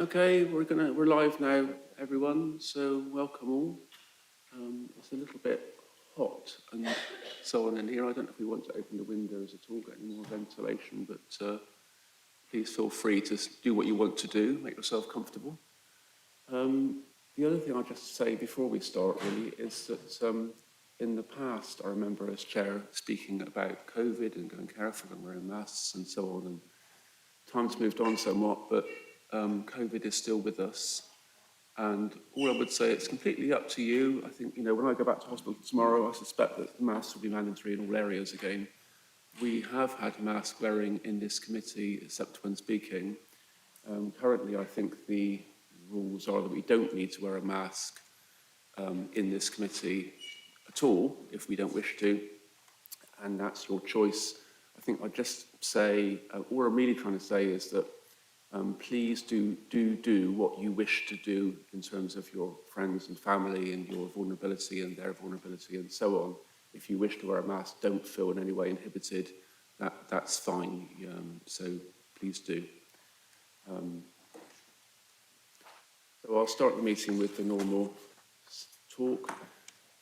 Okay, we're live now, everyone. So welcome all. It's a little bit hot and so on in here. I don't know if we want to open the windows at all, get any more ventilation, but please feel free to do what you want to do. Make yourself comfortable. The other thing I'll just say before we start really is that in the past, I remember as chair speaking about COVID and going careful and wearing masks and so on. And time's moved on somewhat, but COVID is still with us. And all I would say, it's completely up to you. I think, when I go back to hospital tomorrow, I suspect that masks will be mandatory in all areas again. We have had mask wearing in this committee, except when speaking. Currently, I think the rules are that we don't need to wear a mask in this committee at all, if we don't wish to, and that's your choice. I think I'd just say, all I'm really trying to say is that please do what you wish to do in terms of your friends and family and your vulnerability and their vulnerability and so on. If you wish to wear a mask, don't feel in any way inhibited. That's fine. So please do. So I'll start the meeting with the normal talk.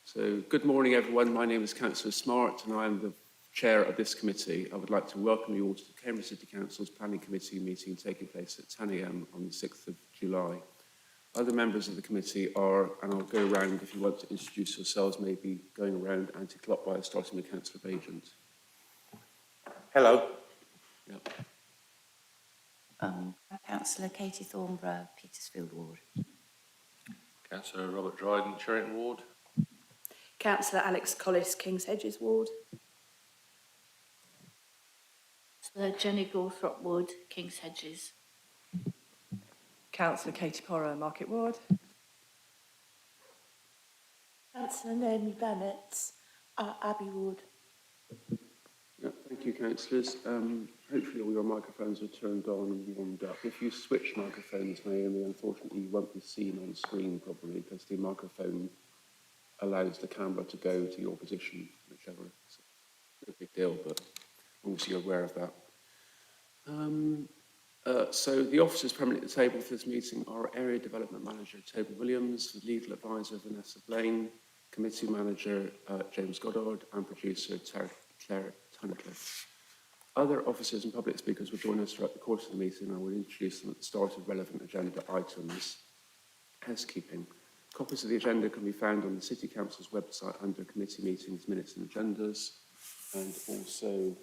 So good morning, everyone. My name is Councillor Smart, and I am the chair of this committee. I would like to welcome you all to the Cambridge City Council's Planning Committee meeting taking place at 10 a.m. on the 6th of July. Other members of the committee are, and I'll go around if you want to introduce yourselves, maybe going around anti-clockwise, starting with Councillor Bagent. Hello. Yep. Councillor Katie Thornborough, Petersfield Ward. Councillor Robert Dryden, Cherrington Ward. Councillor Alex Collis, Kings Hedges Ward. Councillor Jenny Gawthrop Wood, Kings Hedges. Councillor Katie Porrow, Market Ward. Councillor Naomi Bennett, Abbey Ward. Yeah, thank you, councillors. Hopefully all your microphones are turned on and warmed up. If you switch microphones, Naomi, unfortunately you won't be seen on screen probably because the microphone allows the camera to go to your position, whichever. It's no big deal, but obviously you're aware of that. So the officers permanently at the table for this meeting are Area Development Manager Toby Williams, Legal Advisor Vanessa Blaine, Committee Manager James Goddard, and Producer Claire Tunnicliffe. Other officers and public speakers will join us throughout the course of the meeting. I will introduce them at the start of relevant agenda items. Housekeeping. Copies of the agenda can be found on the City Council's website under Committee Meetings, Minutes and Agendas, and also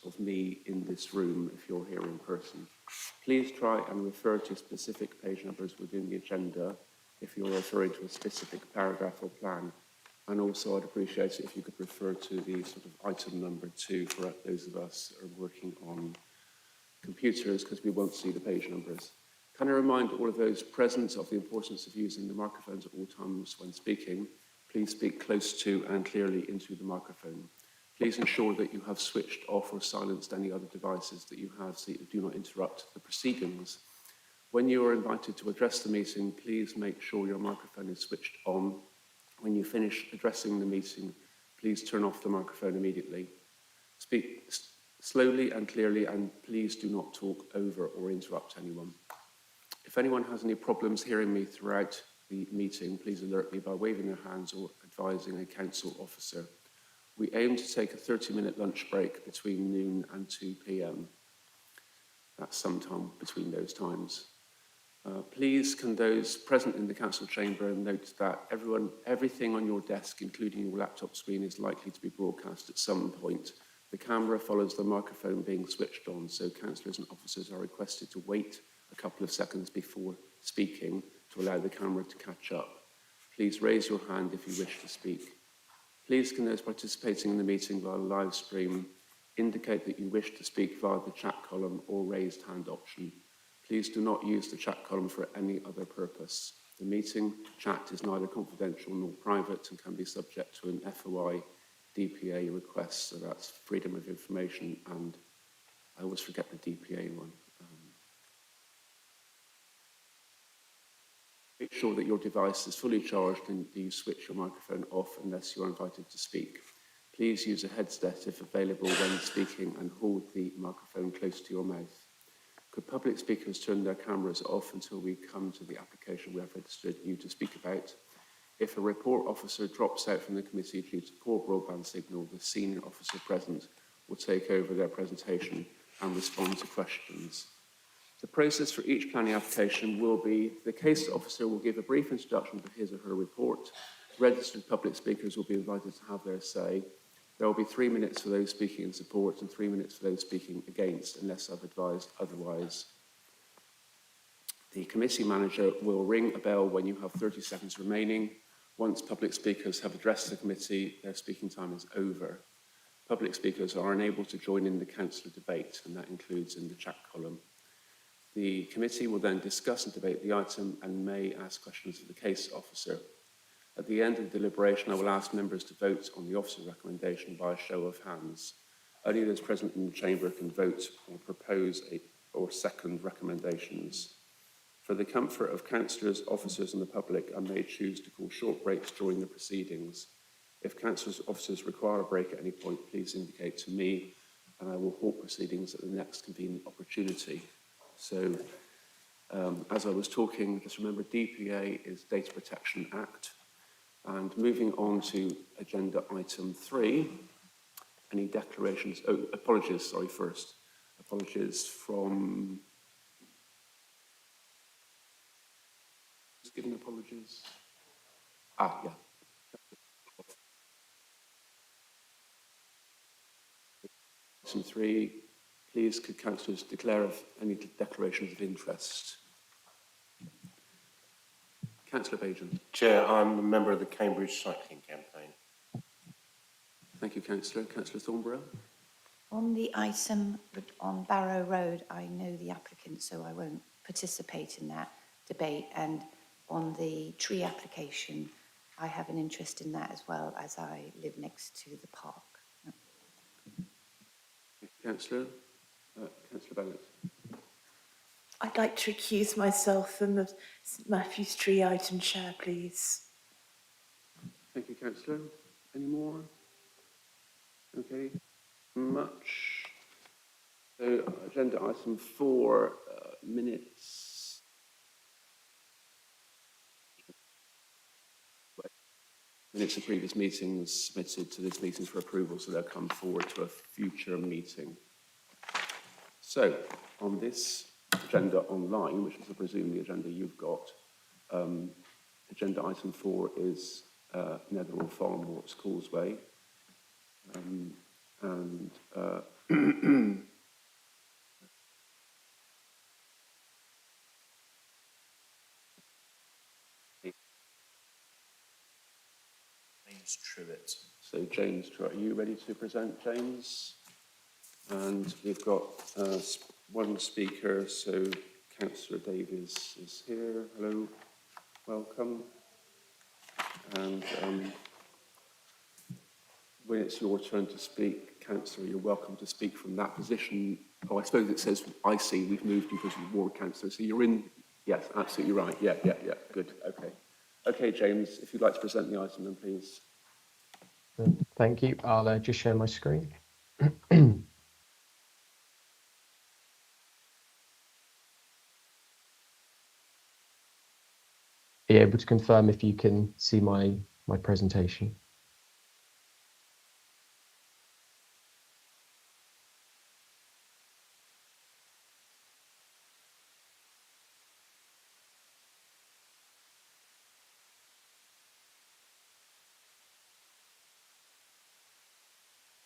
of me in this room if you're here in person. Please try and refer to specific page numbers within the agenda if you're referring to a specific paragraph or plan. And also I'd appreciate it if you could refer to the sort of item number 2 for those of us that are working on computers because we won't see the page numbers. Can I remind all of those present of the importance of using the microphones at all times when speaking? Please speak close to and clearly into the microphone. Please ensure that you have switched off or silenced any other devices that you have so that you do not interrupt the proceedings. When you are invited to address the meeting, please make sure your microphone is switched on. When you finish addressing the meeting, please turn off the microphone immediately. Speak slowly and clearly, and please do not talk over or interrupt anyone. If anyone has any problems hearing me throughout the meeting, please alert me by waving their hands or advising a council officer. We aim to take a 30-minute lunch break between noon and 2 p.m. That's sometime between those times. Please can those present in the council chamber note that everything on your desk, including your laptop screen, is likely to be broadcast at some point. The camera follows the microphone being switched on, so councillors and officers are requested to wait a couple of seconds before speaking to allow the camera to catch up. Please raise your hand if you wish to speak. Please can those participating in the meeting via live stream indicate that you wish to speak via the chat column or raised hand option. Please do not use the chat column for any other purpose. The meeting chat is neither confidential nor private and can be subject to an FOI DPA request, so that's Freedom of Information, and I always forget the DPA one. Make sure that your device is fully charged and you switch your microphone off unless you're invited to speak. Please use a headset if available when speaking and hold the microphone close to your mouth. Could public speakers turn their cameras off until we come to the application we have registered you to speak about? If a report officer drops out from the committee due to poor broadband signal, the senior officer present will take over their presentation and respond to questions. The process for each planning application will be the case officer will give a brief introduction to his or her report. Registered public speakers will be invited to have their say. There will be 3 minutes for those speaking in support and 3 minutes for those speaking against, unless I've advised otherwise. The committee manager will ring a bell when you have 30 seconds remaining. Once public speakers have addressed the committee, their speaking time is over. Public speakers are unable to join in the councillor debate, and that includes in the chat column. The committee will then discuss and debate the item and may ask questions of the case officer. At the end of the deliberation, I will ask members to vote on the officer's recommendation by a show of hands. Only those present in the chamber can vote or propose or second recommendations. For the comfort of councillors, officers and the public, I may choose to call short breaks during the proceedings. If councillors or officers require a break at any point, please indicate to me and I will halt proceedings at the next convenient opportunity. So, as I was talking, just remember DPA is Data Protection Act. And moving on to agenda item 3, any declarations? Oh, apologies, sorry, first. Apologies from... Who's giving apologies? Yeah. Item 3, please could councillors declare any declarations of interest? Councillor Bajan. Chair, I'm a member of the Cambridge Cycling Campaign. Thank you, Councillor. Councillor Thornborough. On the item on Barrow Road, I know the applicant, so I won't participate in that debate. And on the tree application, I have an interest in that as well, as I live next to the park. Councillor. Councillor Bennett. I'd like to recuse myself from the St Matthew's Tree item, Chair, please. Thank you, Councillor. Any more? Okay. Much. So, agenda item 4, minutes. Minutes of previous meetings submitted to this meeting for approval, so they'll come forward to a future meeting. So, on this agenda online, which is I presume the agenda you've got, agenda item 4 is Nether Farm, Warts, Causeway. James Truitt. So James, are you ready to present, James? And we've got one speaker, so Councillor Davies is here. Hello, welcome. And when it's your turn to speak, Councillor, you're welcome to speak from that position. Oh, I suppose it says, I see, we've moved you because you're ward councillor. So you're in, yes, absolutely right. Yeah, good, okay. Okay, James, if you'd like to present the item then please. Thank you. I'll just share my screen. Are you able to confirm if you can see my presentation?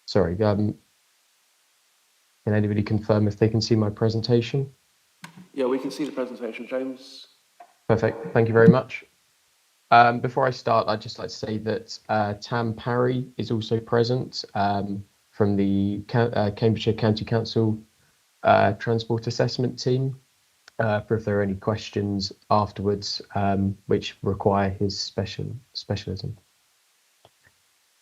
Sorry, can anybody confirm if they can see my presentation? Yeah, we can see the presentation, James. Perfect, thank you very much. Before I start, I'd just like to say that Tam Parry is also present from the Cambridgeshire County Council Transport Assessment Team, for if there are any questions afterwards which require his specialism.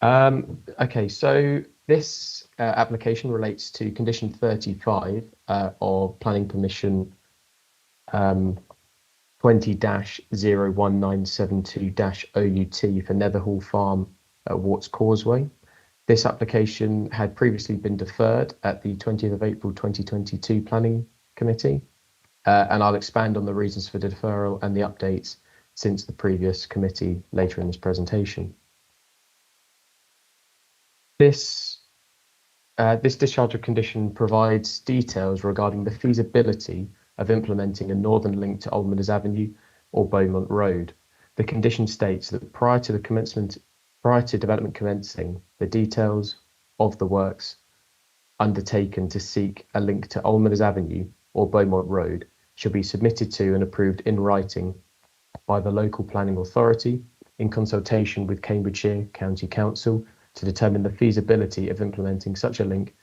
Okay, so this application relates to condition 35 of planning permission 20-01972-OUT for Netherhall Farm at Warts Causeway. This application had previously been deferred at the 20th of April 2022 Planning Committee, and I'll expand on the reasons for the deferral and the updates since the previous committee later in this presentation. This discharge of condition provides details regarding the feasibility of implementing a northern link to Old Avenue or Beaumont Road. The condition states that prior to development commencing, the details of the works undertaken to seek a link to Old Avenue or Beaumont Road shall be submitted to and approved in writing by the local planning authority in consultation with Cambridgeshire County Council to determine the feasibility of implementing such a link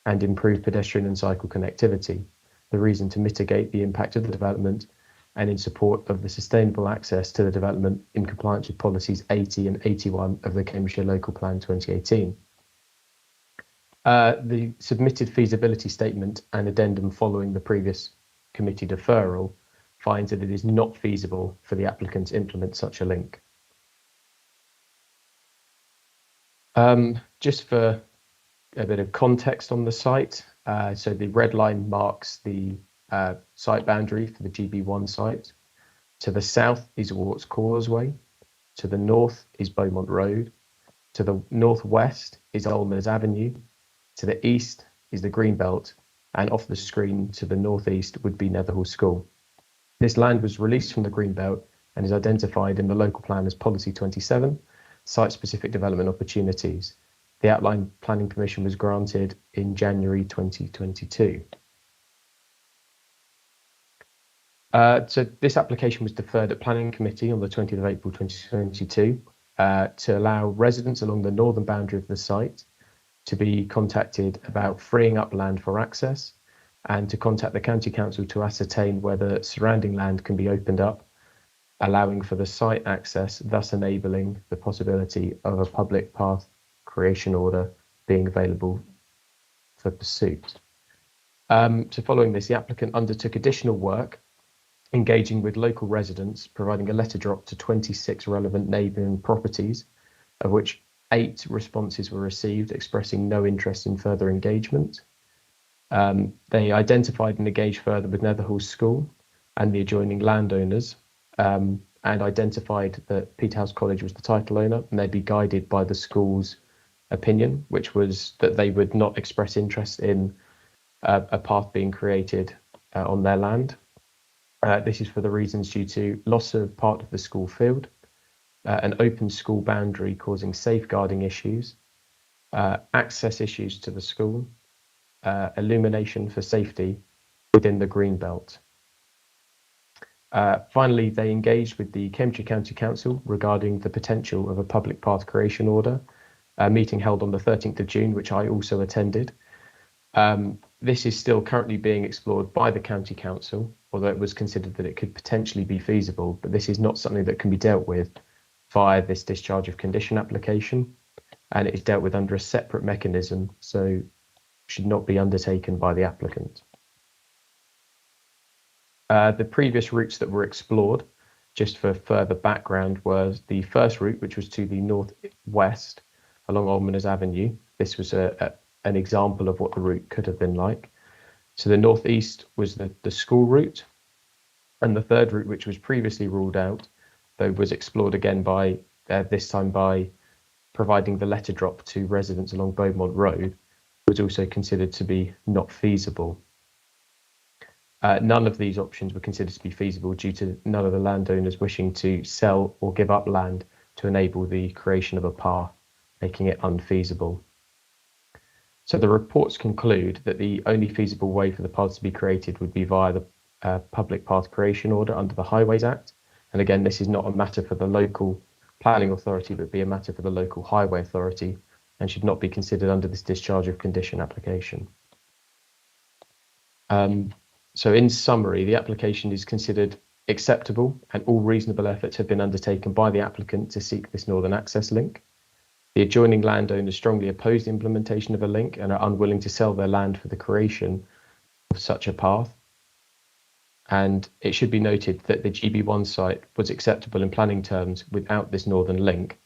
and improve pedestrian and cycle connectivity, the reason to mitigate the impact of the development, and in support of the sustainable access to the development in compliance with policies 80 and 81 of the Cambridgeshire Local Plan 2018. The submitted feasibility statement and addendum following the previous committee deferral finds that it is not feasible for the applicant to implement such a link. Just for a bit of context on the site, so the red line marks the site boundary for the GB1 site. To the south is Warts Causeway. To the north is Beaumont Road. To the northwest is Old Avenue. To the east is the Greenbelt, and off the screen to the northeast would be Nether School. This land was released from the Greenbelt and is identified in the local plan as Policy 27, Site-Specific Development Opportunities. The outline planning permission was granted in January 2022. So this application was deferred at Planning Committee on the 20th of April 2022 to allow residents along the northern boundary of the site to be contacted about freeing up land for access, and to contact the County Council to ascertain whether surrounding land can be opened up, allowing for the site access, thus enabling the possibility of a public path creation order being available for pursuit. So following this, the applicant undertook additional work, engaging with local residents, providing a letter drop to 26 relevant neighbouring properties, of which 8 responses were received expressing no interest in further engagement. They identified and engaged further with Nether School and the adjoining landowners, and identified that Peterhouse College was the title owner, and they'd be guided by the school's opinion, which was that they would not express interest in a path being created on their land. This is for the reasons due to loss of part of the school field, an open school boundary causing safeguarding issues, access issues to the school, illumination for safety within the green belt. Finally, they engaged with the Cambridgeshire County Council regarding the potential of a public path creation order, a meeting held on the 13th of June, which I also attended. This is still currently being explored by the County Council, although it was considered that it could potentially be feasible, but this is not something that can be dealt with via this discharge of condition application, and it is dealt with under a separate mechanism, so should not be undertaken by the applicant. The previous routes that were explored, just for further background, was the first route, which was to the northwest along Old Avenue. This was an example of what the route could have been like. To the northeast was the school route, and the third route, which was previously ruled out, though was explored again by this time by providing the letter drop to residents along Beaumont Road, was also considered to be not feasible. None of these options were considered to be feasible due to none of the landowners wishing to sell or give up land to enable the creation of a path, making it unfeasible. So the reports conclude that the only feasible way for the paths to be created would be via the public path creation order under the Highways Act. And again, this is not a matter for the local planning authority, but be a matter for the local highway authority, and should not be considered under this discharge of condition application. So in summary, the application is considered acceptable, and all reasonable efforts have been undertaken by the applicant to seek this northern access link. The adjoining landowners strongly oppose the implementation of a link and are unwilling to sell their land for the creation of such a path. And it should be noted that the GB1 site was acceptable in planning terms without this northern link,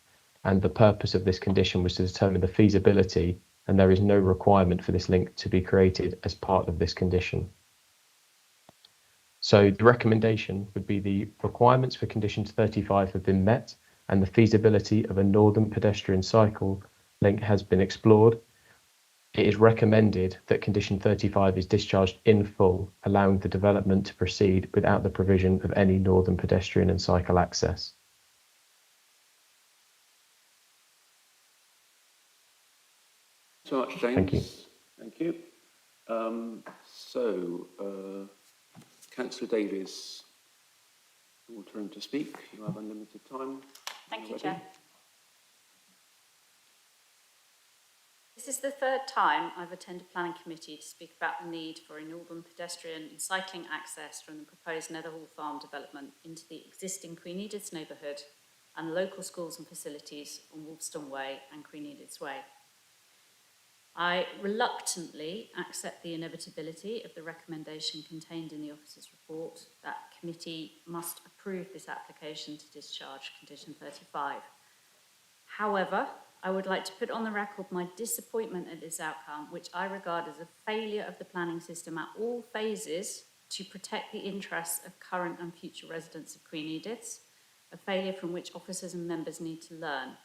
and the purpose of this condition was to determine the feasibility, and there is no requirement for this link to be created as part of this condition. So the recommendation would be the requirements for conditions 35 have been met and the feasibility of a northern pedestrian cycle link has been explored. It is recommended that condition 35 is discharged in full, allowing the development to proceed without the provision of any northern pedestrian and cycle access. So much, James. Thank you. Thank you. Councillor Davies, your turn to speak. You have unlimited time. Thank you, Ready? Chair. This is the third time I've attended Planning Committee to speak about the need for a northern pedestrian and cycling access from the proposed Nether Farm development into the existing Queen Edith's neighbourhood and local schools and facilities on Wolfstone Way and Queen Edith's Way. I reluctantly accept the inevitability of the recommendation contained in the officer's report that committee must approve this application to discharge condition 35. However, I would like to put on the record my disappointment at this outcome, which I regard as a failure of the planning system at all phases to protect the interests of current and future residents of Queen Edith's, a failure from which officers and members need to learn.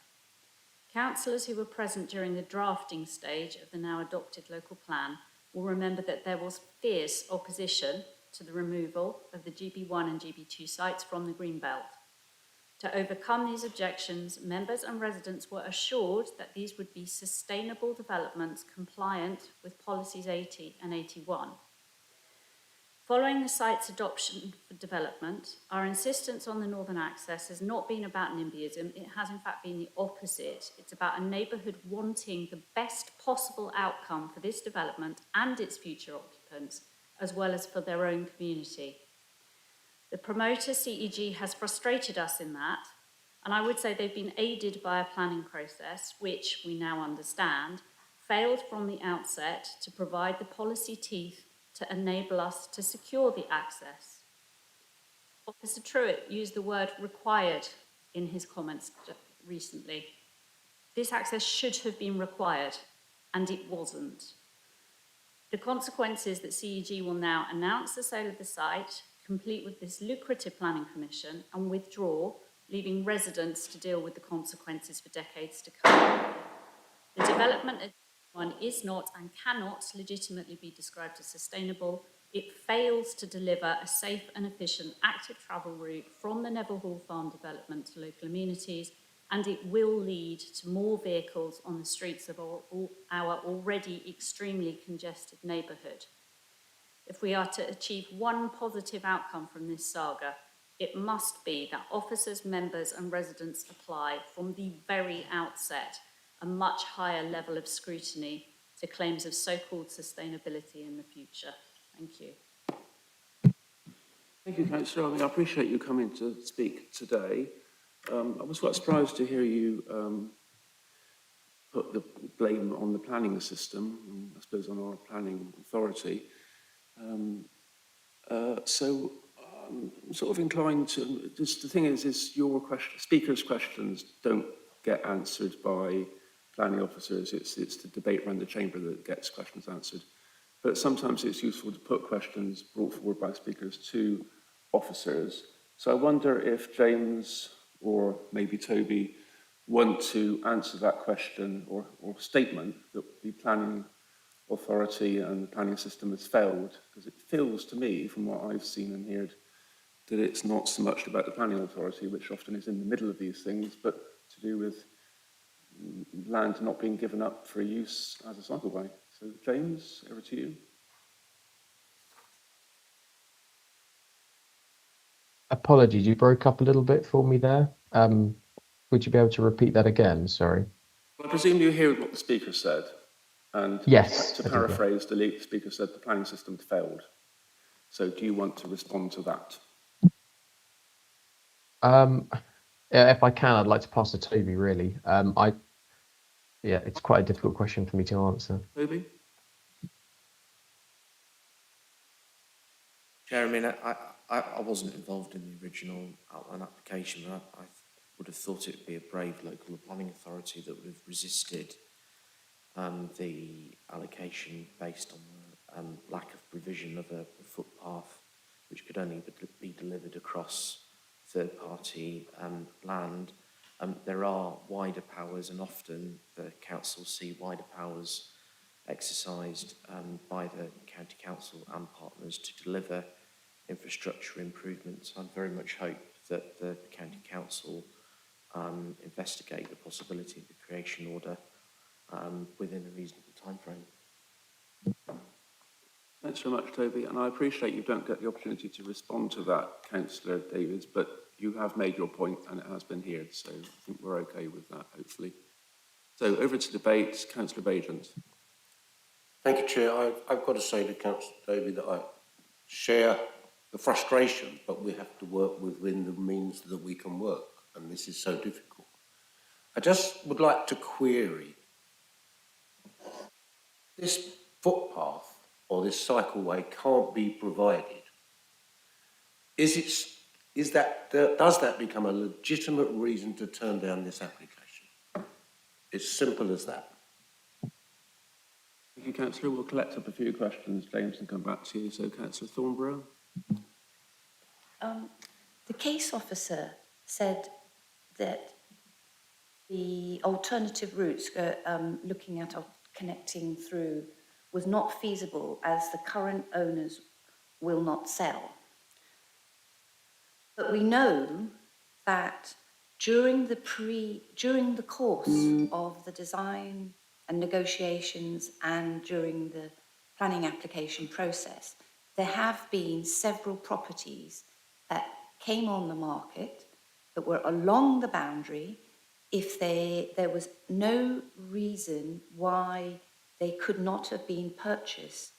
Councillors who were present during the drafting stage of the now adopted local plan will remember that there was fierce opposition to the removal of the GB1 and GB2 sites from the Greenbelt. To overcome these objections, members and residents were assured that these would be sustainable developments compliant with policies 80 and 81. Following the site's adoption for development, our insistence on the northern access has not been about NIMBYism, it has in fact been the opposite. It's about a neighbourhood wanting the best possible outcome for this development and its future occupants, as well as for their own community. The promoter, CEG, has frustrated us in that, and I would say they've been aided by a planning process, which we now understand, failed from the outset to provide the policy teeth to enable us to secure the access. Officer Truitt used the word required in his comments recently. This access should have been required, and it wasn't. The consequences that CEG will now announce the sale of the site, complete with this lucrative planning permission, and withdraw, leaving residents to deal with the consequences for decades to come. The development of one is not and cannot legitimately be described as sustainable. It fails to deliver a safe and efficient active travel route from the Nether Farm development to local amenities, and it will lead to more vehicles on the streets of our already extremely congested neighbourhood. If we are to achieve one positive outcome from this saga, it must be that officers, members and residents apply from the very outset a much higher level of scrutiny to claims of so-called sustainability in the future. Thank you. Thank you, Councillor. I appreciate you coming to speak today. I was quite surprised to hear you put the blame on the planning system, and I suppose on our planning authority. So I'm sort of inclined to, just the thing is your speakers' questions don't get answered by planning officers. It's the debate around the chamber that gets questions answered. But sometimes it's useful to put questions brought forward by speakers to officers. So I wonder if James or maybe Toby want to answer that question or statement that the planning authority and the planning system has failed, because it feels to me, from what I've seen and heard, that it's not so much about the planning authority, which often is in the middle of these things, but to do with land not being given up for use as a cycleway. So James, over to you. Apologies, you broke up a little bit for me there. Would you be able to repeat that again? Sorry. Well, I presume you heard what the speaker said. And Yes, to I did, paraphrase, the speaker said the planning system failed. So do you want to respond to that? Yeah, if I can, I'd like to pass to Toby, really. Yeah, it's quite a difficult question for me to answer. Toby? Chair, I mean, I wasn't involved in the original outline application, but I would have thought it would be a brave local planning authority that would have resisted the allocation based on the lack of provision of a footpath which could only be delivered across third-party land. There are wider powers, and often the council see wider powers exercised by the county council and partners to deliver infrastructure improvements. I very much hope that the county council investigate the possibility of the creation order within a reasonable timeframe. Thanks very much, Toby, and I appreciate you don't get the opportunity to respond to that, Councillor Davies, but you have made your point and it has been heard, so I think we're okay with that, hopefully. So over to debate, Councillor Bajent. Thank you, Chair. I've got to say to Councillor Davey that I share the frustration, but we have to work within the means that we can work, and this is so difficult. I just would like to query this footpath or this cycleway can't be provided. Does that become a legitimate reason to turn down this application? It's simple as that. Thank you, Councillor. We'll collect up a few questions, James, and come back to you. So, Councillor Thornborough. The case officer said that the alternative routes looking at connecting through was not feasible as the current owners will not sell. But we know that during the course of the design and negotiations and during the planning application process, there have been several properties that came on the market that were along the boundary if there was no reason why they could not have been purchased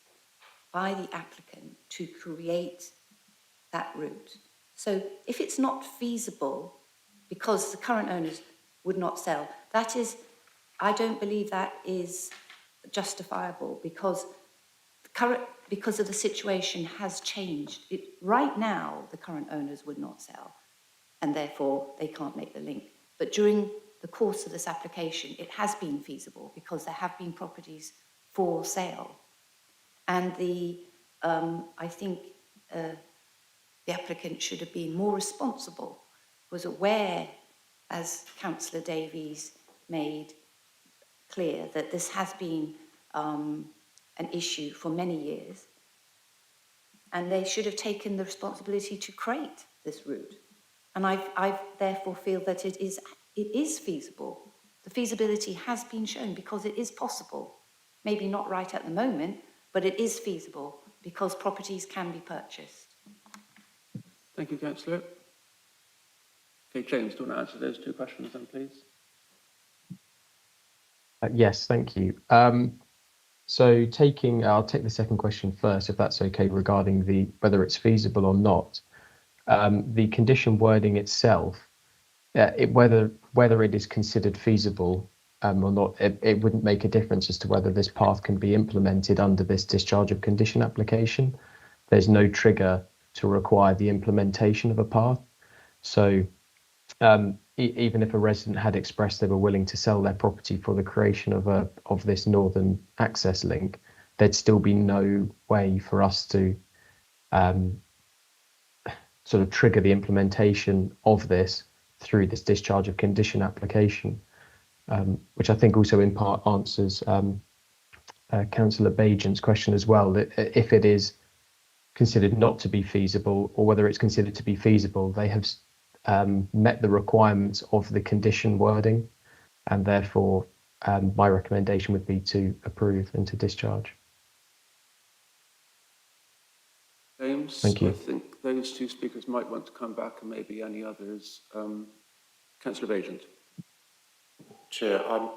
by the applicant to create that route. So if it's not feasible because the current owners would not sell, I don't believe that is justifiable because of the situation has changed. Right now, the current owners would not sell and therefore they can't make the link. But during the course of this application, it has been feasible because there have been properties for sale. And I think the applicant should have been more responsible, was aware, as Councillor Davies made clear, that this has been an issue for many years, and they should have taken the responsibility to create this route. And I therefore feel that it is feasible. The feasibility has been shown because it is possible. Maybe not right at the moment, but it is feasible because properties can be purchased. Thank you, Councillor. Okay, James, do you want to answer those two questions then, please? Yes, thank you. So I'll take the second question first, if that's okay, regarding whether it's feasible or not. The condition wording itself, whether it is considered feasible or not, it wouldn't make a difference as to whether this path can be implemented under this discharge of condition application. There's no trigger to require the implementation of a path. So even if a resident had expressed they were willing to sell their property for the creation of this northern access link, there'd still be no way for us to sort of trigger the implementation of this through this discharge of condition application, which I think also in part answers Councillor Bajent's question as well, that if it is considered not to be feasible or whether it's considered to be feasible, they have met the requirements of the condition wording, and therefore my recommendation would be to approve and to discharge. James, Thank you. I think those two speakers might want to come back and maybe any others. Councillor Bajent. Chair, I'm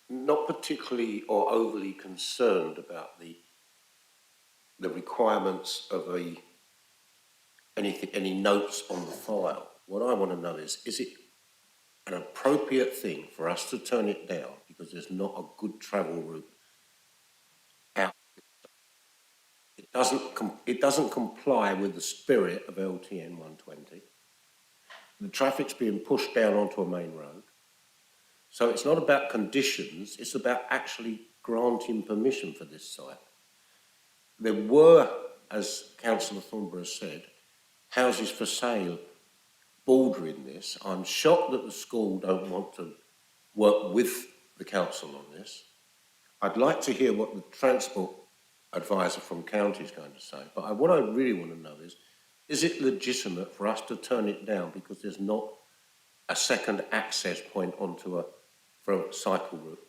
not particularly or overly concerned about the requirements of any notes on the file. What I want to know is it an appropriate thing for us to turn it down because there's not a good travel route out? It doesn't comply with the spirit of LTN 120. The traffic's being pushed down onto a main road. So it's not about conditions, it's about actually granting permission for this site. There were, as Councillor Thornborough said, houses for sale bordering this. I'm shocked that the school don't want to work with the council on this. I'd like to hear what the transport advisor from county is going to say, but what I really want to know is it legitimate for us to turn it down because there's not a second access point onto for a cycle route?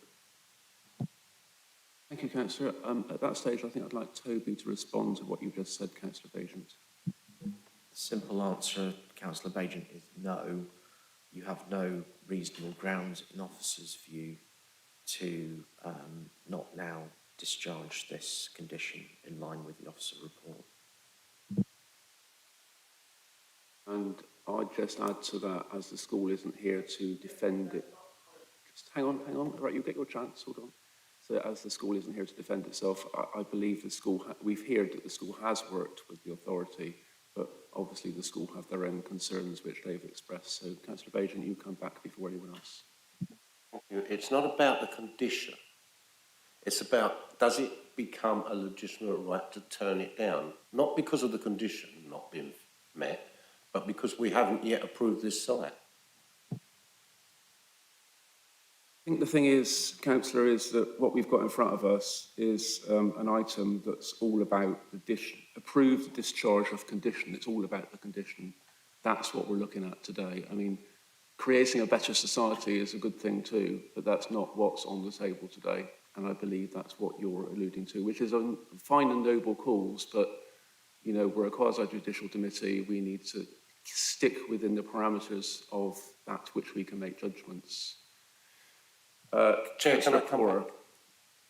Thank you, Councillor. At that stage, I think I'd like Toby to respond to what you just said, Councillor Bagent. The simple answer, Councillor Bagent, is no. You have no reasonable grounds in officer's view to not now discharge this condition in line with the officer report. And I'd just add to that, as the school isn't here to defend it. Just hang on. Right, you'll get your chance, hold on. So as the school isn't here to defend itself, I believe the school, we've heard that the school has worked with the authority, but obviously the school have their own concerns which they've expressed. So Councillor Bagent, you come back before anyone else. It's not about the condition. It's about, does it become a legitimate right to turn it down? Not because of the condition not being met, but because we haven't yet approved this site. I think the thing is, Councillor, is that what we've got in front of us is an item that's all about the approved discharge of condition. It's all about the condition. That's what we're looking at today. I mean, creating a better society is a good thing too, but that's not what's on the table today. And I believe that's what you're alluding to, which is a fine and noble cause, but, you know, we're a quasi-judicial committee. We need to stick within the parameters of that which we can make judgments. Chair, can I come Pora. back?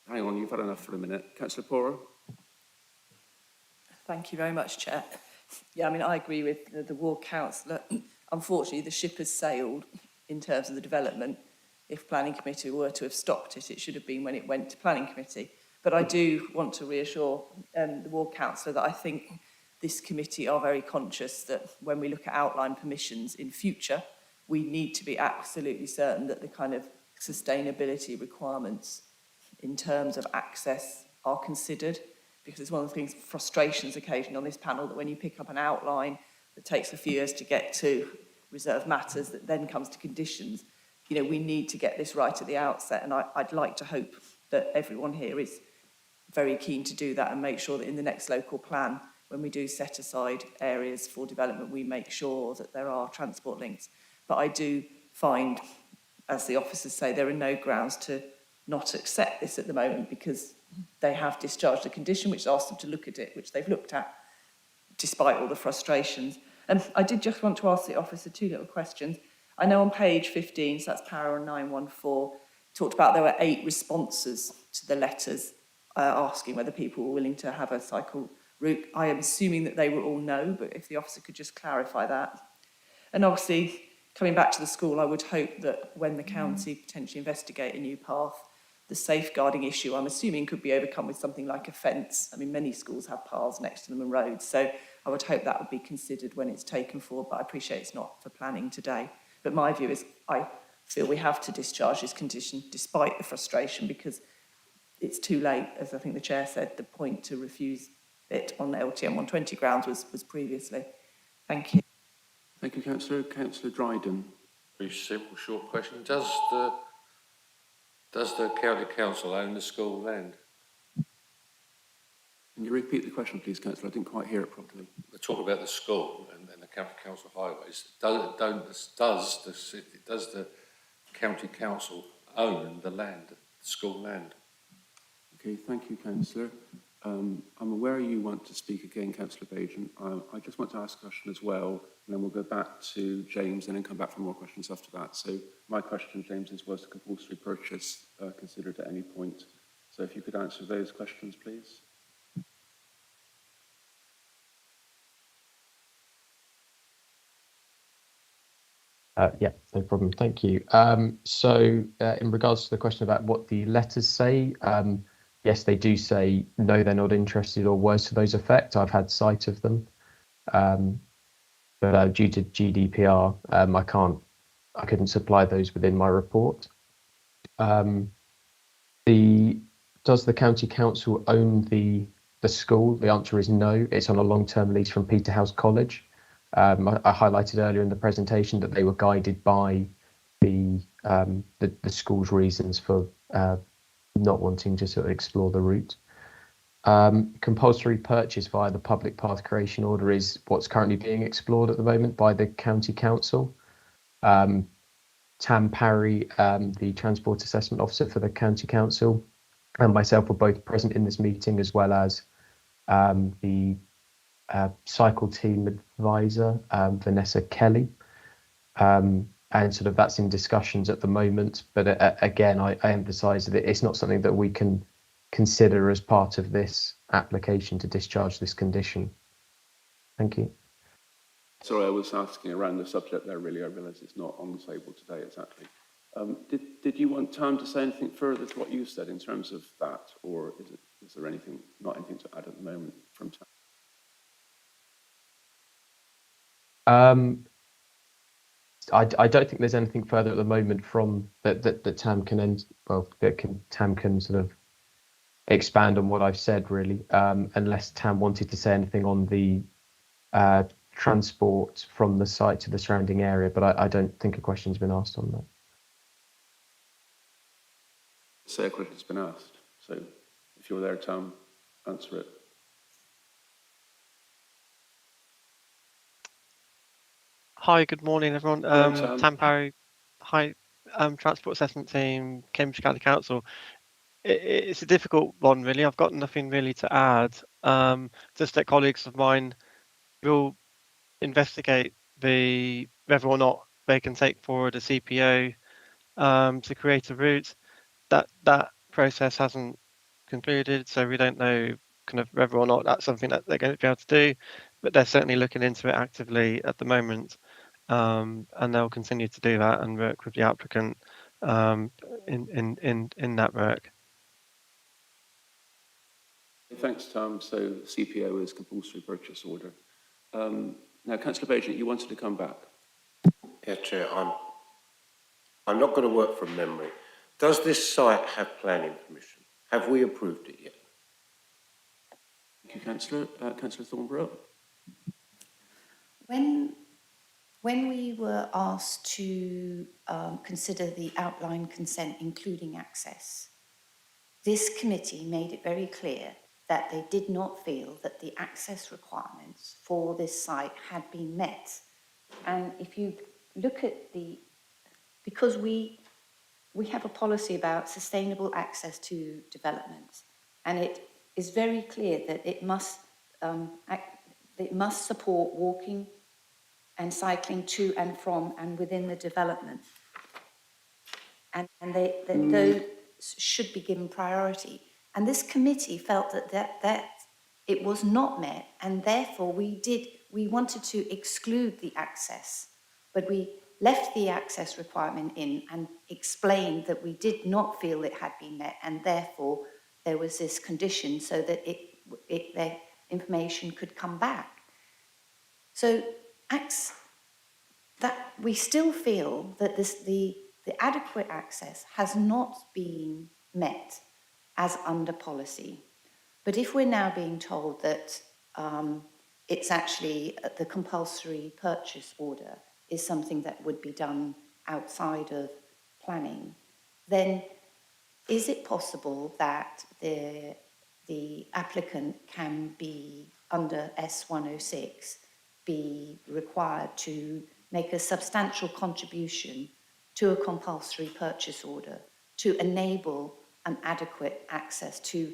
Hang on, you've had enough for a minute. Councillor Pora. Thank you very much, Chair. Yeah, I mean, I agree with the ward councillor. Unfortunately, the ship has sailed in terms of the development. If planning committee were to have stopped it, it should have been when it went to planning committee. But I do want to reassure the ward councillor that I think this committee are very conscious that when we look at outline permissions in future, we need to be absolutely certain that the kind of sustainability requirements in terms of access are considered, because it's one of the things, frustrations occasionally on this panel, that when you pick up an outline that takes a few years to get to reserve matters that then comes to conditions, you know, we need to get this right at the outset, and I'd like to hope that everyone here is very keen to do that and make sure that in the next local plan, when we do set aside areas for development, we make sure that there are transport links. But I do find, as the officers say, there are no grounds to not accept this at the moment, because they have discharged a condition which asked them to look at it, which they've looked at, despite all the frustrations. And I did just want to ask the officer two little questions. I know on page 15, so that's paragraph 914, talked about there were 8 responses to the letters asking whether people were willing to have a cycle route. I am assuming that they were all no, but if the officer could just clarify that. And obviously, coming back to the school, I would hope that when the county potentially investigate a new path, the safeguarding issue, I'm assuming, could be overcome with something like a fence. I mean, many schools have paths next to them and roads, so I would hope that would be considered when it's taken forward, but I appreciate it's not for planning today. But my view is I feel we have to discharge this condition despite the frustration, because it's too late, as I think the Chair said. The point to refuse it on the LTM 120 grounds was previously. Thank you. Thank you, Councillor. Councillor Dryden. Very simple, short question. Does the county council own the school land? Can you repeat the question, please, Councillor? I didn't quite hear it properly. They talk about the school and the county council highways. Does the county council own the land, the school land? Okay, thank you, Councillor. I'm aware you want to speak again, Councillor Bagent. I just want to ask a question as well, and then we'll go back to James and then come back for more questions after that. So my question, James, was the compulsory purchase considered at any point? So if you could answer those questions, please. Yeah, no problem. Thank you. So in regards to the question about what the letters say, yes, they do say no, they're not interested, or words to those effect. I've had sight of them, but due to GDPR, I couldn't supply those within my report. Does the county council own the school? The answer is no. It's on a long-term lease from Peterhouse College. I highlighted earlier in the presentation that they were guided by the school's reasons for not wanting to sort of explore the route. Compulsory purchase via the public path creation order is what's currently being explored at the moment by the county council. Tam Parry, the transport assessment officer for the county council, and myself were both present in this meeting, as well as the cycle team advisor, Vanessa Kelly. And sort of that's in discussions at the moment. But again, I emphasise that it's not something that we can consider as part of this application to discharge this condition. Thank you. Sorry, I was asking around the subject there, really. I realise it's not on the table today, exactly. Did you want Tam to say anything further to what you said in terms of that, or is there anything, not anything to add at the moment from Tam? I don't think there's anything further at the moment from that Tam can Tam can sort of expand on what I've said, really, unless Tam wanted to say anything on the transport from the site to the surrounding area, but I don't think a question's been asked on that. Say a question's been asked, so if you're there, Tam, answer it. Hi, good morning, everyone. Tam. Tam Parry. Hi, Transport Assessment Team, Cambridge County Council. It's a difficult one, really. I've got nothing really to add. Just that colleagues of mine will investigate whether or not they can take forward a CPO to create a route. That process hasn't concluded, so we don't know kind of whether or not that's something that they're going to be able to do, but they're certainly looking into it actively at the moment, and they'll continue to do that and work with the applicant in that work. Thanks, Tam. So CPO is compulsory purchase order. Now, Councillor Bajan, you wanted to come back. Yeah, Chair, I'm not going to work from memory. Does this site have planning permission? Have we approved it yet? Thank you, Councillor. Councillor Thornborough. When we were asked to consider the outline consent, including access, this committee made it very clear that they did not feel that the access requirements for this site had been met. And if you look at because we have a policy about sustainable access to development, and it is very clear that it must support walking and cycling to and from and within the development. And those should be given priority. And this committee felt that it was not met, and therefore we wanted to exclude the access, but we left the access requirement in and explained that we did not feel it had been met, and therefore there was this condition so that the information could come back. So that we still feel that the adequate access has not been met as under policy. But if we're now being told that it's actually the compulsory purchase order is something that would be done outside of planning, then is it possible that the applicant can be, under S106, be required to make a substantial contribution to a compulsory purchase order to enable an adequate access to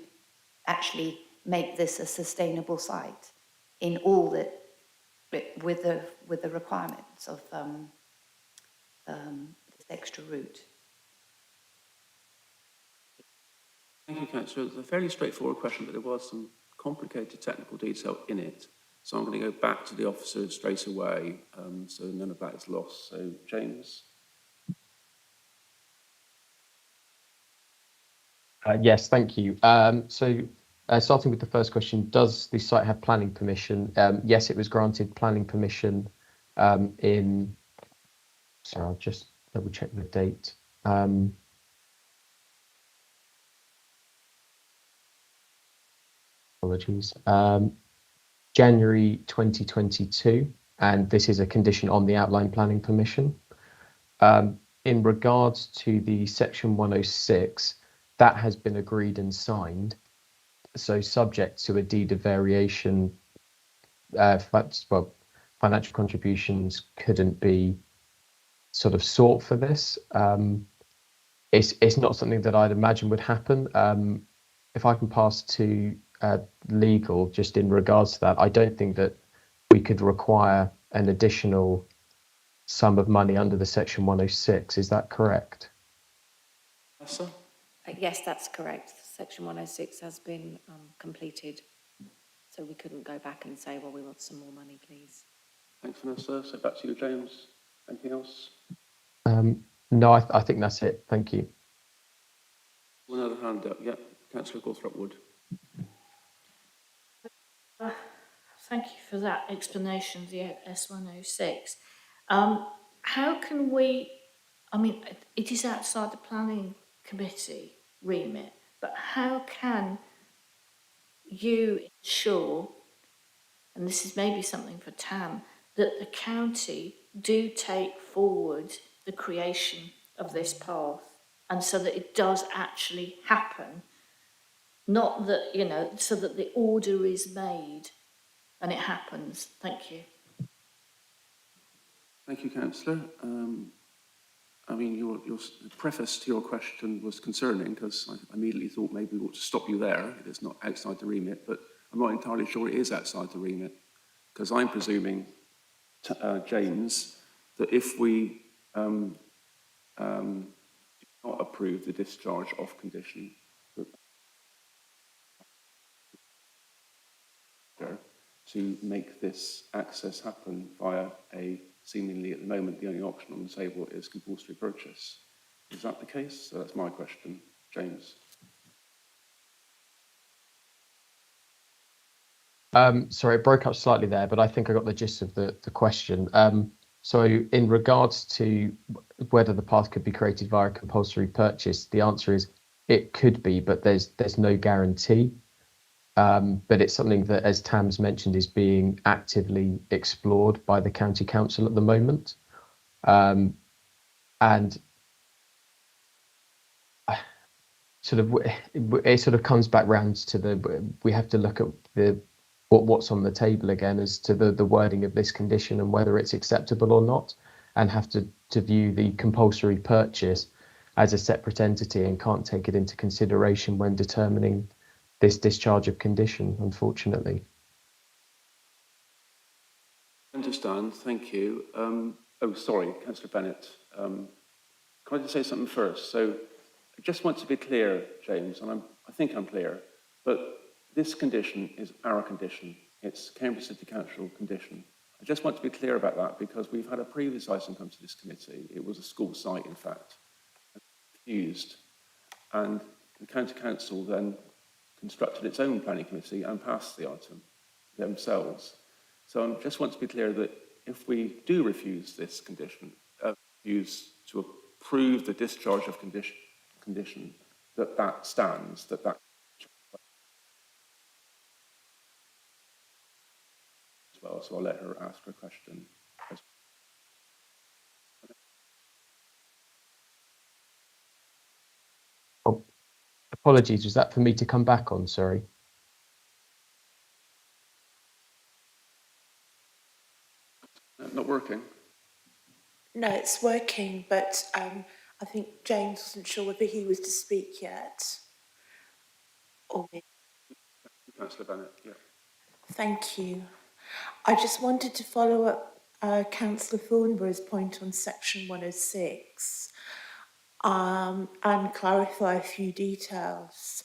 actually make this a sustainable site in all with the requirements of this extra route? Thank you, Councillor. It's a fairly straightforward question, but there was some complicated technical detail in it. So I'm going to go back to the officers straight away, so none of that is lost. So, James? Yes, thank you. Starting with the first question, does the site have planning permission? Yes, it was granted planning permission in... Sorry, I'll just double check the date. Apologies. January 2022, and this is a condition on the outline planning permission. In regards to the section 106, that has been agreed and signed. So subject to a deed of variation, financial contributions couldn't be sort of sought for this. It's not something that I'd imagine would happen. If I can pass to legal, just in regards to that, I don't think that we could require an additional sum of money under the section 106. Is that correct? Vanessa? Yes, that's correct. Section 106 has been completed, so we couldn't go back and say, well, we want some more money, please. Thanks, Vanessa. So back to you, James. Anything else? No, I think that's it. Thank you. Another hand up. Yeah, Councillor Gawthropwood. Thank you for that explanation of the S106. How can we, I mean, it is outside the planning committee remit, but how can you ensure, and this is maybe something for Tam, that the county do take forward the creation of this path, and so that it does actually happen, not that, you know, so that the order is made and it happens. Thank you. Thank you, Councillor. I mean, your preface to your question was concerning, because I immediately thought maybe we ought to stop you there. It's not outside the remit, but I'm not entirely sure it is outside the remit, because I'm presuming, James, that if we do not approve the discharge of condition, to make this access happen via a seemingly at the moment the only option on the table is compulsory purchase. Is that the case? So that's my question, James. Sorry, it broke up slightly there, but I think I got the gist of the question. So in regards to whether the path could be created via compulsory purchase, the answer is it could be, but there's no guarantee. But it's something that, as Tam's mentioned, is being actively explored by the county council at the moment. And it sort of comes back round to we have to look at what's on the table again as to the wording of this condition and whether it's acceptable or not, and have to view the compulsory purchase as a separate entity and can't take it into consideration when determining this discharge of condition, unfortunately. I understand, thank you. Oh, sorry, Councillor Bennett. Can I just say something first? So I just want to be clear, James, and I think I'm clear, but this condition is our condition. It's Cambridge City Council condition. I just want to be clear about that, because we've had a previous item come to this committee. It was a school site, in fact, used, and the county council then constructed its own planning committee and passed the item themselves. So I just want to be clear that if we do refuse this condition, refuse to approve the discharge of condition, that stands, that as well. So I'll let her ask her question. Oh, apologies, was that for me to come back on? Sorry. Not working? No, it's working, but I think James wasn't sure whether he was to speak yet. Or me. Councillor Bennett, yeah. Thank you. I just wanted to follow up Councillor Thornborough's point on section 106 and clarify a few details.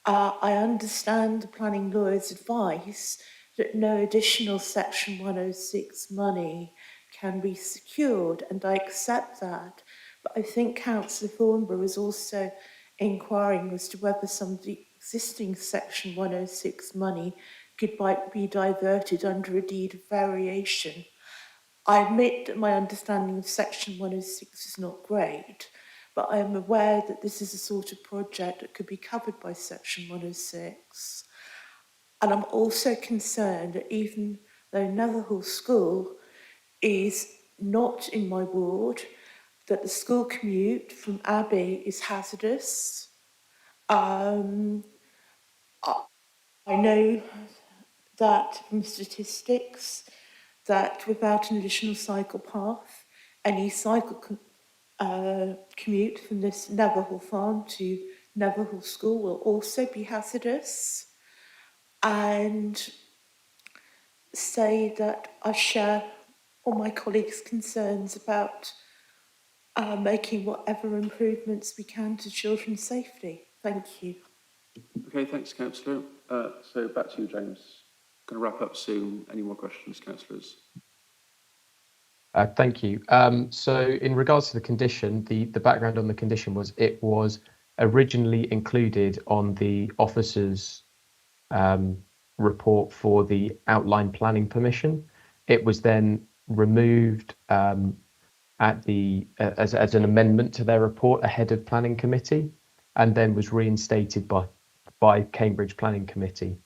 I understand the planning lawyer's advice that no additional section 106 money can be secured, and I accept that. But I think Councillor Thornborough is also inquiring as to whether some of the existing section 106 money could be diverted under a deed of variation. I admit that my understanding of section 106 is not great, but I am aware that this is a sort of project that could be covered by section 106. And I'm also concerned that even though Netherhall School is not in my ward, that the school commute from Abbey is hazardous. I know that from statistics that without an additional cycle path, any commute from this Netherhall farm to Netherhall School will also be hazardous. And say that I share all my colleagues' concerns about making whatever improvements we can to children's safety. Thank you. Okay, thanks, Councillor. So back to you, James. Going to wrap up soon. Any more questions, councillors? Thank you. So in regards to the condition, the background on the condition was it was originally included on the officer's report for the outline planning permission. It was then removed at the as an amendment to their report ahead of planning committee, and then was reinstated by Cambridge Planning Committee.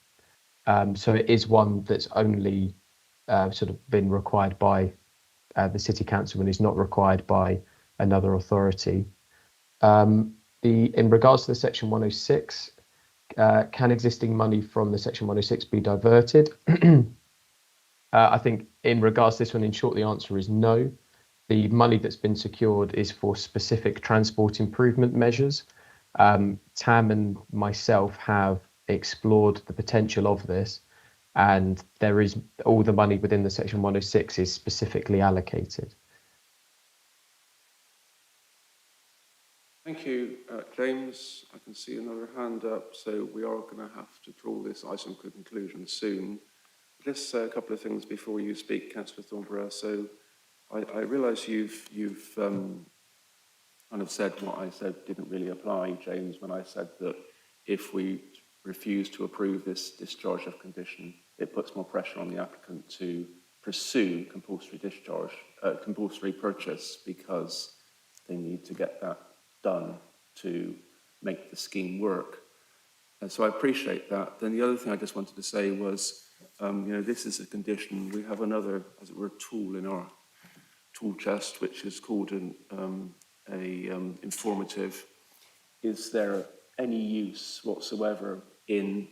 So it is one that's only sort of been required by the City Council and is not required by another authority. In regards to the Section 106, can existing money from the Section 106 be diverted? I think in regards to this one, in short, the answer is no. The money that's been secured is for specific transport improvement measures. Tam and myself have explored the potential of this, and there is all the money within the Section 106 is specifically allocated. Thank you, James. I can see another hand up, so we are going to have to draw this item to conclusion soon. Just a couple of things before you speak, Councillor Thornborough. So I realise you've kind of said what I said didn't really apply, James, when I said that if we refuse to approve this discharge of condition, it puts more pressure on the applicant to pursue compulsory discharge, compulsory purchase, because they need to get that done to make the scheme work. And so I appreciate that. Then the other thing I just wanted to say was, this is a condition. We have another, as it were, tool in our tool chest, which is called an informative. Is there any use whatsoever in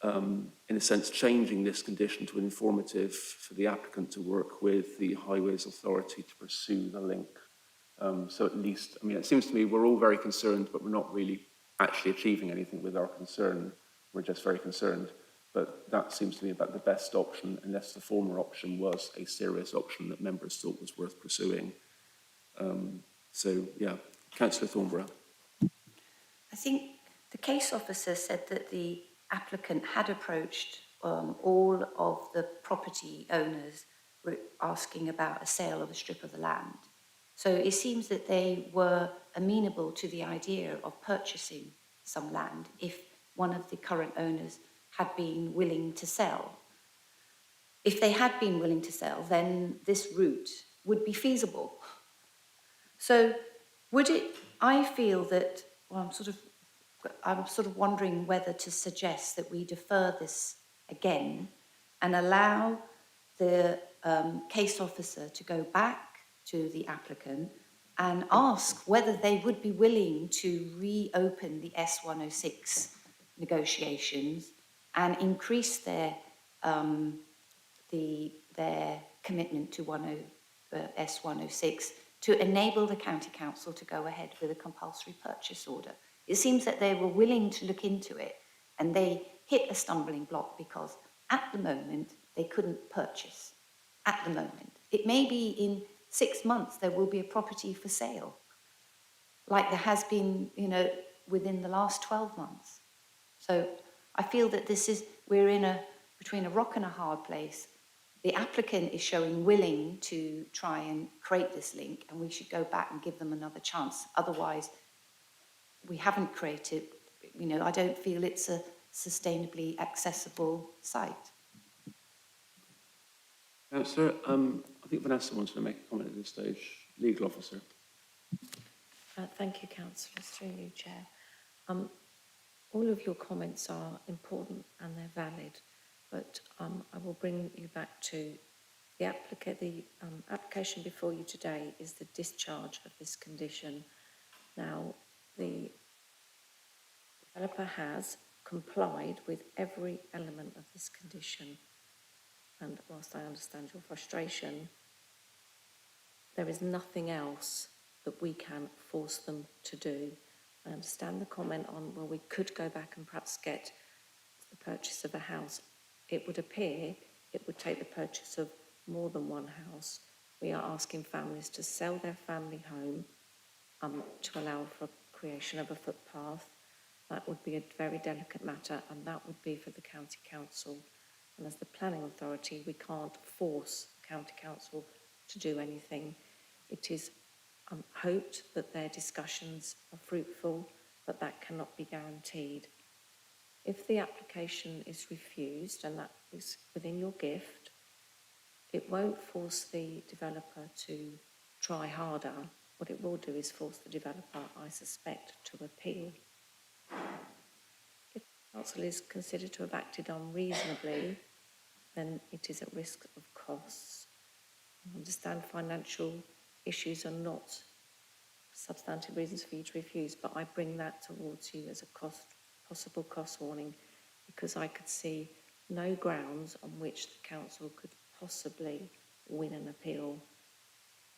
a sense, changing this condition to an informative for the applicant to work with the Highways Authority to pursue the link? So at least, it seems to me we're all very concerned, but we're not really actually achieving anything with our concern. We're just very concerned. But that seems to me about the best option, unless the former option was a serious option that members thought was worth pursuing. Councillor Thornborough. I think the case officer said that the applicant had approached all of the property owners asking about a sale of a strip of the land. So it seems that they were amenable to the idea of purchasing some land if one of the current owners had been willing to sell. If they had been willing to sell, then this route would be feasible. So I feel that, I'm sort of wondering whether to suggest that we defer this again and allow the case officer to go back to the applicant and ask whether they would be willing to reopen the S106 negotiations and increase their commitment to S106 to enable the county council to go ahead with a compulsory purchase order. It seems that they were willing to look into it, and they hit a stumbling block because at the moment they couldn't purchase. At the moment, it may be in 6 months there will be a property for sale, like there has been, within the last 12 months. So I feel that we're between a rock and a hard place. The applicant is showing willing to try and create this link, and we should go back and give them another chance. Otherwise, we haven't created, I don't feel it's a sustainably accessible site. Councillor, I think Vanessa wants to make a comment at this stage. Legal officer. Thank you, Councillor. Through you, Chair. All of your comments are important and they're valid, but I will bring you back to the application before you today is the discharge of this condition. Now, the developer has complied with every element of this condition, and whilst I understand your frustration, there is nothing else that we can force them to do. I understand the comment on, well, we could go back and perhaps get the purchase of a house. It would appear it would take the purchase of more than one house. We are asking families to sell their family home to allow for creation of a footpath. That would be a very delicate matter, and that would be for the county council. And as the planning authority, we can't force the county council to do anything. It is hoped that their discussions are fruitful, but that cannot be guaranteed. If the application is refused, and that is within your gift, it won't force the developer to try harder. What it will do is force the developer, I suspect, to appeal. If the council is considered to have acted unreasonably, then it is at risk of costs. I understand financial issues are not substantive reasons for you to refuse, but I bring that towards you as a possible cost warning, because I could see no grounds on which the council could possibly win an appeal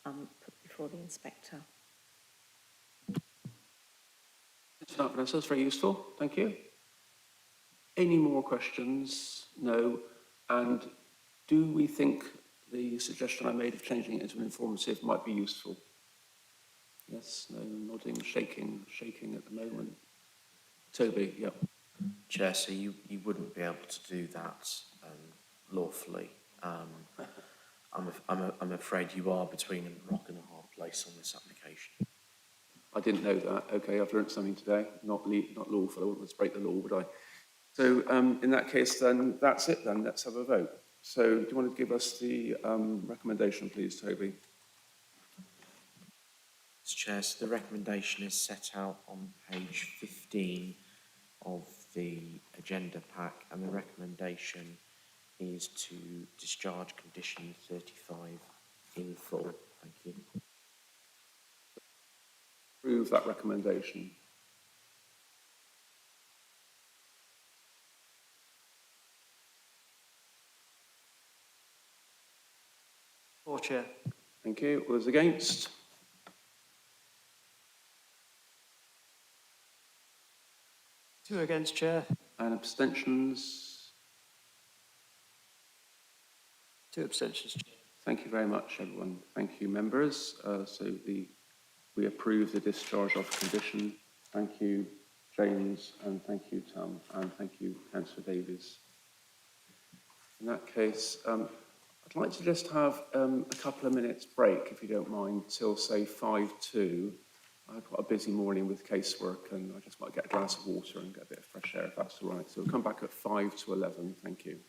put before the inspector. Vanessa, that's very useful. Thank you. Any more questions? No. And do we think the suggestion I made of changing it into an informative might be useful? Yes, no, nodding, shaking at the moment. Toby, yeah. Chair, so you wouldn't be able to do that lawfully. I'm afraid you are between a rock and a hard place on this application. I didn't know that. Okay, I've learned something today. Not lawful. I wouldn't break the law, would I? So in that case, then that's it. Then let's have a vote. So do you want to give us the recommendation, please, Toby? Mr. Chair, so the recommendation is set out on page 15 of the agenda pack, and the recommendation is to discharge condition 35 in full. Thank you. Approve that recommendation. For Chair. Thank you. All those against? Two against, Chair. And abstentions? Two abstentions, Chair. Thank you very much, everyone. Thank you, members. We approve the discharge of condition. Thank you, James, and thank you, Tom, and thank you, Councillor Davies. In that case, I'd like to just have a couple of minutes break, if you don't mind, till say 5:02. I've got a busy morning with casework, and I just might get a glass of water and get a bit of fresh air, if that's all right. So we'll come back at 5 to 11. Thank you.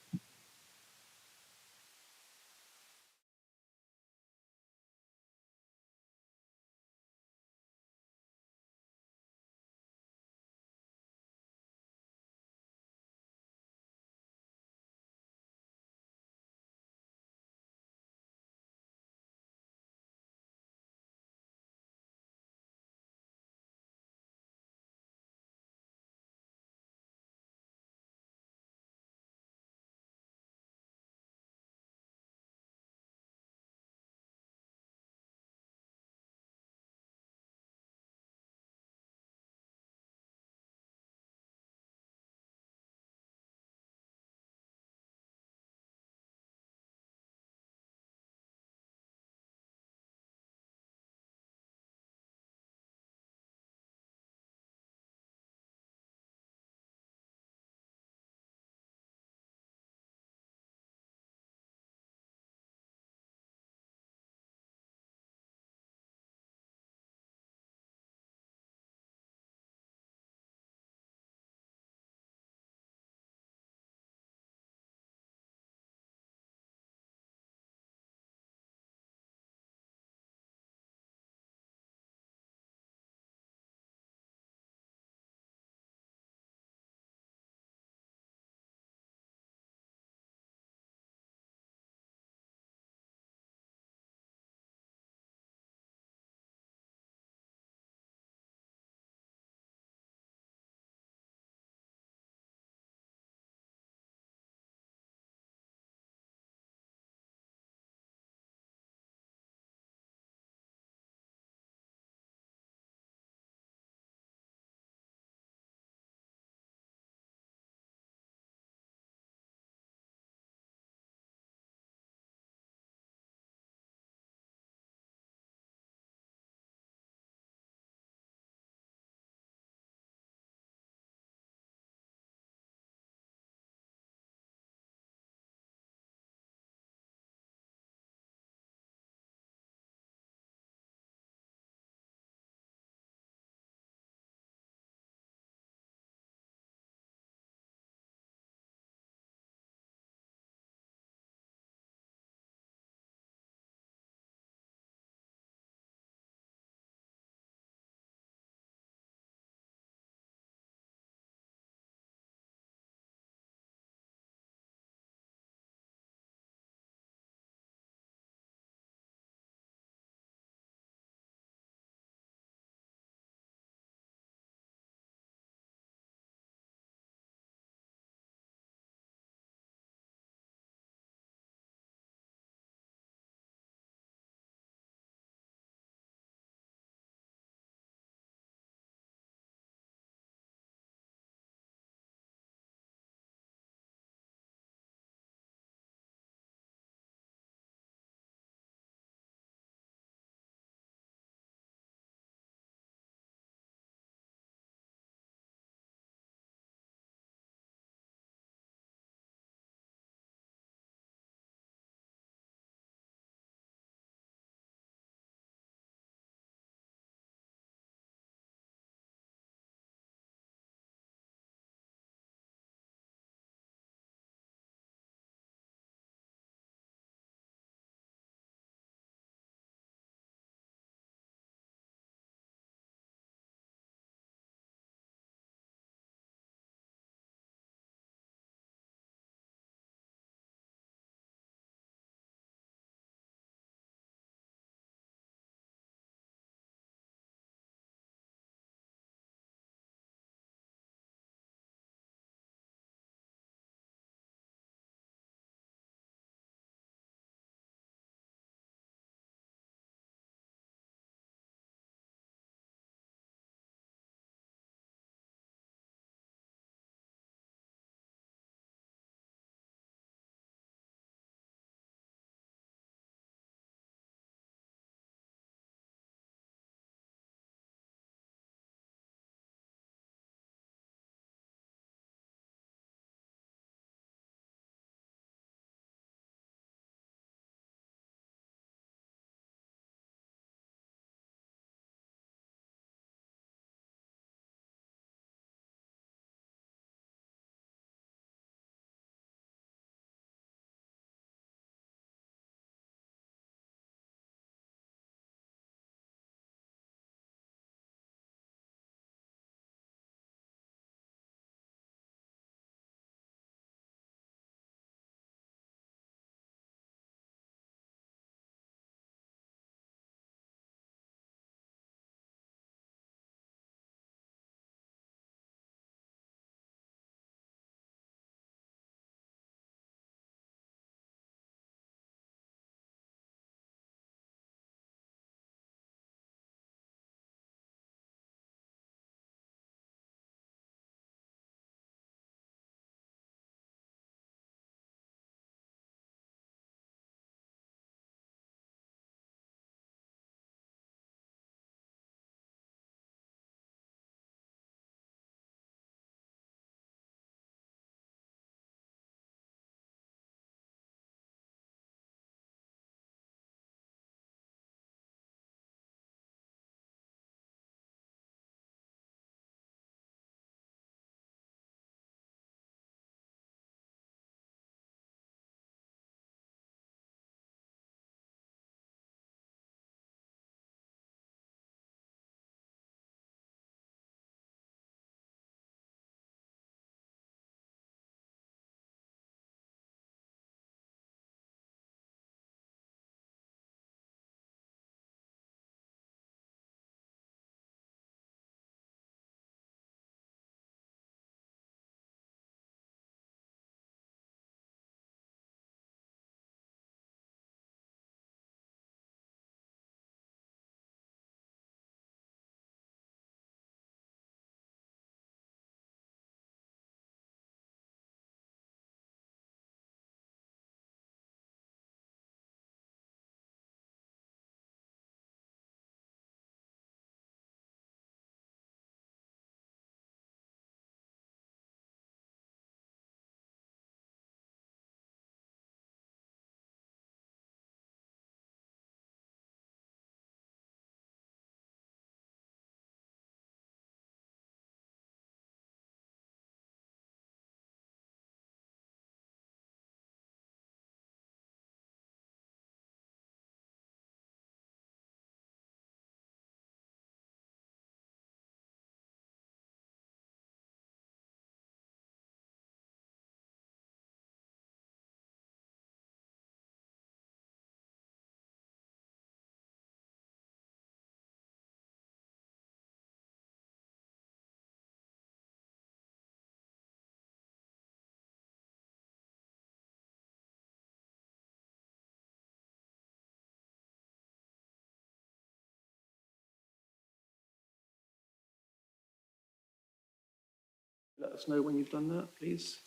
us know when you've done that, please?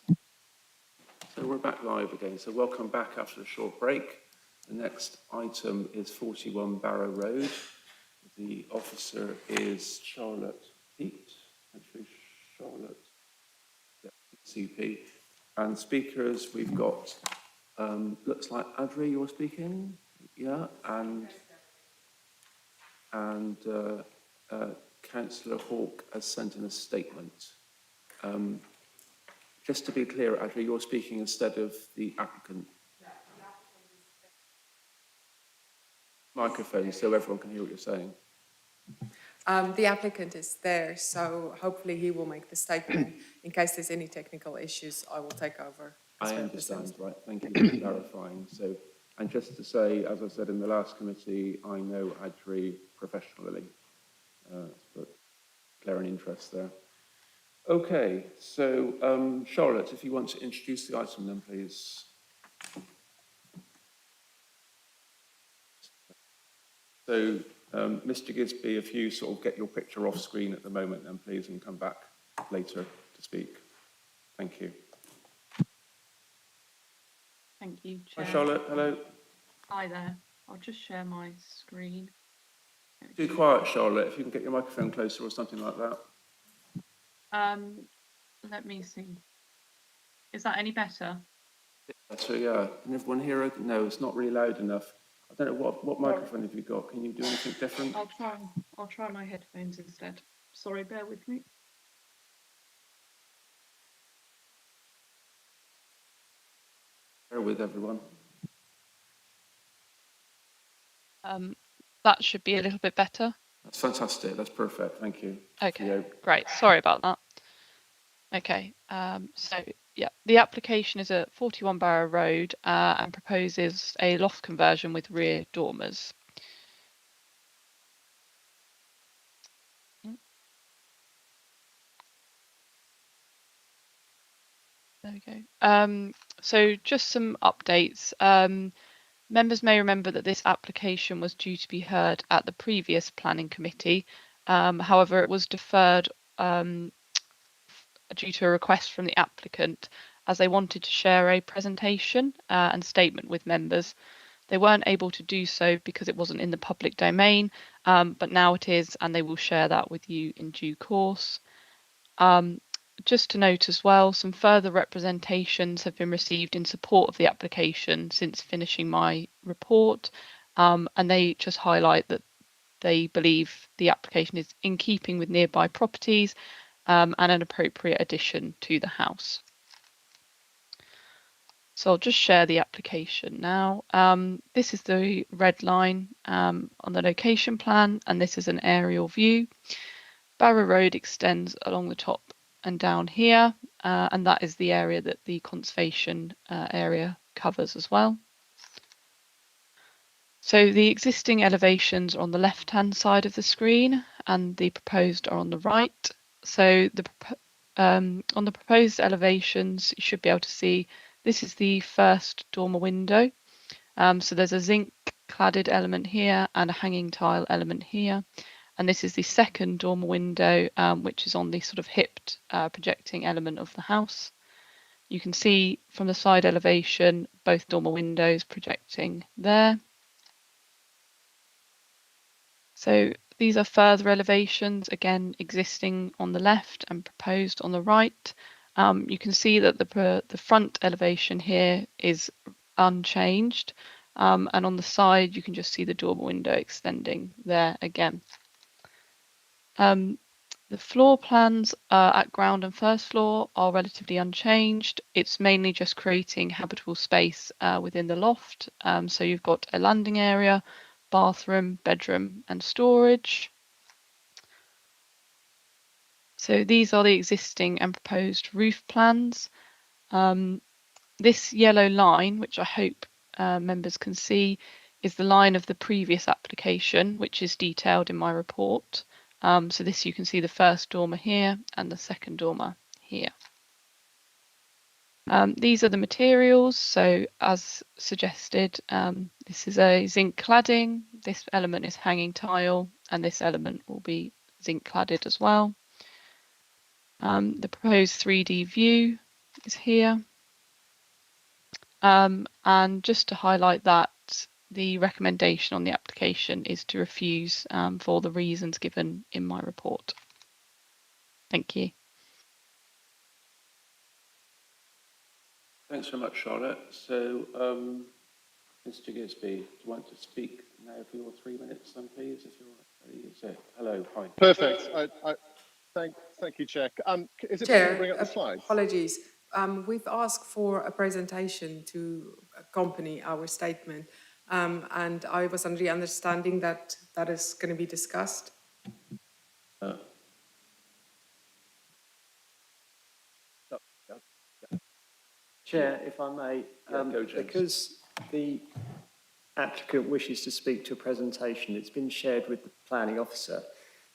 So we're back live again. So welcome back after a short break. The next item is 41 Barrow Road. The officer is Charlotte Peat, actually Charlotte, yeah, CP. And speakers, we've got, looks like Adri, you're speaking, yeah, and Councillor Hawke has sent in a statement. Just to be clear, Adri, you're speaking instead of the applicant. Microphone so everyone can hear what you're saying. The applicant is there, so hopefully he will make the statement. In case there's any technical issues, I will take over. I understand, right, thank you for clarifying. So, and just to say, as I said in the last committee, I know Adri professionally, but declare an interest there. Okay, so Charlotte, if you want to introduce the item then, please. So, Mr. Gisby, if you sort of get your picture off screen at the moment then, please, and come back later to speak. Thank you. Thank you, Chair. Hi, Charlotte. Hello. Hi there. I'll just share my screen. Do quiet, Charlotte, if you can get your microphone closer or something like that. Let me see. Is that any better? So, yeah, can everyone hear it? No, it's not really loud enough. I don't know, what microphone have you got? Can you do anything different? I'll try my headphones instead. Sorry, bear with me. Bear with everyone. That should be a little bit better. That's fantastic. That's perfect. Thank you. Okay, great. Sorry about that. Okay, so yeah, the application is at 41 Barrow Road and proposes a loft conversion with rear dormers. There we go. So just some updates. Members may remember that this application was due to be heard at the previous planning committee. However, it was deferred due to a request from the applicant as they wanted to share a presentation and statement with members. They weren't able to do so because it wasn't in the public domain, but now it is, and they will share that with you in due course. Just to note as well, some further representations have been received in support of the application since finishing my report, and they just highlight that they believe the application is in keeping with nearby properties and an appropriate addition to the house. So I'll just share the application now. This is the red line on the location plan, and this is an aerial view. Barrow Road extends along the top and down here, and that is the area that the conservation area covers as well. So the existing elevations are on the left-hand side of the screen, and the proposed are on the right. So the on the proposed elevations, you should be able to see this is the first dormer window. So there's a zinc cladded element here and a hanging tile element here. And this is the second dormer window, which is on the sort of hipped projecting element of the house. You can see from the side elevation, both dormer windows projecting there. So these are further elevations, again, existing on the left and proposed on the right. You can see that the front elevation here is unchanged. And on the side, you can just see the dormer window extending there again. The floor plans at ground and first floor are relatively unchanged. It's mainly just creating habitable space within the loft. So you've got a landing area, bathroom, bedroom and storage. So these are the existing and proposed roof plans. This yellow line, which I hope members can see, is the line of the previous application, which is detailed in my report. So this you can see the first dormer here and the second dormer here. These are the materials. So as suggested, this is a zinc cladding. This element is hanging tile, and this element will be zinc cladded as well. The proposed 3D view is here. And just to highlight that, the recommendation on the application is to refuse for the reasons given in my report. Thank you. Thanks very much, Charlotte. So, Mr. Gisby, do you want to speak now for your 3 minutes then, please, if you're ready? So, hello, hi. Perfect. Thank you, Chair. Is it possible to bring up the slides? Apologies. We've asked for a presentation to accompany our statement, and I was under the understanding that that is going to be discussed. Chair, if I may, because the applicant wishes to speak to a presentation, it's been shared with the planning officer,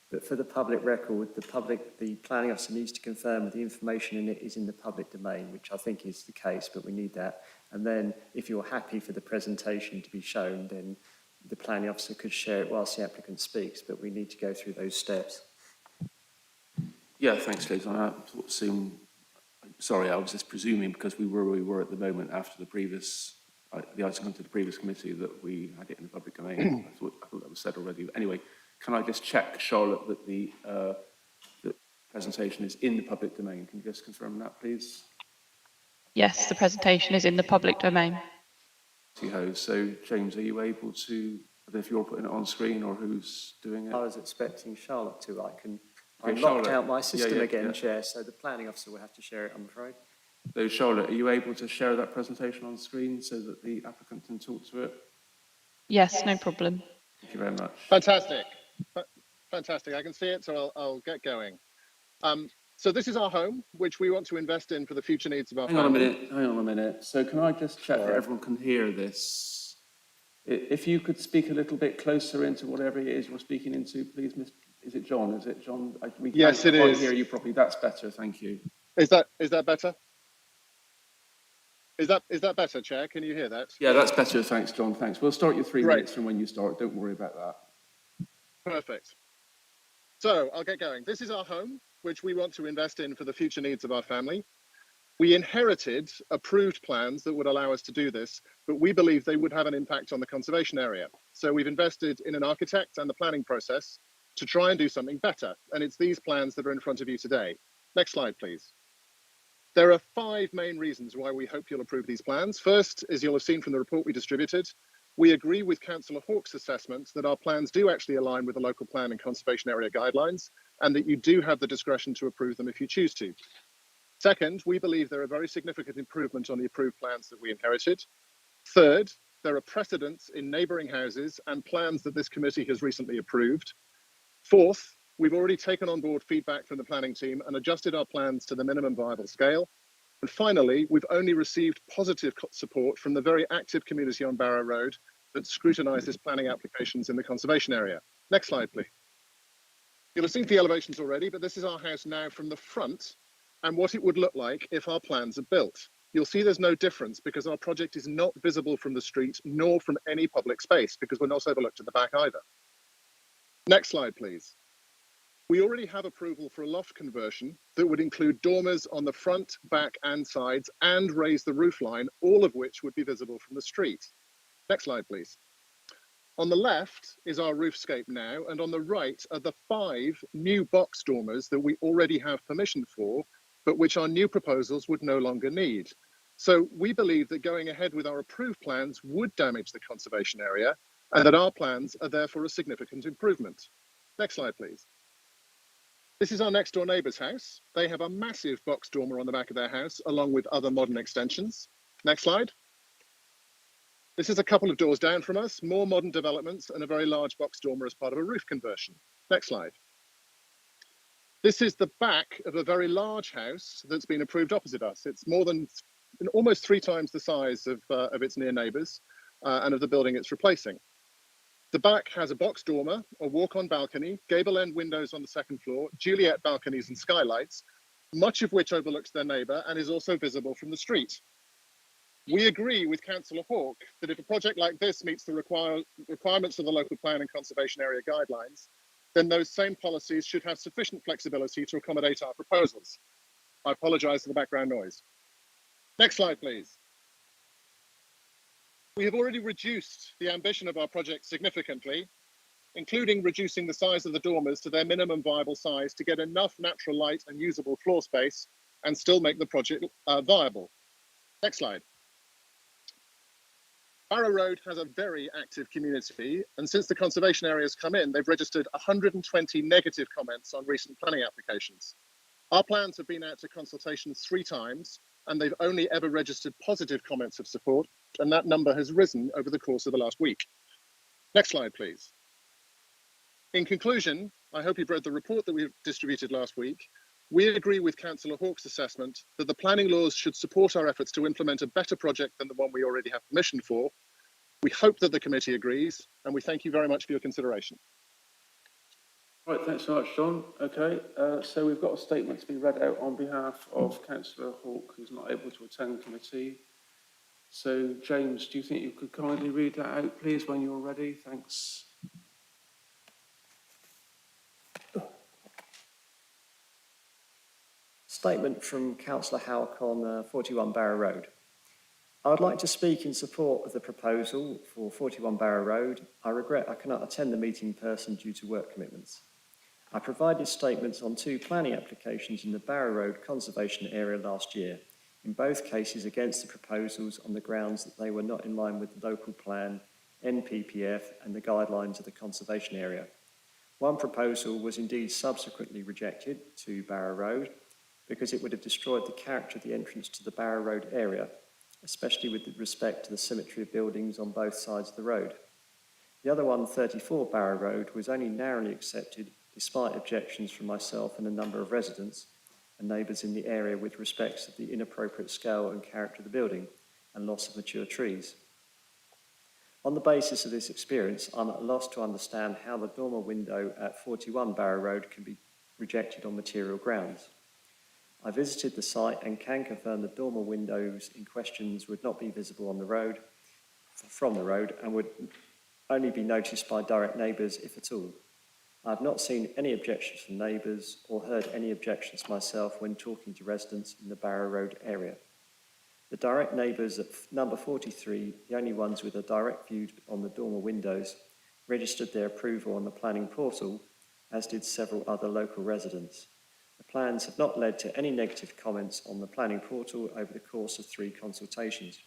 but for the public record, the planning officer needs to confirm that the information in it is in the public domain, which I think is the case, but we need that. And then if you're happy for the presentation to be shown, then the planning officer could share it whilst the applicant speaks, but we need to go through those steps. Yeah, thanks, Liz. I thought soon. Sorry, I was just presuming because we were at the moment after the previous, the item went to the previous committee that we had it in the public domain. I thought that was said already. But anyway, can I just check, Charlotte, that the presentation is in the public domain? Can you just confirm that, please? Yes, the presentation is in the public domain. So, James, are you able to, I don't know if you're putting it on screen or who's doing it? I was expecting Charlotte to. I Okay, locked Charlotte. out my system Yeah, again, yeah. Chair, so the planning officer will have to share it, I'm afraid. So, Charlotte, are you able to share that presentation on screen so that the applicant can talk to it? Yes, no problem. Thank you very much. Fantastic. Fantastic. I can see it, so I'll get going. So this is our home, which we want to invest in for the future needs of our family. Hang on a minute. So can I just check that everyone can hear this? If you could speak a little bit closer into whatever it is you're speaking into, please, Miss. Is it John? Is it John? Yes, it is. I can't hear you properly. That's better. Thank you. Is that better? Is that better, Chair? Can you hear that? Yeah, that's better. Thanks, John. Thanks. We'll start your 3 minutes from when you start. Don't worry about that. Perfect. So I'll get going. This is our home, which we want to invest in for the future needs of our family. We inherited approved plans that would allow us to do this, but we believe they would have an impact on the conservation area. So we've invested in an architect and the planning process to try and do something better. And it's these plans that are in front of you today. Next slide, please. There are 5 main reasons why we hope you'll approve these plans. First, as you'll have seen from the report we distributed, we agree with Councillor Hawke's assessment that our plans do actually align with the local plan and conservation area guidelines, and that you do have the discretion to approve them if you choose to. Second, we believe there are very significant improvements on the approved plans that we inherited. Third, there are precedents in neighbouring houses and plans that this committee has recently approved. Fourth, we've already taken on board feedback from the planning team and adjusted our plans to the minimum viable scale. And finally, we've only received positive support from the very active community on Barrow Road that scrutinises planning applications in the conservation area. Next slide, please. You'll have seen the elevations already, but this is our house now from the front and what it would look like if our plans are built. You'll see there's no difference because our project is not visible from the street nor from any public space because we're not overlooked at the back either. Next slide, please. We already have approval for a loft conversion that would include dormers on the front, back and sides and raise the roof line, all of which would be visible from the street. Next slide, please. On the left is our roofscape now, and on the right are the 5 new box dormers that we already have permission for, but which our new proposals would no longer need. So we believe that going ahead with our approved plans would damage the conservation area and that our plans are therefore a significant improvement. Next slide, please. This is our next door neighbour's house. They have a massive box dormer on the back of their house, along with other modern extensions. Next slide. This is a couple of doors down from us, more modern developments and a very large box dormer as part of a roof conversion. Next slide. This is the back of a very large house that's been approved opposite us. It's more than almost 3 times the size of its near neighbours and of the building it's replacing. The back has a box dormer, a walk-on balcony, gable end windows on the 2nd floor, Juliet balconies and skylights, much of which overlooks their neighbour and is also visible from the street. We agree with Councillor Hawke that if a project like this meets the requirements of the local plan and conservation area guidelines, then those same policies should have sufficient flexibility to accommodate our proposals. I apologise for the background noise. Next slide, please. We have already reduced the ambition of our project significantly, including reducing the size of the dormers to their minimum viable size to get enough natural light and usable floor space and still make the project viable. Next slide. Barrow Road has a very active community, and since the conservation area has come in, they've registered 120 negative comments on recent planning applications. Our plans have been out to consultation 3 times, and they've only ever registered positive comments of support, and that number has risen over the course of the last week. Next slide, please. In conclusion, I hope you've read the report that we distributed last week. We agree with Councillor Hawke's assessment that the planning laws should support our efforts to implement a better project than the one we already have permission for. We hope that the committee agrees, and we thank you very much for your consideration. Right, thanks so much, John. Okay, so we've got a statement to be read out on behalf of Councillor Hawke, who's not able to attend committee. So, James, do you think you could kindly read that out, please, when you're ready? Thanks. Statement from Councillor Halcon, 41 Barrow Road. I would like to speak in support of the proposal for 41 Barrow Road. I regret I cannot attend the meeting in person due to work commitments. I provided statements on 2 planning applications in the Barrow Road conservation area last year, in both cases against the proposals on the grounds that they were not in line with the local plan, NPPF and the guidelines of the conservation area. One proposal was indeed subsequently rejected to Barrow Road because it would have destroyed the character of the entrance to the Barrow Road area, especially with respect to the symmetry of buildings on both sides of the road. The other one, 34 Barrow Road, was only narrowly accepted despite objections from myself and a number of residents and neighbours in the area with respect to the inappropriate scale and character of the building and loss of mature trees. On the basis of this experience, I'm at a loss to understand how the dormer window at 41 Barrow Road can be rejected on material grounds. I visited the site and can confirm the dormer windows in questions would not be visible on the road, from the road, and would only be noticed by direct neighbours, if at all. I have not seen any objections from neighbours or heard any objections myself when talking to residents in the Barrow Road area. The direct neighbours at number 43, the only ones with a direct view on the dormer windows, registered their approval on the planning portal, as did several other local residents. The plans have not led to any negative comments on the planning portal over the course of 3 consultations.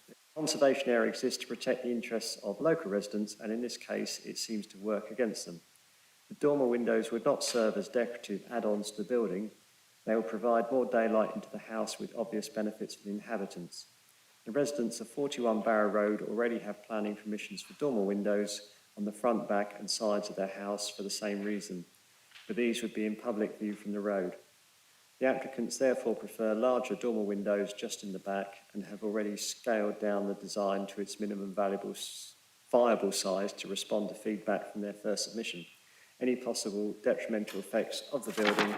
The conservation area exists to protect the interests of local residents, and in this case, it seems to work against them. The dormer windows would not serve as decorative add-ons to the building. They will provide more daylight into the house with obvious benefits for the inhabitants. The residents of 41 Barrow Road already have planning permissions for dormer windows on the front, back and sides of their house for the same reason, but these would be in public view from the road. The applicants therefore prefer larger dormer windows just in the back and have already scaled down the design to its minimum viable size to respond to feedback from their first submission. Any possible detrimental effects of the building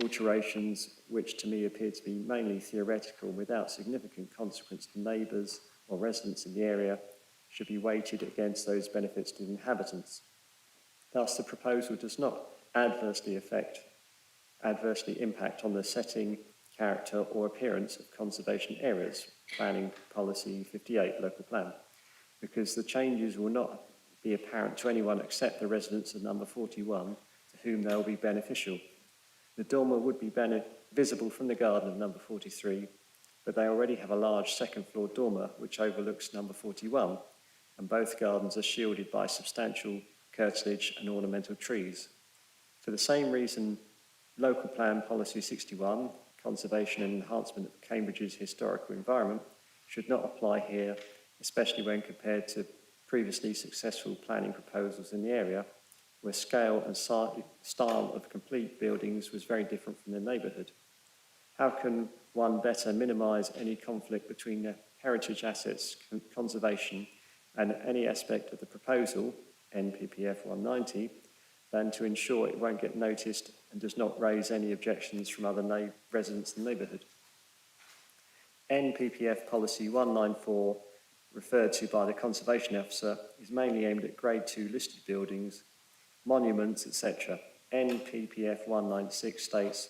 alterations, which to me appear to be mainly theoretical without significant consequence to neighbours or residents in the area, should be weighted against those benefits to the inhabitants. Thus, the proposal does not adversely impact on the setting, character or appearance of conservation areas, Planning Policy 58 local plan, because the changes will not be apparent to anyone except the residents of number 41 to whom they will be beneficial. The dormer would be visible from the garden of number 43, but they already have a large second floor dormer which overlooks number 41, and both gardens are shielded by substantial curtilage and ornamental trees. For the same reason, Local Plan Policy 61, Conservation and Enhancement of Cambridge's Historical Environment, should not apply here, especially when compared to previously successful planning proposals in the area, where scale and style of complete buildings was very different from the neighbourhood. How can one better minimise any conflict between the heritage assets conservation and any aspect of the proposal, NPPF 190, than to ensure it won't get noticed and does not raise any objections from other residents in the neighbourhood? NPPF Policy 194 referred to by the Conservation Officer is mainly aimed at Grade 2 listed buildings, monuments, etc. NPPF 196 states,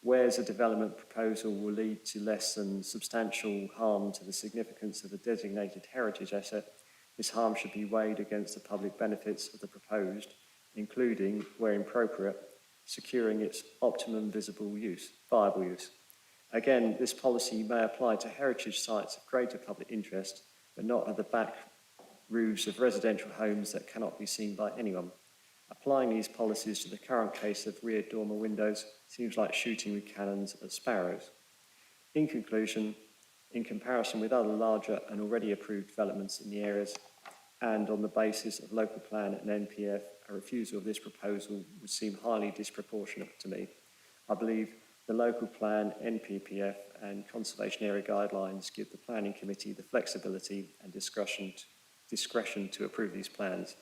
whereas a development proposal will lead to less than substantial harm to the significance of a designated heritage asset, this harm should be weighed against the public benefits of the proposed, including, where appropriate, securing its optimum viable use. Again, this policy may apply to heritage sites of greater public interest, but not at the back roofs of residential homes that cannot be seen by anyone. Applying these policies to the current case of rear dormer windows seems like shooting with cannons at sparrows. In conclusion, in comparison with other larger and already approved developments in the areas, and on the basis of local plan and NPF, a refusal of this proposal would seem highly disproportionate to me. I believe the local plan, NPPF and conservation area guidelines give the planning committee the flexibility and discretion to approve these plans.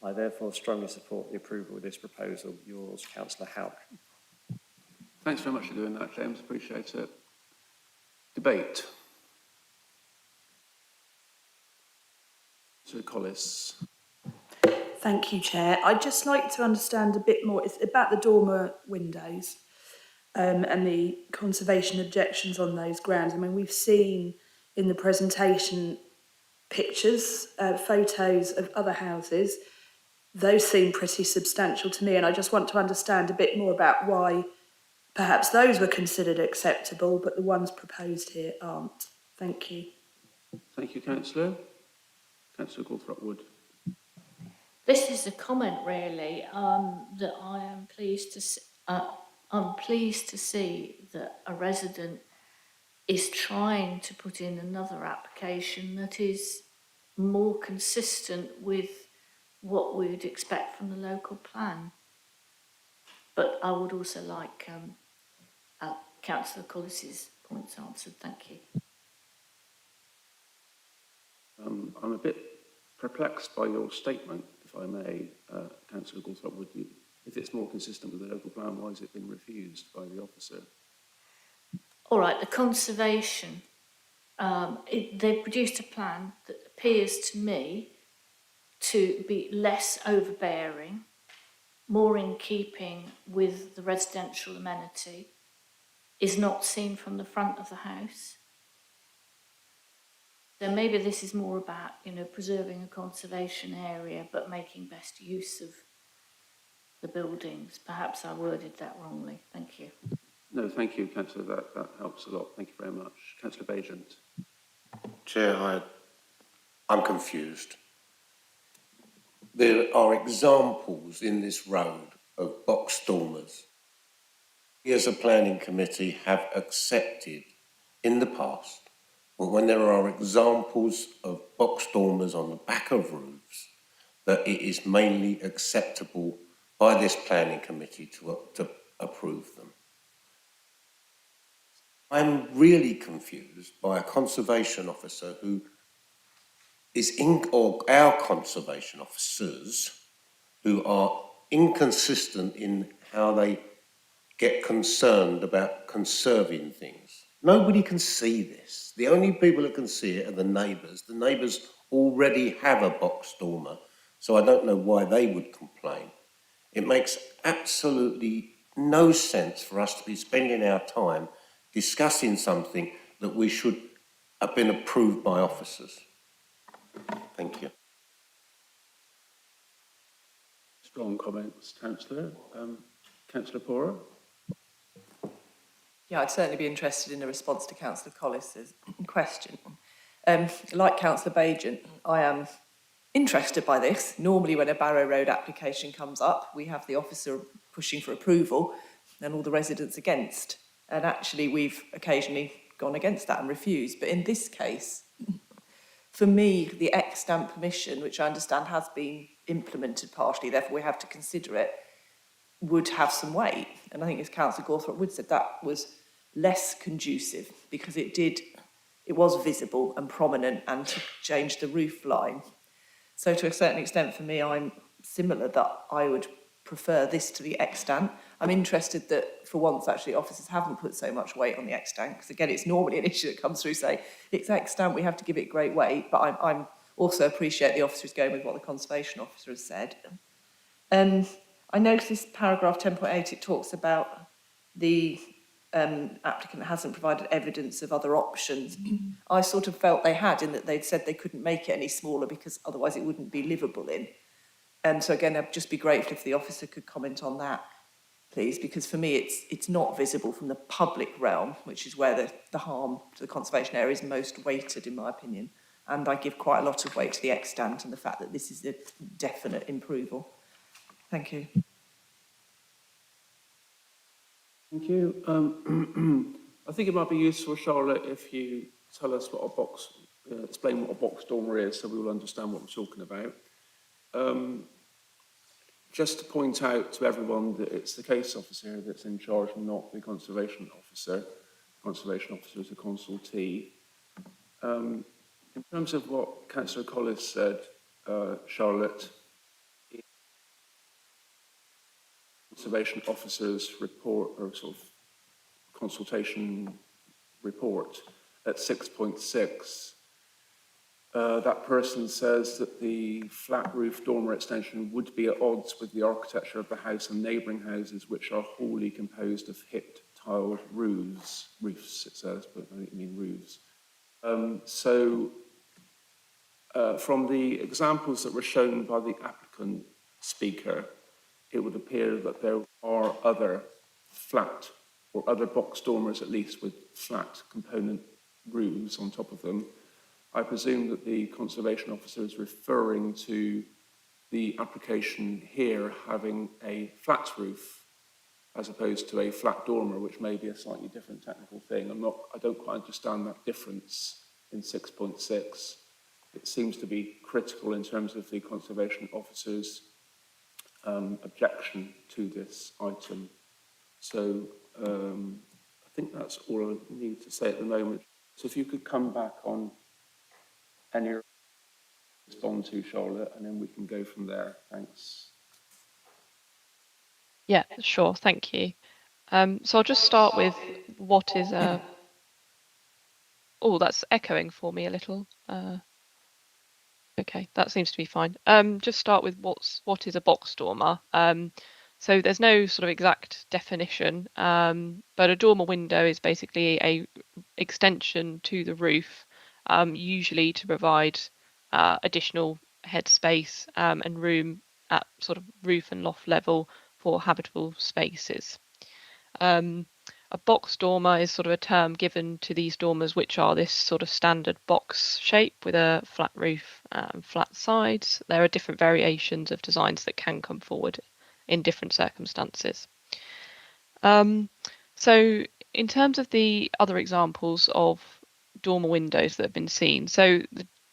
I therefore strongly support the approval of this proposal. Yours, Councillor Halcon. Thanks very much for doing that, James. Appreciate it. Debate. Sir Collis. Thank you, Chair. I'd just like to understand a bit more. It's about the dormer windows and the conservation objections on those grounds. I mean, we've seen in the presentation pictures, photos of other houses. Those seem pretty substantial to me, and I just want to understand a bit more about why perhaps those were considered acceptable, but the ones proposed here aren't. Thank you. Thank you, Councillor. Councillor Gawthrope-Wood. This is a comment, really, that I am pleased to. I'm pleased to see that a resident is trying to put in another application that is more consistent with what we would expect from the local plan. But I would also like Councillor Collis's points answered. Thank you. I'm a bit perplexed by your statement, if I may, Councillor Gawthrope-Wood. If it's more consistent with the local plan, why has it been refused by the officer? All right, the conservation. They produced a plan that appears to me to be less overbearing, more in keeping with the residential amenity, is not seen from the front of the house. So maybe this is more about, preserving a conservation area, but making best use of the buildings. Perhaps I worded that wrongly. Thank you. No, thank you, Councillor. That helps a lot. Thank you very much. Councillor Bajent. Chair, I'm confused. There are examples in this road of box dormers. We as a planning committee have accepted in the past, but when there are examples of box dormers on the back of roofs, that it is mainly acceptable by this planning committee to approve them. I'm really confused by a conservation officer who is or our conservation officers who are inconsistent in how they get concerned about conserving things. Nobody can see this. The only people that can see it are the neighbours. The neighbours already have a box dormer, so I don't know why they would complain. It makes absolutely no sense for us to be spending our time discussing something that we should have been approved by officers. Thank you. Strong comments, Councillor. Councillor Pora. Yeah, I'd certainly be interested in a response to Councillor Collis's question. Like Councillor Bajent, I am interested by this. Normally when a Barrow Road application comes up, we have the officer pushing for approval and all the residents against. And actually we've occasionally gone against that and refused. But in this case, for me, the extant permission, which I understand has been implemented partially, therefore we have to consider it, would have some weight. And I think as Councillor Gawthrope-Wood said, that was less conducive because it was visible and prominent and to change the roof line. So to a certain extent for me, I'm similar that I would prefer this to the extant. I'm interested that for once actually officers haven't put so much weight on the extant, because again it's normally an issue that comes through saying it's extant, we have to give it great weight, but I'm also appreciate the officer is going with what the conservation officer has said. I noticed paragraph 10.8, it talks about the applicant hasn't provided evidence of other options. I sort of felt they had, in that they'd said they couldn't make it any smaller because otherwise it wouldn't be livable in. And so again, I'd just be grateful if the officer could comment on that, please, because for me it's not visible from the public realm, which is where the harm to the conservation area is most weighted, in my opinion. And I give quite a lot of weight to the extant and the fact that this is a definite improval. Thank you. Thank you. I think it might be useful, Charlotte, if you tell us what a box, explain what a box dormer is, so we will understand what we're talking about. Just to point out to everyone that it's the case officer that's in charge, not the conservation officer. The conservation officer is a consultee. In terms of what Councillor Collis said, Charlotte, conservation officer's report, or sort of consultation report at 6.6, that person says that the flat roof dormer extension would be at odds with the architecture of the house and neighbouring houses, which are wholly composed of hipped tiled roofs, it says, but I don't mean roofs. From the examples that were shown by the applicant speaker, it would appear that there are other flat, or other box dormers at least, with flat component roofs on top of them. I presume that the conservation officer is referring to the application here having a flat roof as opposed to a flat dormer, which may be a slightly different technical thing. I don't quite understand that difference in 6.6. It seems to be critical in terms of the conservation officer's objection to this item. So I think that's all I need to say at the moment. So if you could come back on any respond to, Charlotte, and then we can go from there. Thanks. Yeah, sure. Thank you. So I'll just start with what is a... Oh, that's echoing for me a little. Okay, that seems to be fine. Just start with what is a box dormer. So there's no sort of exact definition, but a dormer window is basically a extension to the roof, usually to provide additional headspace and room at sort of roof and loft level for habitable spaces. A box dormer is sort of a term given to these dormers, which are this sort of standard box shape with a flat roof and flat sides. There are different variations of designs that can come forward in different circumstances. So in terms of the other examples of dormer windows that have been seen, so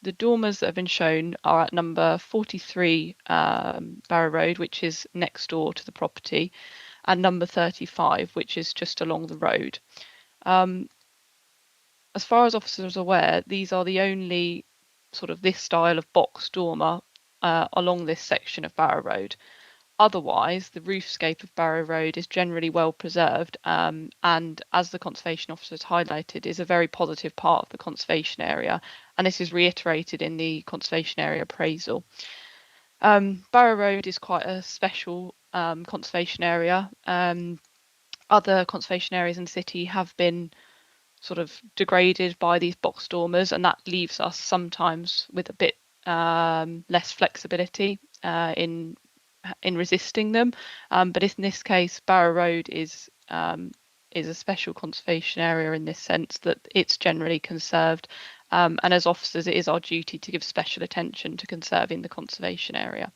the dormers that have been shown are at number 43 Barrow Road, which is next door to the property, and number 35, which is just along the road. As far as officers are aware, these are the only sort of this style of box dormer along this section of Barrow Road. Otherwise, the roofscape of Barrow Road is generally well preserved, and as the conservation officer has highlighted, is a very positive part of the conservation area, and this is reiterated in the conservation area appraisal. Barrow Road is quite a special conservation area. Other conservation areas in the city have been sort of degraded by these box dormers, and that leaves us sometimes with a bit less flexibility in resisting them. But in this case, Barrow Road is a special conservation area in this sense that it's generally conserved. And as officers, it is our duty to give special attention to conserving the conservation area.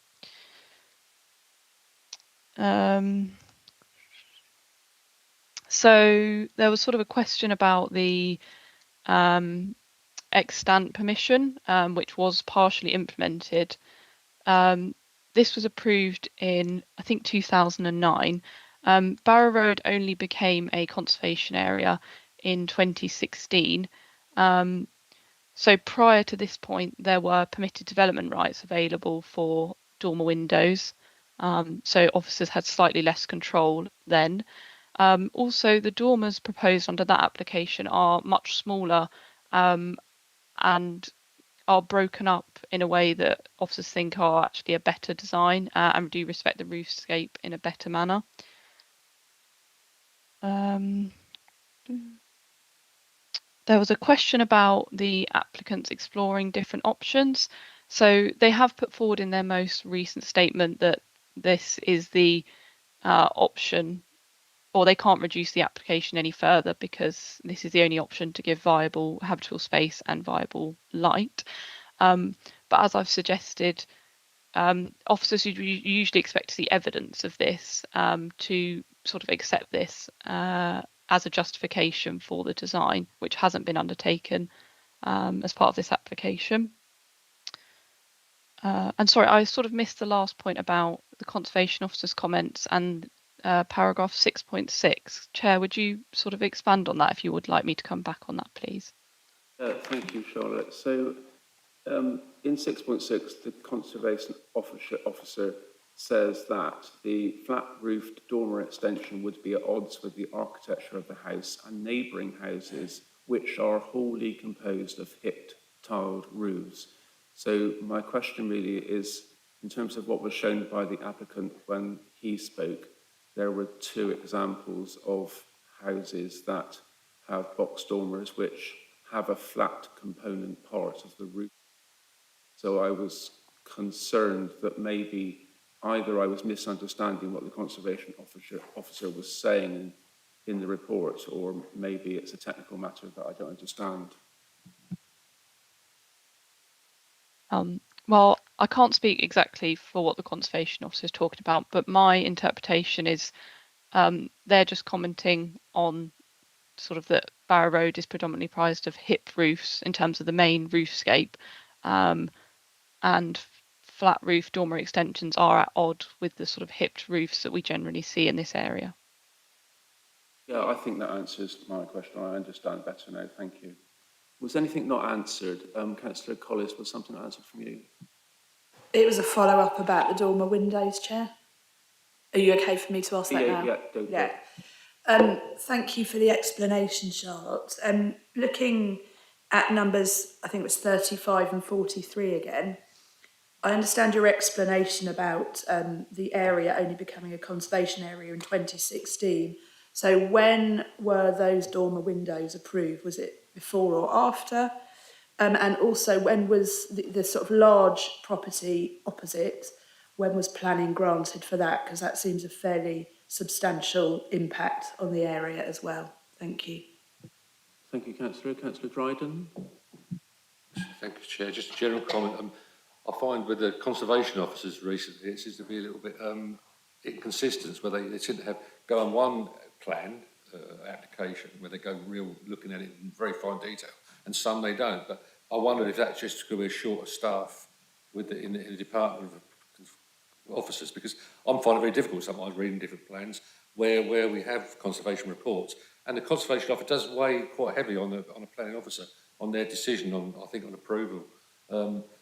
So there was sort of a question about the extant permission, which was partially implemented. This was approved in, I think, 2009. Barrow Road only became a conservation area in 2016. So prior to this point, there were permitted development rights available for dormer windows. So officers had slightly less control then. Also, the dormers proposed under that application are much smaller and are broken up in a way that officers think are actually a better design and do respect the roofscape in a better manner. There was a question about the applicants exploring different options. So they have put forward in their most recent statement that this is the option, or they can't reduce the application any further because this is the only option to give viable habitable space and viable light. But as I've suggested, officers who usually expect to see evidence of this to sort of accept this as a justification for the design, which hasn't been undertaken as part of this application. And sorry, I sort of missed the last point about the Conservation Officer's comments and paragraph 6.6. Chair, would you sort of expand on that if you would like me to come back on that, please? Thank you, Charlotte. So in 6.6, the Conservation Officer says that the flat-roofed dormer extension would be at odds with the architecture of the house and neighbouring houses, which are wholly composed of hipped tiled roofs. So my question really is, in terms of what was shown by the applicant when he spoke, there were two examples of houses that have box dormers which have a flat component part of the roof. So I was concerned that maybe either I was misunderstanding what the Conservation Officer was saying in the report, or maybe it's a technical matter that I don't understand. Well, I can't speak exactly for what the Conservation Officer is talking about, but my interpretation is they're just commenting on sort of that Barrow Road is predominantly prized of hip roofs in terms of the main roofscape, and flat roof dormer extensions are at odd with the sort of hipped roofs that we generally see in this area. Yeah, I think that answers my question. I understand better now. Thank you. Was anything not answered? Councillor Collis, was something not answered from you? It was a follow-up about the dormer windows, Chair. Are you okay for me to ask that now? Yeah, go. Thank you for the explanation, Charlotte. Looking at numbers, I think it was 35 and 43 again, I understand your explanation about the area only becoming a conservation area in 2016. So when were those dormer windows approved? Was it before or after? And also, when was the sort of large property opposite, when was planning granted for that? Because that seems a fairly substantial impact on the area as well. Thank you. Thank you, Councillor. Councillor Dryden. Thank you, Chair. Just a general comment. I find with the conservation officers recently, it seems to be a little bit inconsistent, where they seem to go on one plan application where they go real looking at it in very fine detail, and some they don't. But I wondered if that's just going to be a shorter staff with in the department of officers, because I'm finding it very difficult sometimes reading different plans where we have conservation reports, and the conservation officer does weigh quite heavily on a planning officer on their decision on, I think, on approval.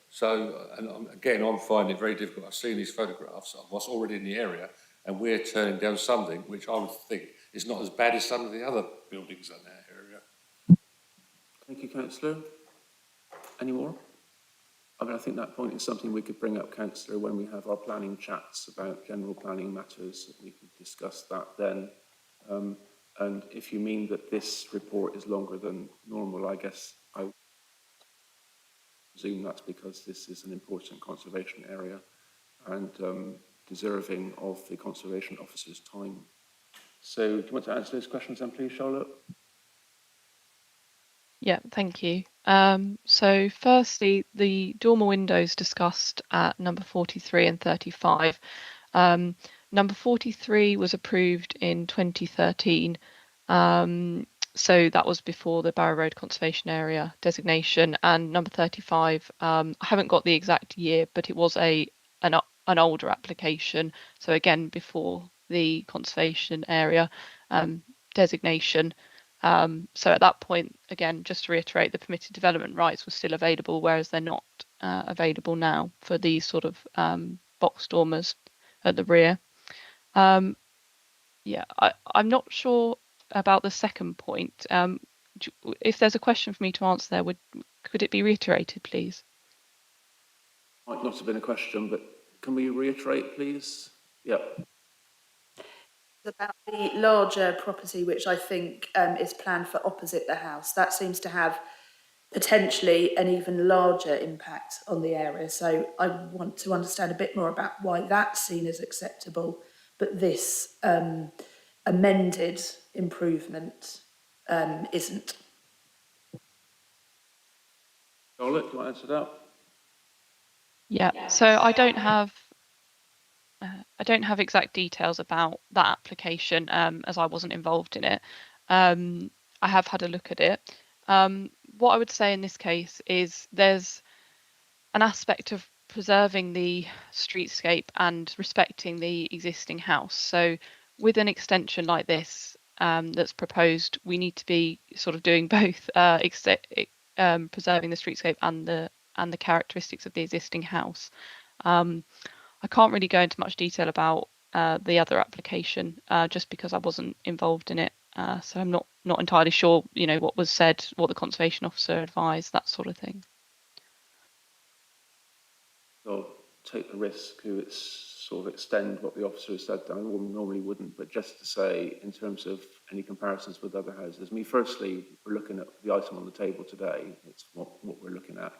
So, and again, I'm finding it very difficult. I've seen these photographs of what's already in the area, and we're turning down something which I would think is not as bad as some of the other buildings in that area. Thank you, Councillor. Any more? I mean, I think that point is something we could bring up, Councillor, when we have our planning chats about general planning matters. We could discuss that then. And if you mean that this report is longer than normal, I guess I would presume that's because this is an important conservation area and deserving of the Conservation Officer's time. So do you want to answer those questions then, please, Charlotte? Yeah, thank you. So firstly, the dormer windows discussed at number 43 and 35. Number 43 was approved in 2013. So that was before the Barrow Road Conservation Area designation. And number 35, I haven't got the exact year, but it was an older application. So again, before the conservation area designation. So at that point, again, just to reiterate, the permitted development rights were still available, whereas they're not available now for these sort of box dormers. at the rear. Yeah, I'm not sure about the second point. If there's a question for me to answer there, could it be reiterated, please? Might not have been a question, but can we reiterate, please? Yep. About the larger property, which I think is planned for opposite the house. That seems to have potentially an even larger impact on the area. So I want to understand a bit more about why that's seen as acceptable, but this amended improvement isn't. Charlotte, do you want to answer that? Yeah, so I don't have exact details about that application as I wasn't involved in it. I have had a look at it. What I would say in this case is there's an aspect of preserving the streetscape and respecting the existing house. So with an extension like this that's proposed, we need to be sort of doing both, preserving the streetscape and the characteristics of the existing house. I can't really go into much detail about the other application just because I wasn't involved in it. So I'm not entirely sure, what was said, what the conservation officer advised, that sort of thing. I'll take the risk to sort of extend what the officer has said. I normally wouldn't, but just to say, in terms of any comparisons with other houses, firstly, we're looking at the item on the table today. It's what we're looking at.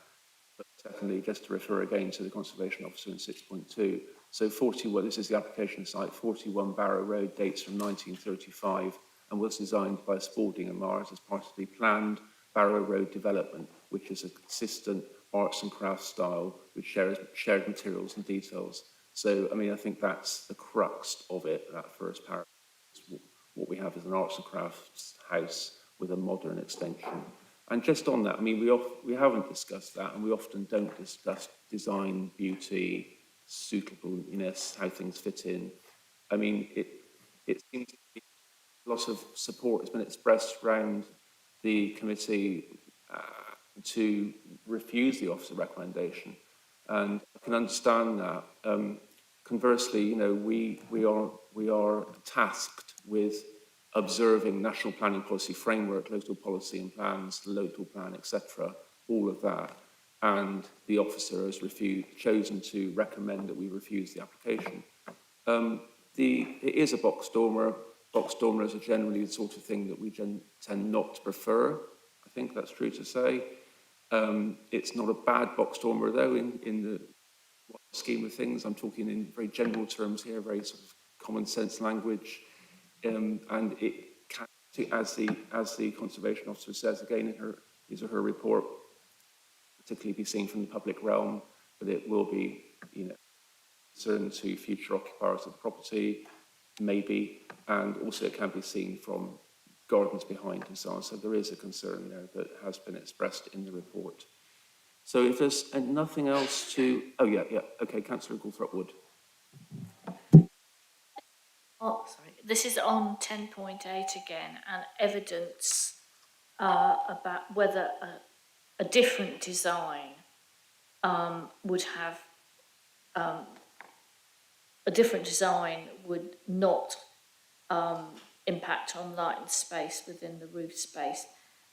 But secondly, just to refer again to the conservation officer in 6.2. So 41, this is the application site, 41 Barrow Road, dates from 1935 and was designed by Spalding and Mars as part of the planned Barrow Road development, which is a consistent arts and crafts style with shared materials and details. So, I think that's the crux of it, that first paragraph. What we have is an arts and crafts house with a modern extension. And just on that, we haven't discussed that, and we often don't discuss design, beauty, suitableness, how things fit in. It seems to be lots of support has been expressed around the committee to refuse the officer recommendation, and I can understand that. Conversely, we are tasked with observing national planning policy framework, local policy and plans, the local plan, etc., all of that, and the officer has chosen to recommend that we refuse the application. It is a box dormer. Box dormers are generally the sort of thing that we tend not to prefer. I think that's true to say. It's not a bad box dormer, though, in the scheme of things. I'm talking in very general terms here, very sort of common sense language. And it can, as the conservation officer says again in her report, particularly be seen from the public realm, but it will be, concern to future occupiers of the property, maybe, and also it can be seen from gardens behind and so on. So there is a concern there that has been expressed in the report. So if there's nothing else to, okay, Councillor Goulthorpe-Wood. Oh, sorry. This is on 10.8 again, and evidence about whether a different design would have a different design would not impact on light and space within the roof space.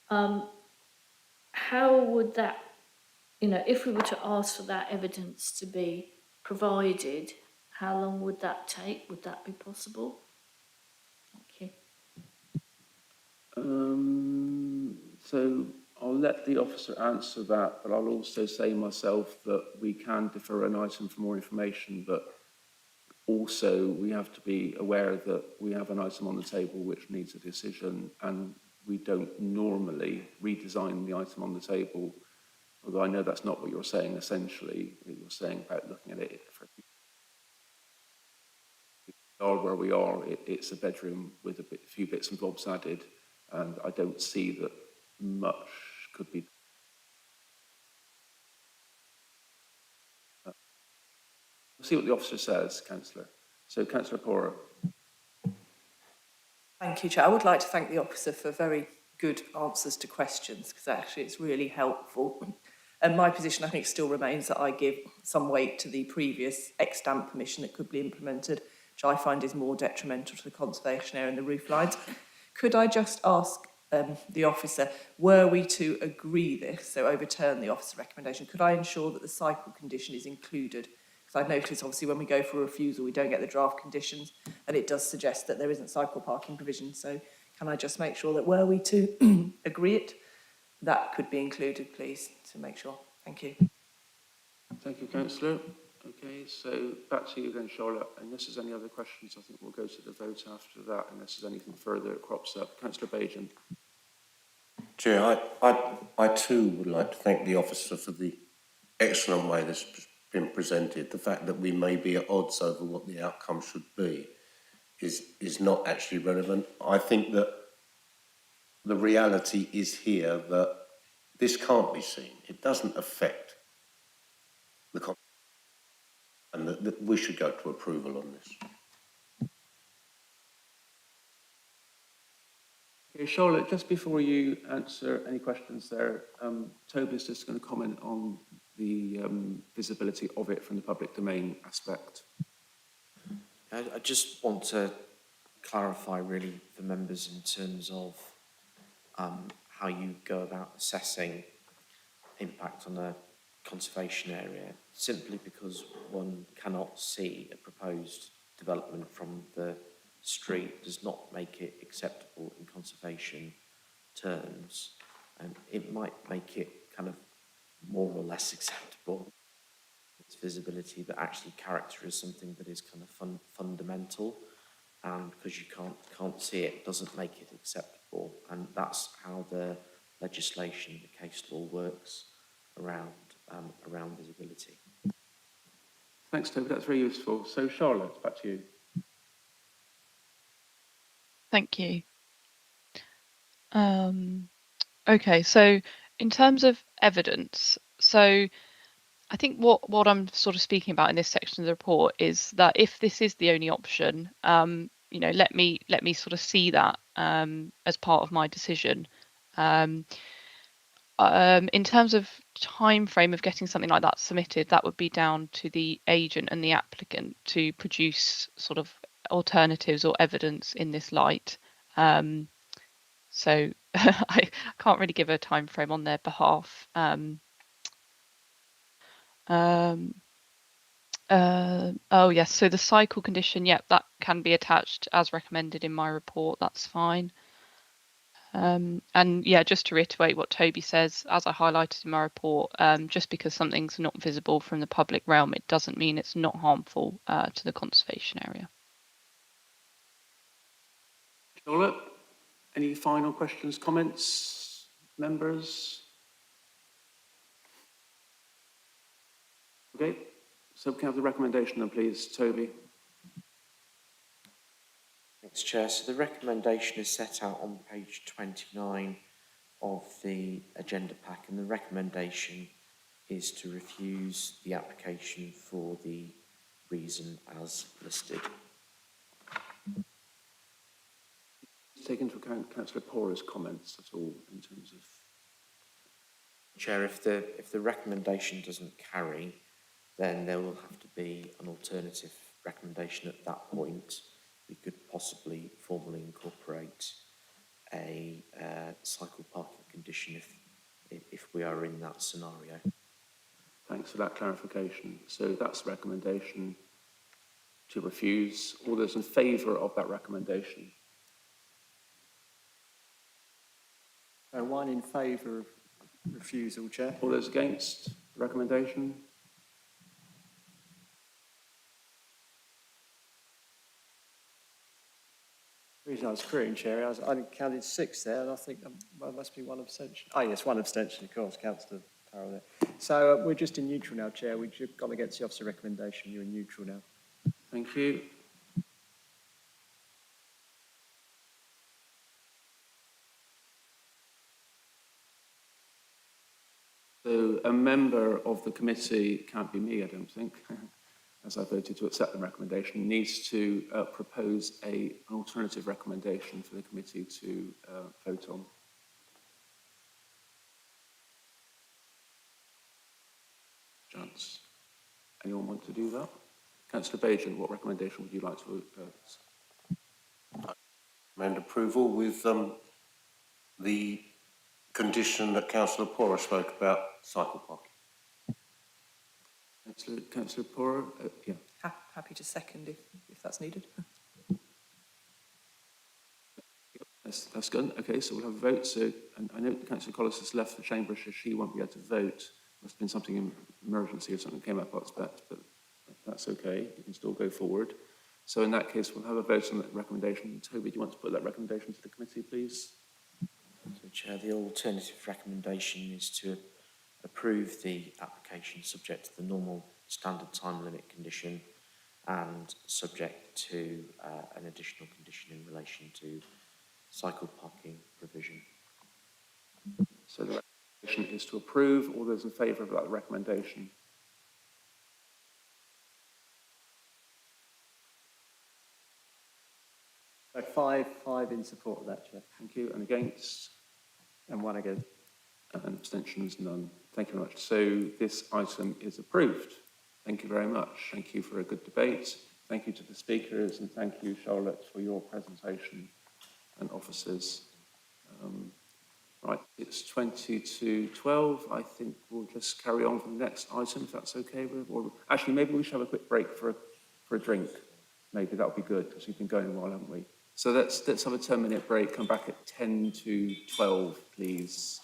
How would that, if we were to ask for that evidence to be provided, how long would that take? Would that be possible? Thank you. So I'll let the officer answer that, but I'll also say myself that we can defer an item for more information, but also we have to be aware that we have an item on the table which needs a decision, and we don't normally redesign the item on the table, although I know that's not what you're saying essentially. You're saying about looking at it for where we are, it's a bedroom with a few bits and bobs added, and I don't see that much could be. We'll see what the officer says, Councillor. So, Councillor Pora. Thank you, Chair. I would like to thank the officer for very good answers to questions, because actually it's really helpful. And my position, I think, still remains that I give some weight to the previous extant permission that could be implemented, which I find is more detrimental to the conservation area and the roof lines. Could I just ask the officer, were we to agree this, so overturn the officer recommendation, could I ensure that the cycle condition is included? Because I've noticed, obviously, when we go for a refusal, we don't get the draft conditions, and it does suggest that there isn't cycle parking provision. So can I just make sure that were we to agree it, that could be included, please, to make sure. Thank you. Thank you, Councillor. Okay, so back to you then, Charlotte. Unless there's any other questions, I think we'll go to the vote after that, unless there's anything further that crops up. Councillor Bajan. Chair, I too would like to thank the officer for the excellent way this has been presented. The fact that we may be at odds over what the outcome should be is not actually relevant. I think that the reality is here that this can't be seen. It doesn't affect the and that we should go to approval on this. Okay, Charlotte, just before you answer any questions there, Toby's just going to comment on the visibility of it from the public domain aspect. I just want to clarify really for members in terms of how you go about assessing impact on a conservation area, simply because one cannot see a proposed development from the street does not make it acceptable in conservation terms, and it might make it kind of more or less acceptable, its visibility, but actually character is something that is kind of fundamental, and because you can't see it doesn't make it acceptable, and that's how the legislation, the case law works around visibility. Thanks, Toby. That's very useful. So, Charlotte, back to you. Thank you. Okay, so in terms of evidence, so I think what I'm sort of speaking about in this section of the report is that if this is the only option, you know, let me sort of see that as part of my decision. In terms of time frame of getting something like that submitted, that would be down to the agent and the applicant to produce sort of alternatives or evidence in this light. So I can't really give a time frame on their behalf. Oh yes, so the cycle condition, yep, that can be attached as recommended in my report, that's fine. And yeah, just to reiterate what Toby says, as I highlighted in my report, just because something's not visible from the public realm, it doesn't mean it's not harmful to the conservation area. Charlotte, any final questions, comments, members? Okay, so can I have the recommendation then, please, Toby? Thanks, Chair. So the recommendation is set out on page 29 of the agenda pack, and the recommendation is to refuse the application for the reason as listed. Take into account Councillor Pora's comments at all in terms of... Chair, if the recommendation doesn't carry, then there will have to be an alternative recommendation at that point. We could possibly formally incorporate a cycle parking condition if we are in that scenario. Thanks for that clarification. So that's the recommendation to refuse. All those in favour of that recommendation? One in favour of refusal, Chair. All those against the recommendation? The reason I was querying, Chair, I counted 6 there, and I think there must be one abstention. Oh, yes, one abstention, of course, Councillor Barrow there. So we're just in neutral now, Chair. We've gone against the officer recommendation. You're in neutral now. Thank you. So a member of the committee, can't be me, I don't think, as I voted to accept the recommendation, needs to propose an alternative recommendation for the committee to vote on. chance. Anyone want to do that? Councillor Bajan, what recommendation would you like to Recommend approval with the condition that Councillor Pora spoke about, cycle parking. Councillor Pora? Yeah. Happy to second if that's needed. That's good. Okay, so we'll have a vote. So, and I know Councillor Collis has left the chamber, so she won't be able to vote. Must have been something in emergency or something came up, I expect, but that's okay. You can still go forward. So in that case, we'll have a vote on that recommendation. Toby, do you want to put that recommendation to the committee, please? So, Chair, the alternative recommendation is to approve the application subject to the normal standard time limit condition and subject to an additional condition in relation to cycle parking provision. So the recommendation is to approve. All those in favour of that recommendation? So five in support of that, Chair. Thank you. And against? And one against. And abstentions, none. Thank you very much. So this item is approved. Thank you very much. Thank you for a good debate. Thank you to the speakers, and thank you, Charlotte, for your presentation and officers. Right, it's 20 to 12. I think we'll just carry on from the next item, if that's okay. Or actually, maybe we should have a quick break for a drink. Maybe that would be good, because we've been going a while, haven't we? So let's have a 10-minute break. Come back at 10 to 12, please.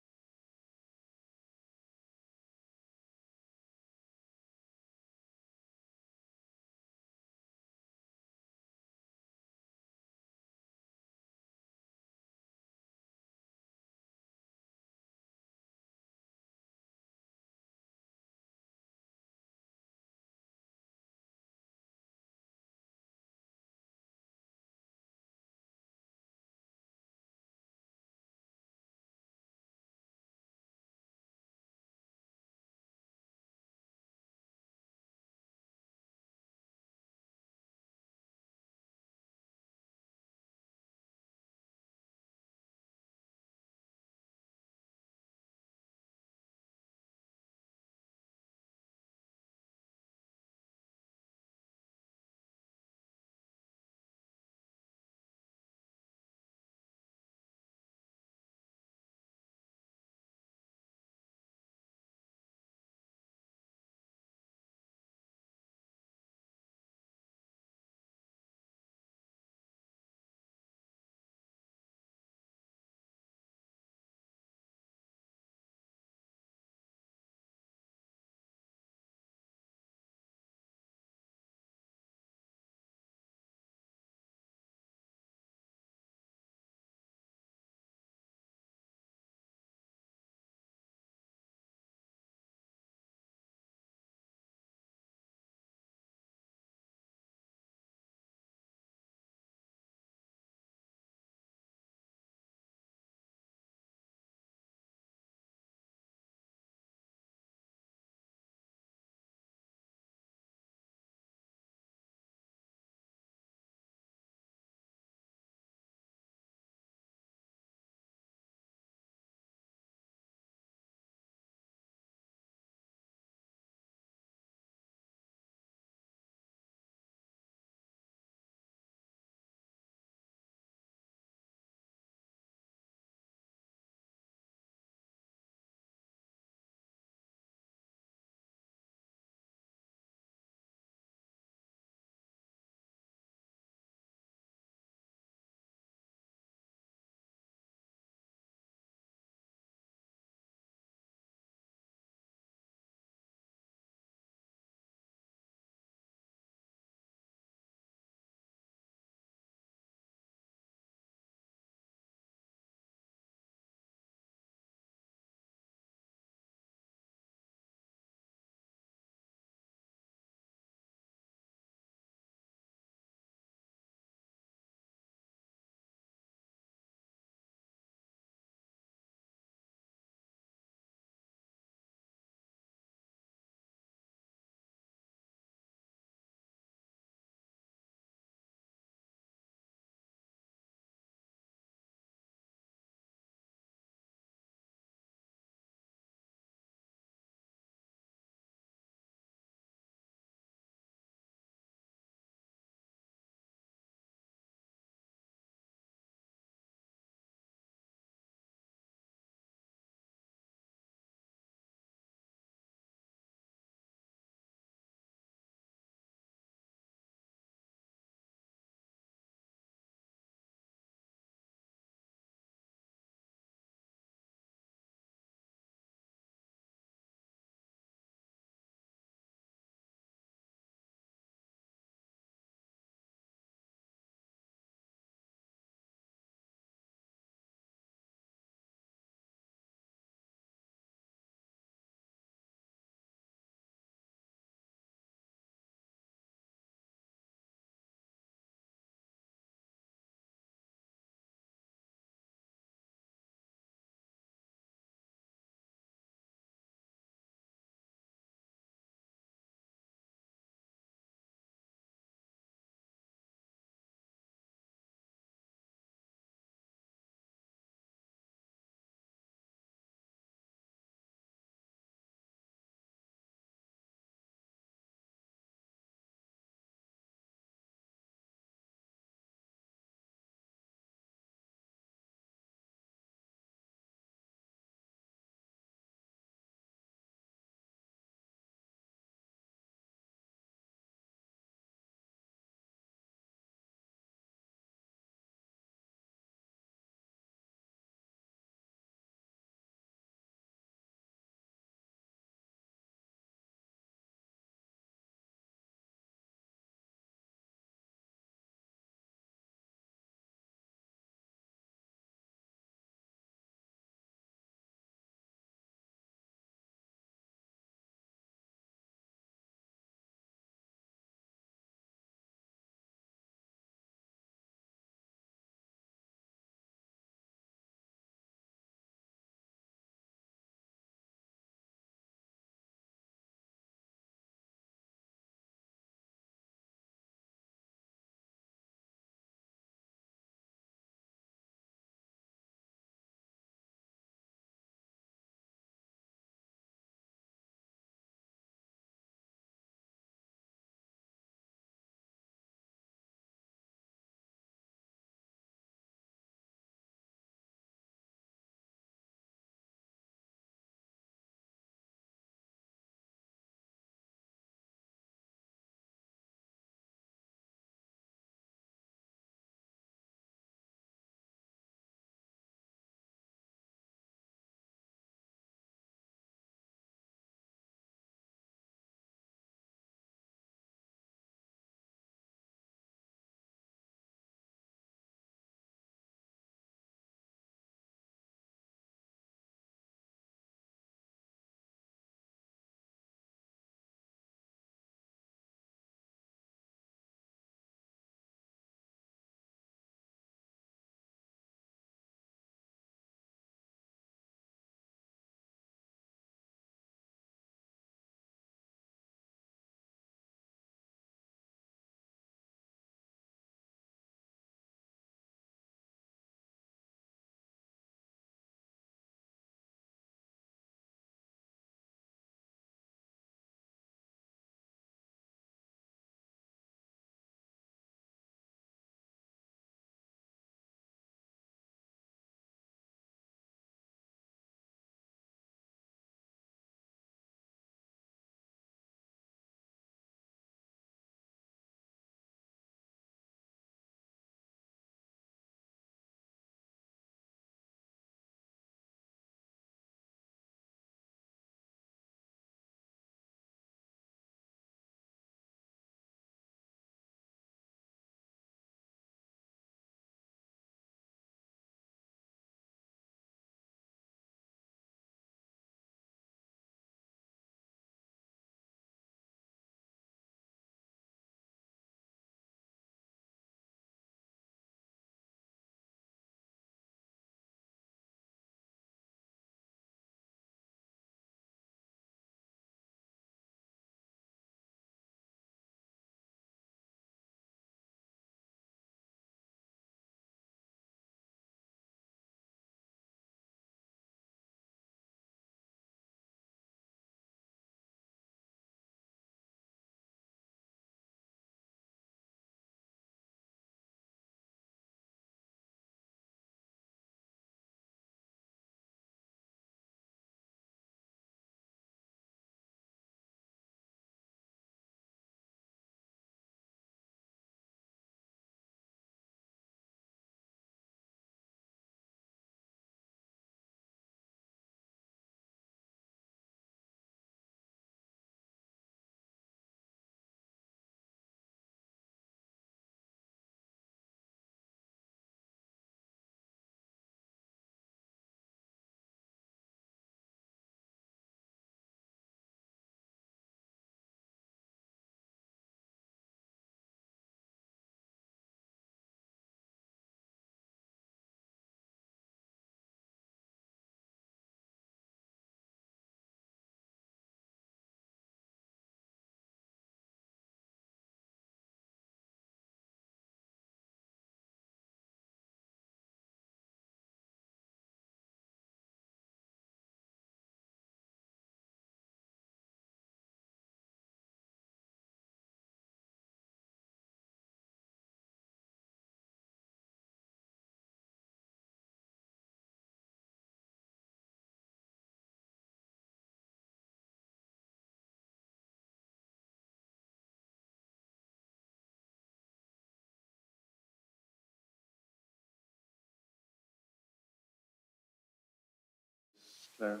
Claire.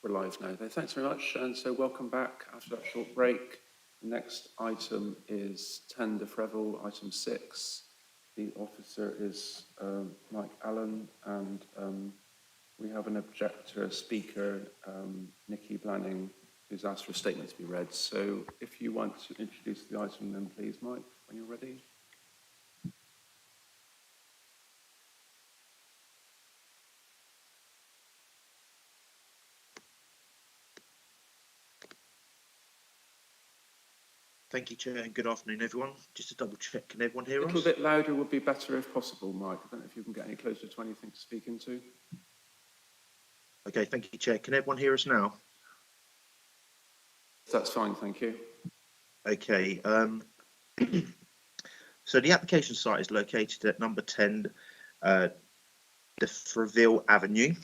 We're live now. Thanks very much. And so welcome back after that short break. The next item is 10 de Freville, item 6. The officer is Mike Allen, and we have an objector speaker, Nikki Blanning, who's asked for a statement to be read. So if you want to introduce the item, then please, Mike, when you're ready. Thank you, Chair, and good afternoon, everyone. Just to double check, can everyone hear us? A little bit louder would be better if possible, Mike. I don't know if you can get any closer to anything to speak into. Okay, thank you, Chair. Can everyone hear us now? That's fine, thank you. Okay. So the application site is located at number 10 de Freville Avenue.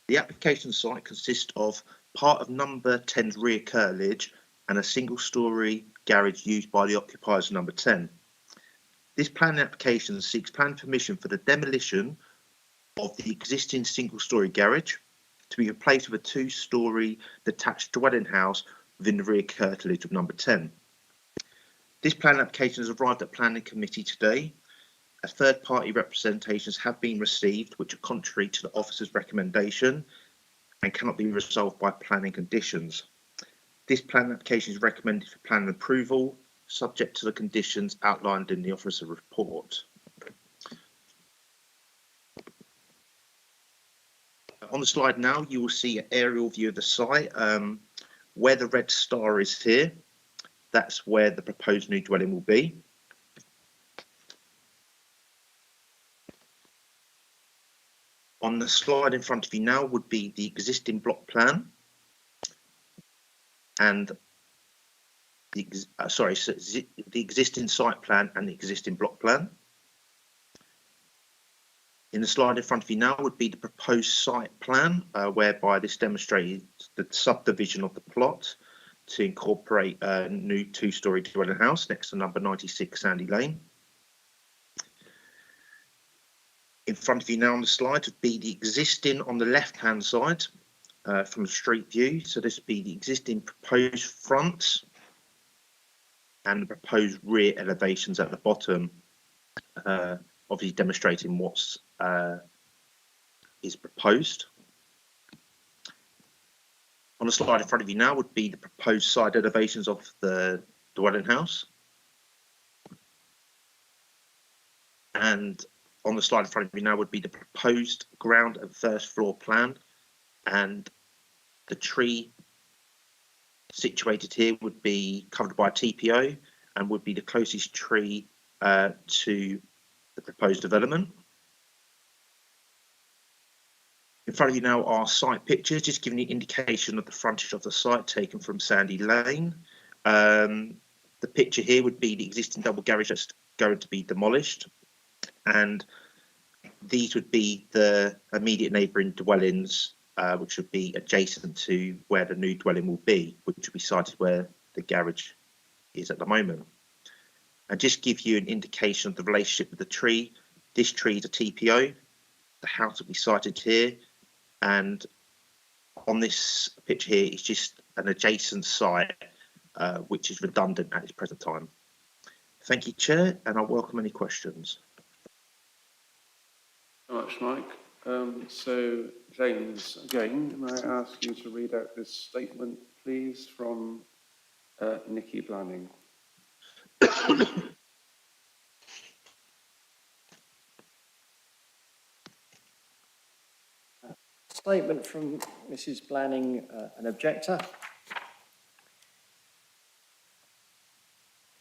The application site consists of part of number 10's rear curtilage and a single-storey garage used by the occupiers of number 10. This planning application seeks planning permission for the demolition of the existing single-storey garage to be replaced with a two-storey detached dwelling house within the rear curtilage of number 10. This planning application has arrived at planning committee today. A third-party representations have been received which are contrary to the officer's recommendation and cannot be resolved by planning conditions. This planning application is recommended for planning approval, subject to the conditions outlined in the officer report. On the slide now, you will see an aerial view of the site. Where the red star is here, that's where the proposed new dwelling will be. On the slide in front of you now would be the block plan and the existing site plan and the existing block plan. In the slide in front of you now would be the proposed site plan, whereby this demonstrates the subdivision of the plot to incorporate a new two-storey dwelling house next to number 96 Sandy Lane. In front of you now on the slide would be the existing on the left-hand side from the street view. So this would be the existing proposed front and the proposed rear elevations at the bottom, obviously demonstrating what's is proposed. On the slide in front of you now would be the proposed side elevations of the dwelling house. And on the slide in front of you now would be the proposed ground and first floor plan, and the tree situated here would be covered by a TPO and would be the closest tree to the proposed development. In front of you now are site pictures, just giving you an indication of the frontage of the site taken from Sandy Lane. The picture here would be the existing double garage that's going to be demolished, and these would be the immediate neighbouring dwellings, which would be adjacent to where the new dwelling will be, which would be sited where the garage is at the moment. And just give you an indication of the relationship with the tree. This tree is a TPO. The house will be sited here, and on this picture here is just an adjacent site, which is redundant at this present time. Thank you, Chair, and I welcome any questions. Thank you very much, Mike. So, James, again, may I ask you to read out this statement, please, from Nikki Blanning. Statement from Mrs. Blanning, an objector.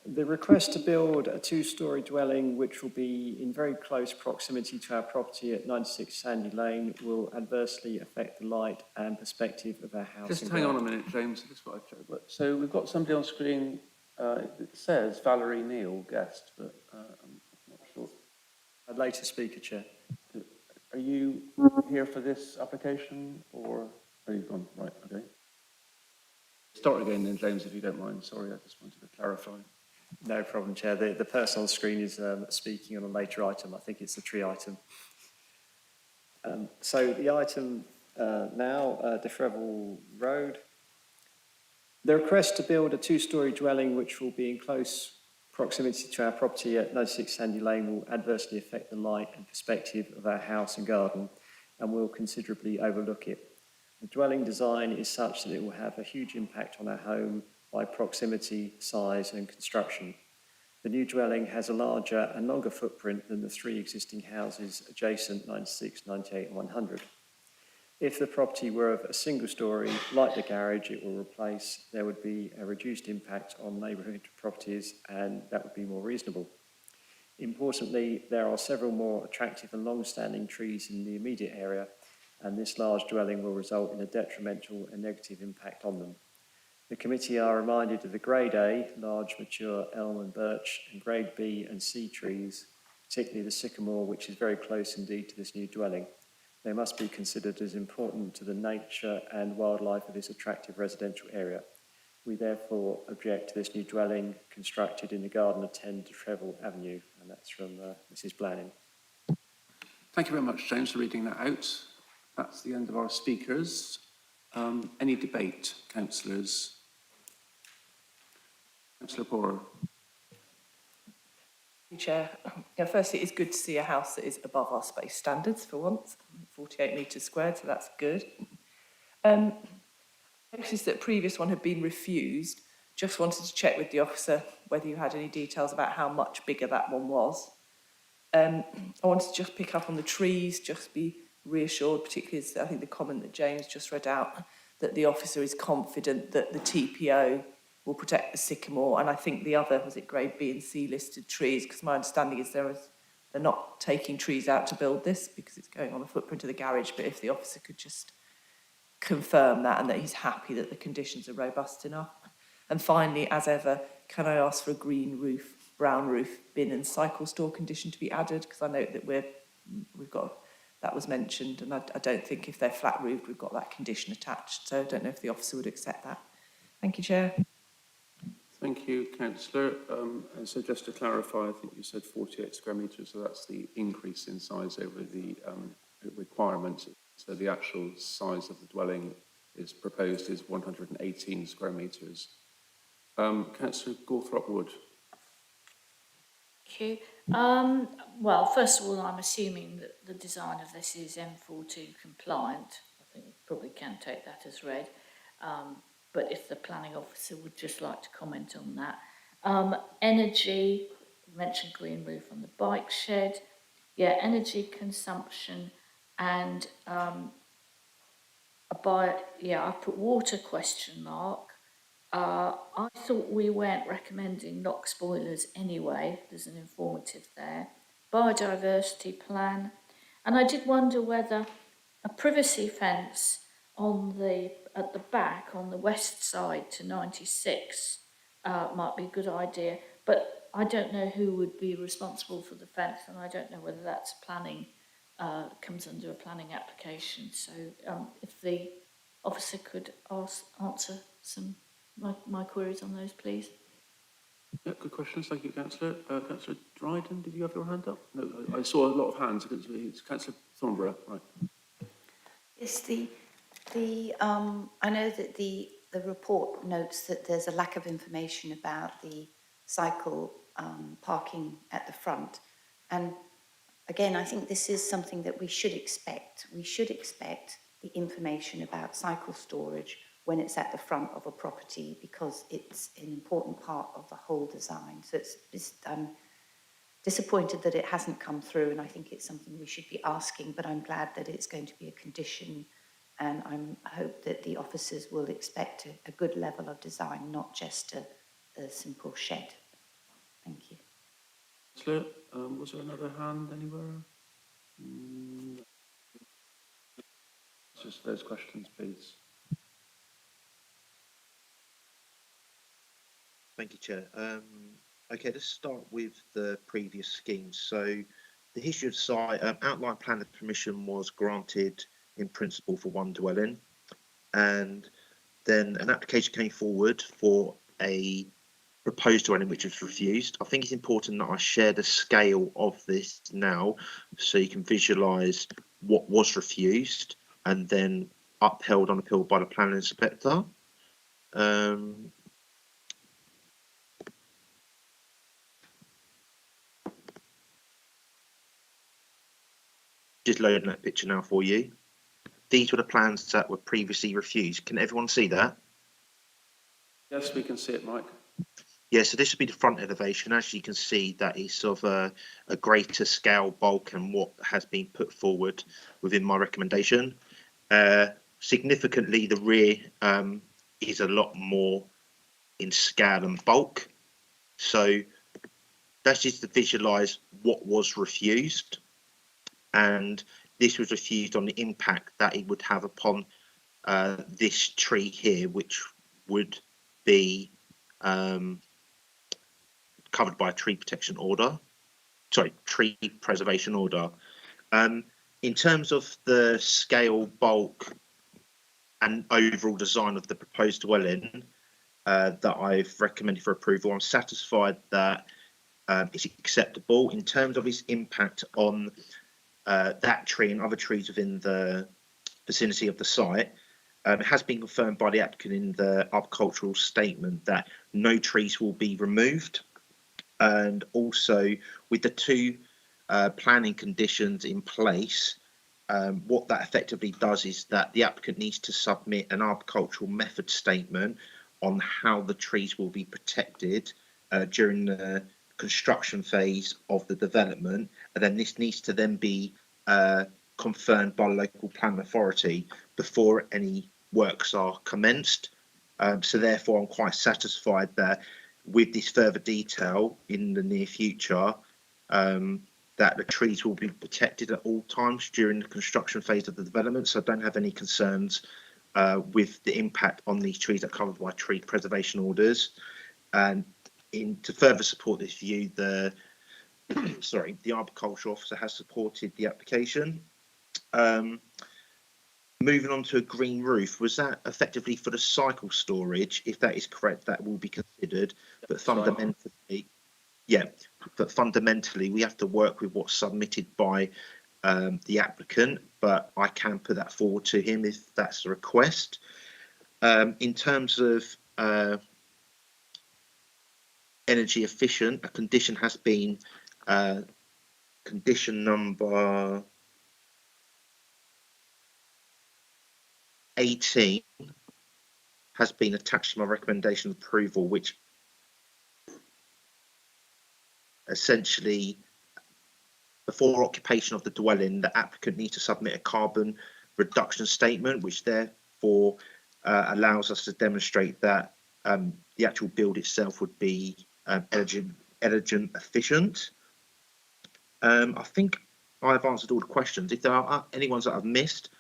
The request to build a two-storey dwelling, which will be in very close proximity to our property at 96 Sandy Lane, will adversely affect the light and perspective of our house. Just hang on a minute, James. This is what I've checked. So we've got somebody on screen. It says Valerie Neal, guest, but I'm not sure. A later speaker, Chair. Are you here for this application, or are you gone? Right, okay. Start again then, James, if you don't mind. Sorry, I just wanted to clarify. No problem, Chair. The person on screen is speaking on a later item. I think it's the tree item. So the item Barrow Road. The request to build a two-storey dwelling which will be in close proximity to our property at 96 Sandy Lane will adversely affect the light and perspective of our house and garden and will considerably overlook it. The dwelling design is such that it will have a huge impact on our home by proximity, size and construction. The new dwelling has a larger and longer footprint than the three existing houses adjacent 96, 98 and 100. If the property were of a single storey, like the garage it will replace, there would be a reduced impact on neighbourhood properties and that would be more reasonable. Importantly, there are several more attractive and long-standing trees in the immediate area and this large dwelling will result in a detrimental and negative impact on them. The committee are reminded of the Grade A, large mature elm and birch, and Grade B and C trees, particularly the sycamore, which is very close indeed to this new dwelling. They must be considered as important to the nature and wildlife of this attractive residential area. We therefore object to this new dwelling constructed in the garden of 10 de Treville Avenue, and that's from Mrs. Blanning. Thank you very much, James, for reading that out. That's the end of our speakers. Any debate, councillors? Councillor Porter. Chair, firstly, it's good to see a house that is above our space standards for once, 48 metres squared, so that's good. I noticed that previous one had been refused. Just wanted to check with the officer whether you had any details about how much bigger that one was. I wanted to just pick up on the trees, just be reassured, particularly as I think the comment that James just read out, that the officer is confident that the TPO will protect the sycamore, and I think the other, was it Grade B and C listed trees, because my understanding is they're not taking trees out to build this because it's going on the footprint of the garage, but if the officer could just confirm that and that he's happy that the conditions are robust enough. And finally, as ever, can I ask for a green roof, brown roof, bin and cycle store condition to be added, because I note that we've got, that was mentioned, and I don't think if they're flat roofed we've got that condition attached, so I don't know if the officer would accept that. Thank you, Chair. Thank you, councillor. And so just to clarify, I think you said 48 square metres, so that's the increase in size over the requirement. So the actual size of the dwelling is proposed is 118 square metres. Councillor Gawthorpe-Wood. Thank you. Well, first of all, I'm assuming that the design of this is M42 compliant. I think we probably can take that as read. But if the planning officer would just like to comment on that. Energy, you mentioned green roof on the bike shed. Yeah, energy consumption and I put water question mark. I thought we weren't recommending NOx boilers anyway. There's an informative there. Biodiversity plan. And I did wonder whether a privacy fence at the back on the west side to 96 might be a good idea, but I don't know who would be responsible for the fence, and I don't know whether that's planning, comes under a planning application. So if the officer could answer some my queries on those, please. Yeah, good questions. Thank you, councillor. Councillor Dryden, did you have your hand up? No, I saw a lot of hands. It's Councillor Thornborough, right? Yes, I know that the report notes that there's a lack of information about the cycle parking at the front. And again, I think this is something that we should expect. We should expect the information about cycle storage when it's at the front of a property, because it's an important part of the whole design. So I'm disappointed that it hasn't come through, and I think it's something we should be asking, but I'm glad that it's going to be a condition, and I hope that the officers will expect a good level of design, not just a simple shed. Thank you. Councillor, was there another hand anywhere? Just those questions, please. Thank you, Chair. Okay, let's start with the previous scheme. So the history of site, outline plan of permission was granted in principle for one dwelling, and then an application came forward for a proposed dwelling which was refused. I think it's important that I share the scale of this now so you can visualise what was refused. and then upheld on appeal by the planning inspector. Just loading that picture now for you. These were the plans that were previously refused. Can everyone see that? Yes, we can see it, Mike. Yeah, so this would be the front elevation. As you can see, that is of a greater scale bulk and what has been put forward within my recommendation. Significantly, the rear is a lot more in scale and bulk. So that's just to visualize what was refused. And this was refused on the impact that it would have upon this tree here, which would be covered by a tree protection order. Sorry, tree preservation order. In terms of the scale, bulk, and overall design of the proposed dwelling that I've recommended for approval, I'm satisfied that it's acceptable. In terms of its impact on that tree and other trees within the vicinity of the site, it has been confirmed by the applicant in the arboricultural statement that no trees will be removed. And also with the two planning conditions in place, what that effectively does is that the applicant needs to submit an arboricultural method statement on how the trees will be protected during the construction phase of the development, and then this needs to then be confirmed by the local planning authority before any works are commenced. So therefore I'm quite satisfied that with this further detail in the near future, that the trees will be protected at all times during the construction phase of the development. So I don't have any concerns with the impact on these trees that are covered by tree preservation orders. And to further support this view, the the arboriculture officer has supported the application. Moving on to a green roof, was that effectively for the cycle storage? If that is correct, that will be considered, but fundamentally, yeah, but fundamentally we have to work with what's submitted by the applicant, but I can put that forward to him if that's the request. In terms of energy efficient, a condition has been condition number 18 has been attached to my recommendation of approval, which essentially, before occupation of the dwelling, the applicant needs to submit a carbon reduction statement, which therefore allows us to demonstrate that the actual build itself would be energy efficient. I think I've answered all the questions. If there are any ones that I've missed,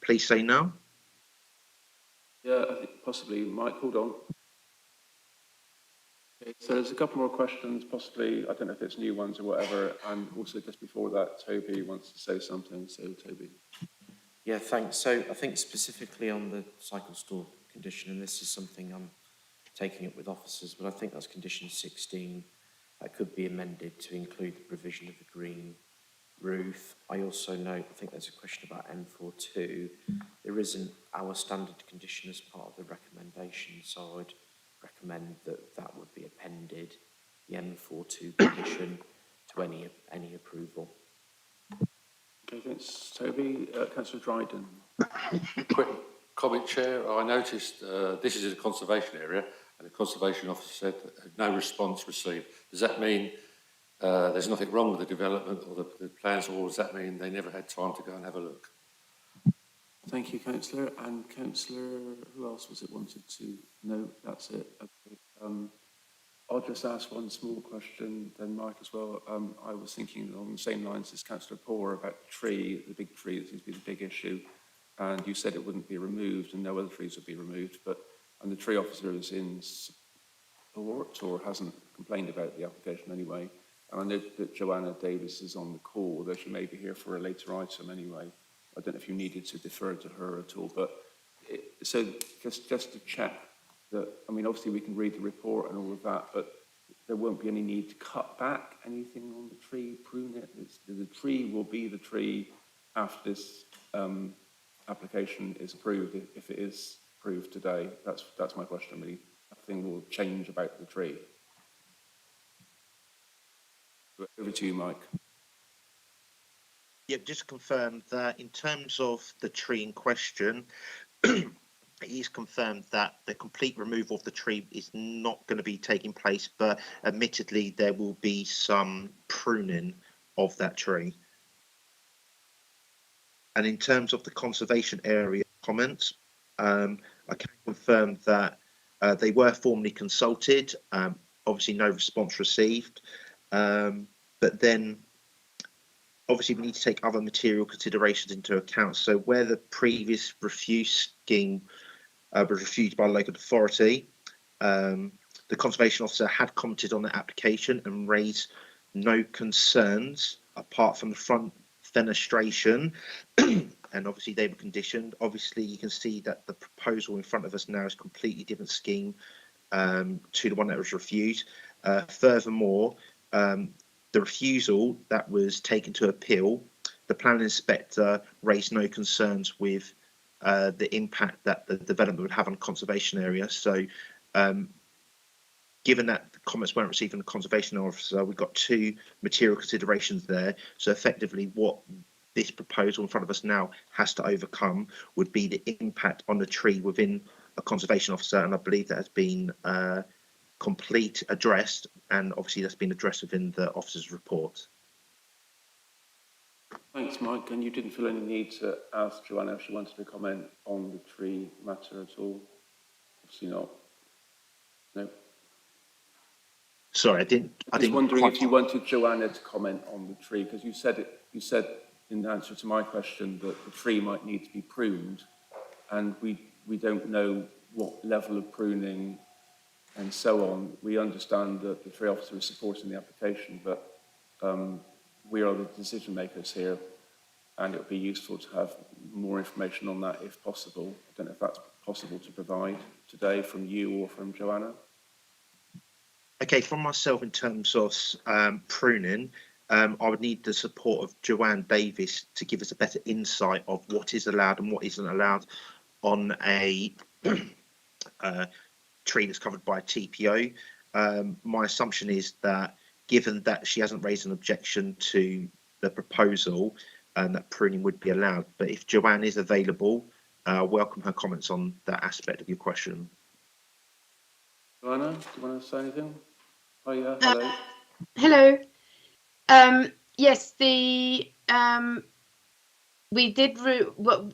please say no. Yeah, I think possibly. Mike, hold on. Okay, so there's a couple more questions, possibly. I don't know if it's new ones or whatever. And also just before that, Toby wants to say something. So, Toby. Yeah, thanks. So I think specifically on the cycle store condition, and this is something I'm taking up with officers, but I think that's condition 16. That could be amended to include the provision of a green roof. I also note, I think there's a question about M42. There isn't our standard condition as part of the recommendation, so I'd recommend that that would be appended, the M42 condition, to any approval. Okay, thanks, Toby. Councillor Dryden. Quick comment, Chair. I noticed this is a conservation area, and the conservation officer said no response received. Does that mean there's nothing wrong with the development or the plans, or does that mean they never had time to go and have a look? Thank you, Councillor. And Councillor, who else was it wanted to? No, that's it. Okay. I'll just ask one small question, then Mike as well. I was thinking along the same lines as Councillor Poor about the tree, the big tree that seems to be the big issue. And you said it wouldn't be removed and no other trees would be removed, and the tree officer is in support or hasn't complained about the application anyway. And I know that Joanna Davis is on the call, although she may be here for a later item anyway. I don't know if you needed to defer to her at all, but so just to check that, I mean, obviously we can read the report and all of that, but there won't be any need to cut back anything on the tree, prune it. The tree will be the tree after this application is approved, if it is approved today? That's my question, really. Nothing will change about the tree. Over to you, Mike. Yeah, just to confirm that in terms of the tree in question, it is confirmed that the complete removal of the tree is not going to be taking place, but admittedly there will be some pruning of that tree. And in terms of the conservation area comments, I can confirm that they were formally consulted. Obviously, no response received. But then, obviously, we need to take other material considerations into account. So, where the previous refuse scheme was refused by a local authority, the conservation officer had commented on the application and raised no concerns apart from the front fenestration, and obviously they were conditioned. Obviously, you can see that the proposal in front of us now is a completely different scheme to the one that was refused. Furthermore, the refusal that was taken to appeal, the planning inspector raised no concerns with the impact that the development would have on the conservation area. So, given that the comments weren't received from the conservation officer, we've got two material considerations there. So effectively what this proposal in front of us now has to overcome would be the impact on the tree within a conservation officer. And I believe that has been addressed, and obviously that's been addressed within the officer's report. Thanks, Mike. And you didn't feel any need to ask Joanna if she wanted to comment on the tree matter at all? Obviously not. No. Sorry, I was wondering if you wanted Joanna to comment on the tree, because you said in answer to my question that the tree might need to be pruned, and we don't know what level of pruning and so on. We understand that the tree officer is supporting the application, but we are the decision makers here, and it would be useful to have more information on that if possible. I don't know if that's possible to provide today from you or from Joanna. Okay, from myself in terms of pruning, I would need the support of Joanne Davis to give us a better insight of what is allowed and what isn't allowed on a tree that's covered by a TPO. My assumption is that given that she hasn't raised an objection to the proposal, that pruning would be allowed. But if Joanne is available, welcome her comments on that aspect of your question. Joanna, do you want to say anything? Oh yeah, hello. Hello. Yes, we did.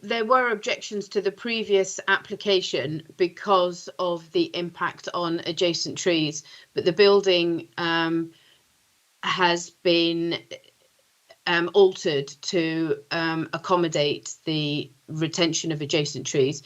There were objections to the previous application because of the impact on adjacent trees, but the building has been altered to accommodate the retention of adjacent trees.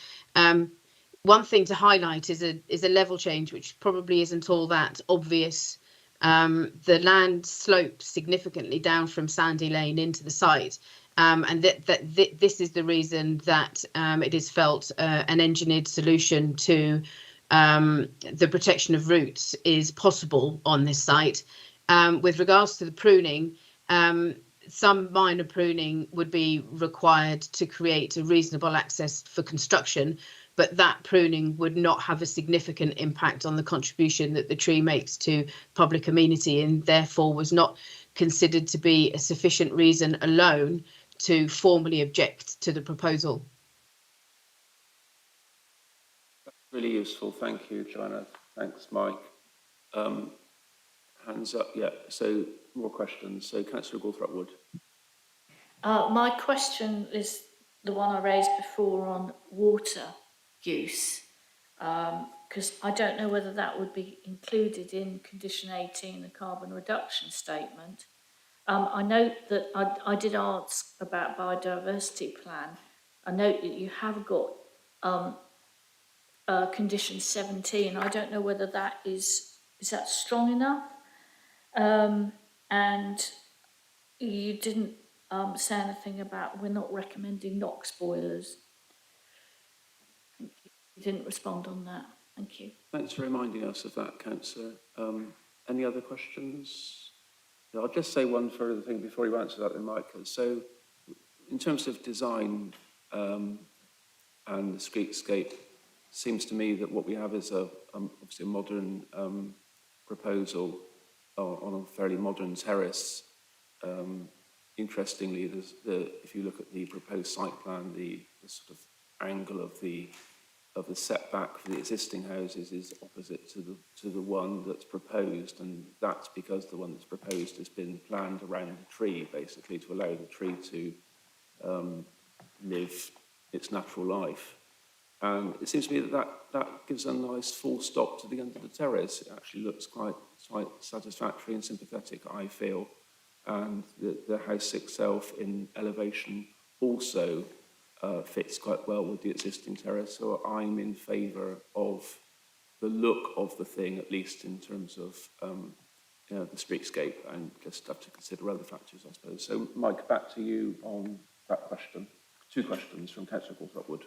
One thing to highlight is a level change, which probably isn't all that obvious. The land slopes significantly down from Sandy Lane into the site, and this is the reason that it is felt an engineered solution to the protection of roots is possible on this site. With regards to the pruning, some minor pruning would be required to create a reasonable access for construction, but that pruning would not have a significant impact on the contribution that the tree makes to public amenity, and therefore was not considered to be a sufficient reason alone to formally object to the proposal. That's really useful. Thank you, Joanna. Thanks, Mike. Hands up. Yeah. So more questions. So Councillor Gawthrope-Wood. My question is the one I raised before on water use, because I don't know whether that would be included in condition 18, the carbon reduction statement. I note that I did ask about biodiversity plan. I note that you have got condition 17. I don't know whether that is that strong enough, and you didn't say anything about we're not recommending NOx boilers. You didn't respond on that. Thank you. Thanks for reminding us of that, Councillor. Any other questions? I'll just say one further thing before you answer that, then, Mike. So, in terms of design and the streetscape, seems to me that what we have is obviously a modern proposal on a fairly modern terrace. Interestingly, if you look at the proposed site plan, the sort of angle of the setback for the existing houses is opposite to the one that's proposed, and that's because the one that's proposed has been planned around the tree, basically to allow the tree to live its natural life. And it seems to me that gives a nice full stop to the end of the terrace. It actually looks quite satisfactory and sympathetic, I feel. And the house itself in elevation also fits quite well with the existing terrace. So I'm in favour of the look of the thing, at least in terms of the streetscape, and just have to consider other factors, I suppose. So Mike, back to you on that question. 2 questions from Councillor Goldthorpe-Wood.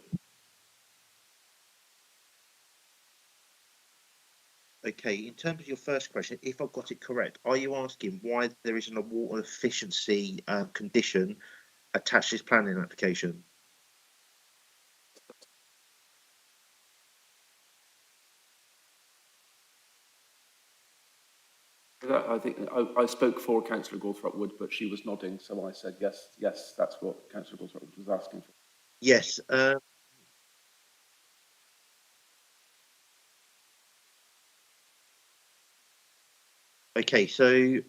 Okay, in terms of your first question, if I've got it correct, are you asking why there isn't a water efficiency condition attached to this planning application? I think I spoke for Councillor Goldthorpe-Wood, but she was nodding, so I said yes, that's what Councillor Goldthorpe-Wood was asking for. Yes. Okay, so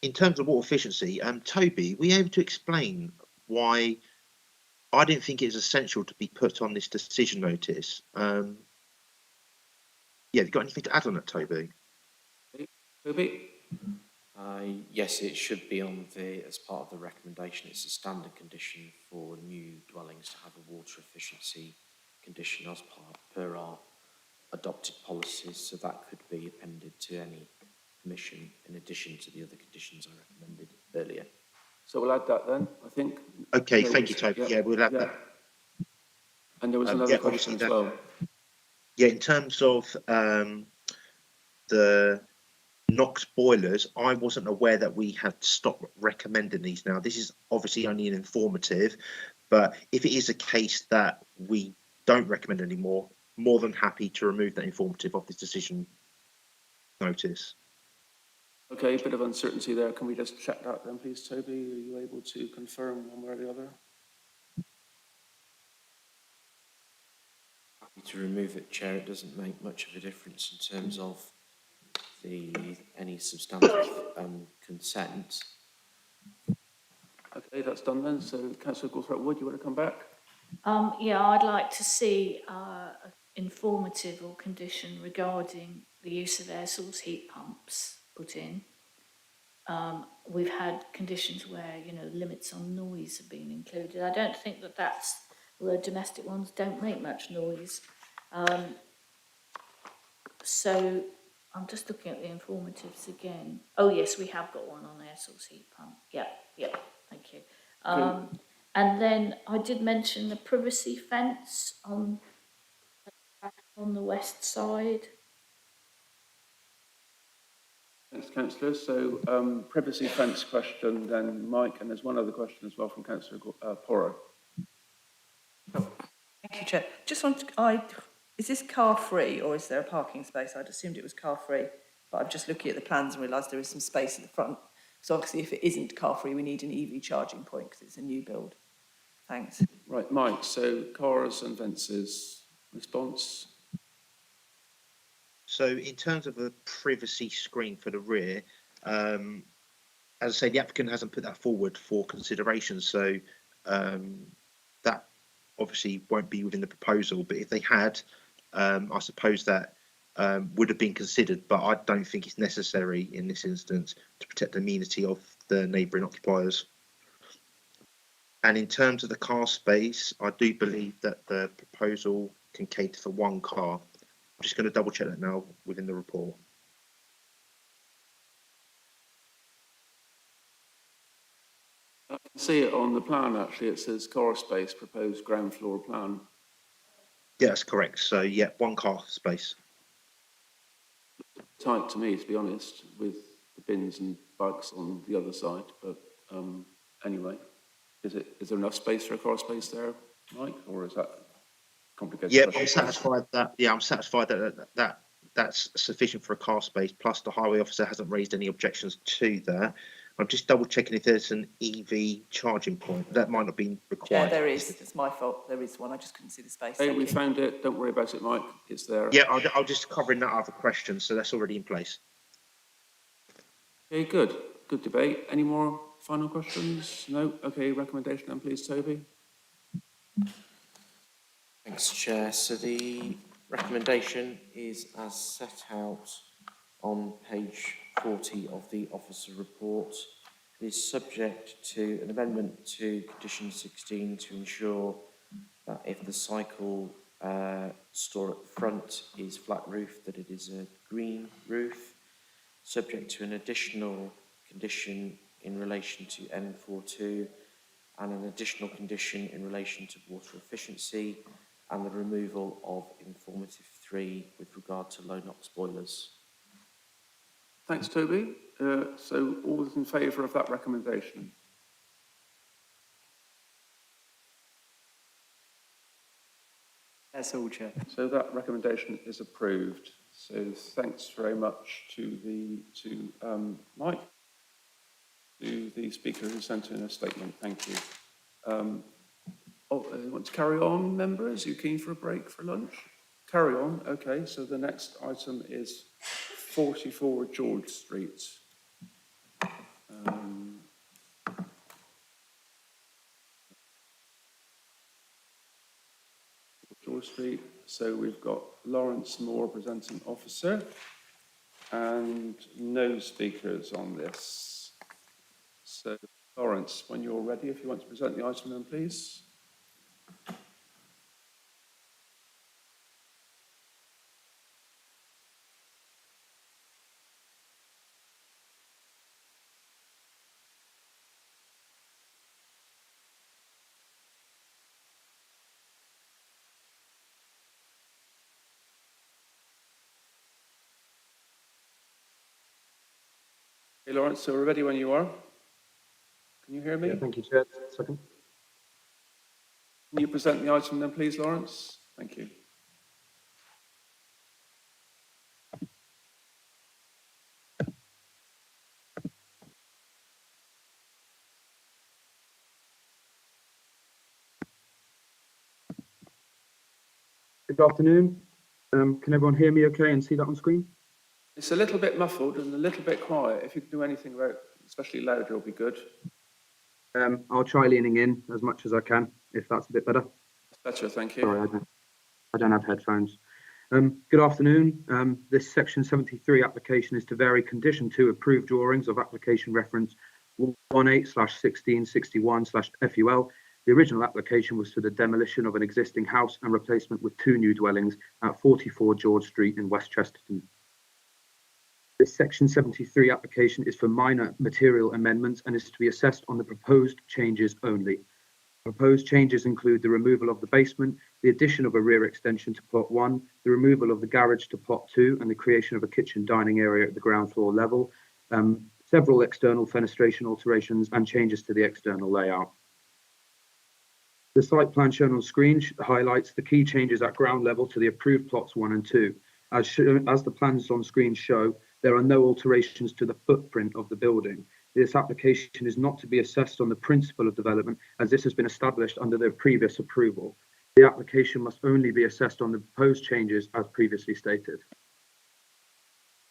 in terms of water efficiency, Toby, were you able to explain why I didn't think it was essential to be put on this decision notice? Yeah, have you got anything to add on that, Toby? Toby? Yes, it should be on as part of the recommendation. It's a standard condition for new dwellings to have a water efficiency condition as per our adopted policies, so that could be appended to any permission in addition to the other conditions I recommended earlier. So we'll add that then, I think. Okay, thank you, Toby. Yeah, we'll add that. And there was another question as well. Yeah, in terms of the NOx boilers, I wasn't aware that we had stopped recommending these now. This is obviously only an informative, but if it is a case that we don't recommend anymore, more than happy to remove that informative off this decision notice. Okay, a bit of uncertainty there. Can we just check that then, please, Toby? Are you able to confirm one way or the other? Happy to remove it, Chair. It doesn't make much of a difference in terms of any substantive consent. Okay, that's done then. So, Councillor Goldthorpe-Wood, you want to come back? Yeah, I'd like to see an informative or condition regarding the use of air source heat pumps put in. We've had conditions where, limits on noise have been included. I don't think the domestic ones don't make much noise. So I'm just looking at the informatives again. Oh yes, we have got one on air source heat pump. Yeah, thank you. And then I did mention the privacy fence on the west side. Thanks, Councillor. So, privacy fence question then, Mike, and there's one other question as well from Councillor Porrer. Thank you, Chair. Just is this car free or is there a parking space? I'd assumed it was car free, but I'm just looking at the plans and realised there is some space at the front. So obviously if it isn't car free, we need an EV charging point because it's a new build. Thanks. Right, Mike, so cars and fences, response? So in terms of a privacy screen for the rear, as I say, the applicant hasn't put that forward for consideration, so that obviously won't be within the proposal, but if they had, I suppose that would have been considered, but I don't think it's necessary in this instance to protect the amenity of the neighbouring occupiers. And in terms of the car space, I do believe that the proposal can cater for 1 car. I'm just going to double check that now within the report. I can see it on the plan, actually. It says car space, proposed ground floor plan. Yeah, that's correct. So, yeah, 1 car space. Tight to me, to be honest, with the bins and bugs on the other side. But anyway, Is there enough space for a car space there, Mike, or is that complicated? Yeah, question? I'm satisfied that. Yeah, I'm satisfied that that's sufficient for a car space. Plus, the highway officer hasn't raised any objections to that. I'm just double checking if there's an EV charging point. That might not be required. Chair, there is. It's my fault. There is one. I just couldn't see the space. Hey, Thank we you. found it. Don't worry about it, Mike. It's there. Yeah, I'll just cover in that other question, so that's already in place. Okay, good. Good debate. Any more final questions? No? Okay, recommendation then, please, Toby. Thanks, Chair. So the recommendation is as set out on page 40 of the officer report. It is subject to an amendment to condition 16 to ensure that if the cycle store at the front is flat roof, that it is a green roof, subject to an additional condition in relation to N42 and an additional condition in relation to water efficiency and the removal of informative 3 with regard to low NOx boilers. Thanks, Toby. So all those in favour of that recommendation? That's all, Chair. So that recommendation is approved. So thanks very much to Mike, to the speaker who sent in a statement. Thank you. You want to carry on, members? Are you keen for a break for lunch? Carry on. Okay, so the next item is 44 George Street. George Street. So we've got Lawrence Moore, presenting officer, and no speakers on this. So Lawrence, when you're ready, if you want to present the item then, please. Hey, Lawrence, so we're ready when you are. Can you hear me? Yeah, thank you, Chair. Second. Can you present the item then, please, Lawrence? Thank you. Good afternoon. Can everyone hear me okay and see that on screen? It's a little bit muffled and a little bit quiet. If you can do anything about, especially louder, it'll be good. I'll try leaning in as much as I can, if that's a bit better. That's better, thank you. Sorry, I don't have headphones. Good afternoon. This section 73 application is to vary condition 2 approved drawings of application reference 18/1661/FUL. The original application was for the demolition of an existing house and replacement with 2 new dwellings at 44 George Street in West Chesterton. This section 73 application is for minor material amendments and is to be assessed on the proposed changes only. Proposed changes include the removal of the basement, the addition of a rear extension to plot 1, the removal of the garage to plot 2, and the creation of a kitchen dining area at the ground floor level, several external fenestration alterations and changes to the external layout. The site plan shown on screen highlights the key changes at ground level to the approved plots 1 and 2. As the plans on screen show, there are no alterations to the footprint of the building. This application is not to be assessed on the principle of development, as this has been established under the previous approval. The application must only be assessed on the proposed changes as previously stated.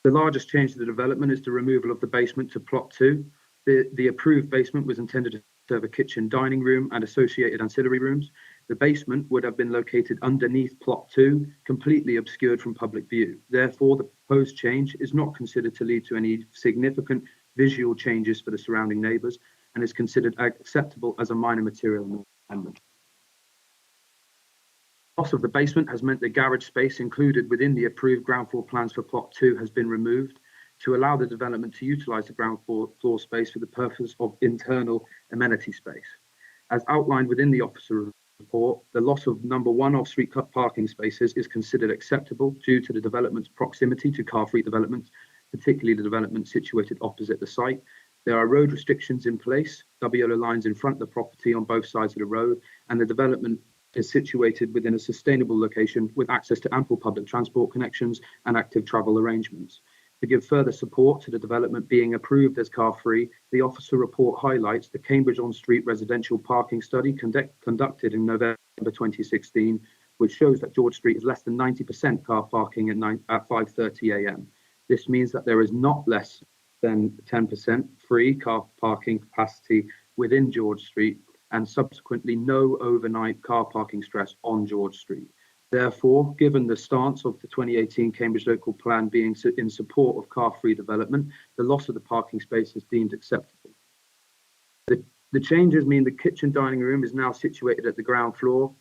The largest change to the development is the removal of the basement to plot 2. The approved basement was intended to serve a kitchen dining room and associated ancillary rooms. The basement would have been located underneath plot 2, completely obscured from public view. Therefore, the proposed change is not considered to lead to any significant visual changes for the surrounding neighbours and is considered acceptable as a minor material amendment. Loss of the basement has meant the garage space included within the approved ground floor plans for plot 2 has been removed to allow the development to utilise the ground floor space for the purpose of internal amenity space. As outlined within the officer report, the loss of number 1 off-street parking spaces is considered acceptable due to the development's proximity to car-free developments, particularly the development situated opposite the site. There are road restrictions in place, double yellow lines in front of the property on both sides of the road, and the development is situated within a sustainable location with access to ample public transport connections and active travel arrangements. To give further support to the development being approved as car-free, the officer report highlights the Cambridge on-street residential parking study conducted in November 2016, which shows that George Street is less than 90% car parking at 5:30 a.m. This means that there is not less than 10% free car parking capacity within George Street, and subsequently no overnight car parking stress on George Street. Therefore, given the stance of the 2018 Cambridge Local Plan being in support of car-free development, the loss of the parking space is deemed acceptable. The changes mean the kitchen dining room is now situated at the ground floor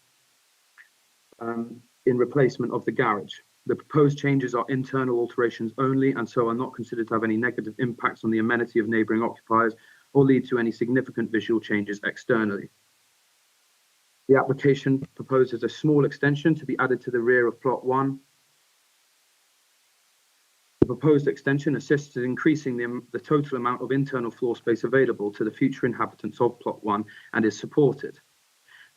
in replacement of the garage. The proposed changes are internal alterations only and so are not considered to have any negative impacts on the amenity of neighbouring occupiers or lead to any significant visual changes externally. The application proposes a small extension to be added to the rear of plot 1. The proposed extension assists in increasing the total amount of internal floor space available to the future inhabitants of plot 1 and is supported.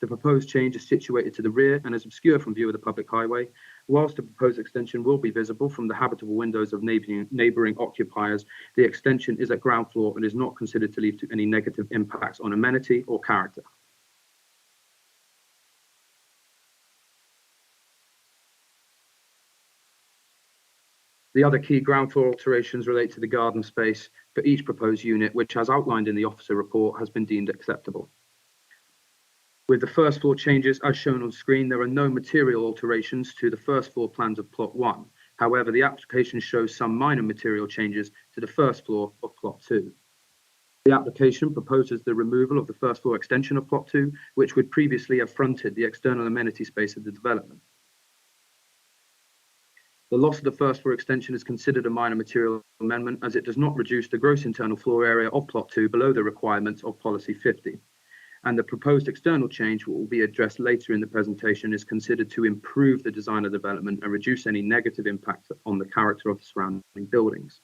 The proposed change is situated to the rear and is obscure from view of the public highway. Whilst the proposed extension will be visible from the habitable windows of neighbouring occupiers, the extension is at ground floor and is not considered to lead to any negative impacts on amenity or character. The other key ground floor alterations relate to the garden space for each proposed unit, which, as outlined in the officer report, has been deemed acceptable. With the first floor changes, as shown on screen, there are no material alterations to the first floor plans of plot 1. However, the application shows some minor material changes to the first floor of plot 2. The application proposes the removal of the first floor extension of plot 2, which would previously have fronted the external amenity space of the development. The loss of the first floor extension is considered a minor material amendment as it does not reduce the gross internal floor area of plot 2 below the requirements of policy 50. And the proposed external change, which will be addressed later in the presentation, is considered to improve the design of development and reduce any negative impact on the character of the surrounding buildings.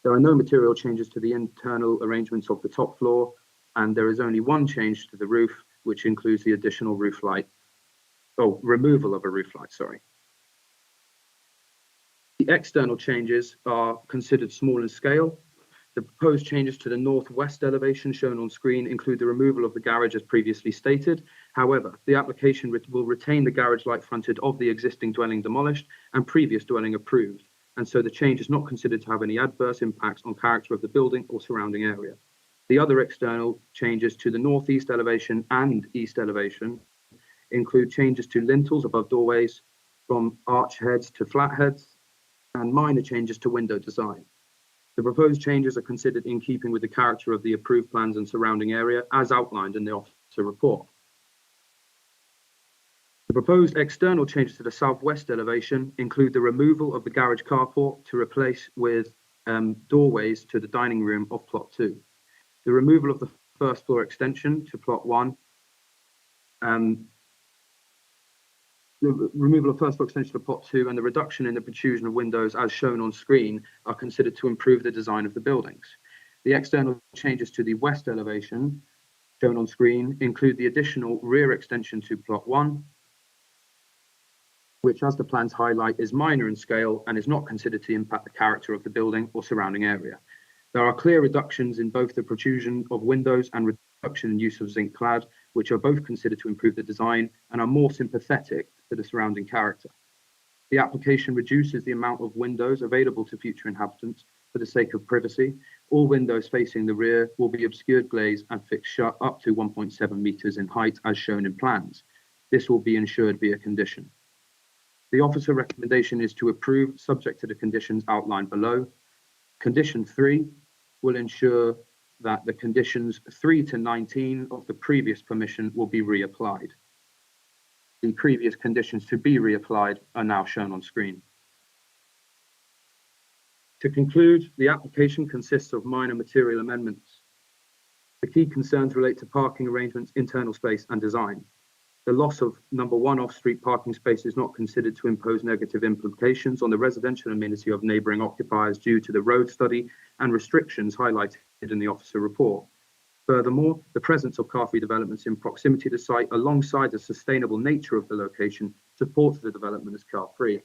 There are no material changes to the internal arrangements of the top floor, and there is only one change to the roof, which includes the additional roof light, removal of a roof light, sorry. The external changes are considered small in scale. The proposed changes to the northwest elevation shown on screen include the removal of the garage as previously stated. However, the application will retain the garage light fronted of the existing dwelling demolished and previous dwelling approved, and so the change is not considered to have any adverse impacts on character of the building or surrounding area. The other external changes to the northeast elevation and east elevation include changes to lintels above doorways, from arch heads to flat heads, and minor changes to window design. The proposed changes are considered in keeping with the character of the approved plans and surrounding area as outlined in the officer report. The proposed external changes to the southwest elevation include the removal of the garage carport to replace with doorways to the dining room of plot 2. The removal of the first floor extension to plot 1, the removal of first floor extension to plot 2 and the reduction in the protrusion of windows as shown on screen are considered to improve the design of the buildings. The external changes to the west elevation shown on screen include the additional rear extension to plot 1, which, as the plans highlight, is minor in scale and is not considered to impact the character of the building or surrounding area. There are clear reductions in both the protrusion of windows and reduction in use of zinc clad, which are both considered to improve the design and are more sympathetic to the surrounding character. The application reduces the amount of windows available to future inhabitants for the sake of privacy. All windows facing the rear will be obscured glaze and fixed shut up to 1.7 meters in height as shown in plans. This will be ensured via condition. The officer recommendation is to approve subject to the conditions outlined below. Condition 3 will ensure that the conditions 3 to 19 of the previous permission will be reapplied. The previous conditions to be reapplied are now shown on screen. To conclude, the application consists of minor material amendments. The key concerns relate to parking arrangements, internal space and design. The loss of number 1 off-street parking space is not considered to impose negative implications on the residential amenity of neighbouring occupiers due to the road study and restrictions highlighted in the officer report. Furthermore, the presence of car-free developments in proximity to the site alongside the sustainable nature of the location supports the development as car-free.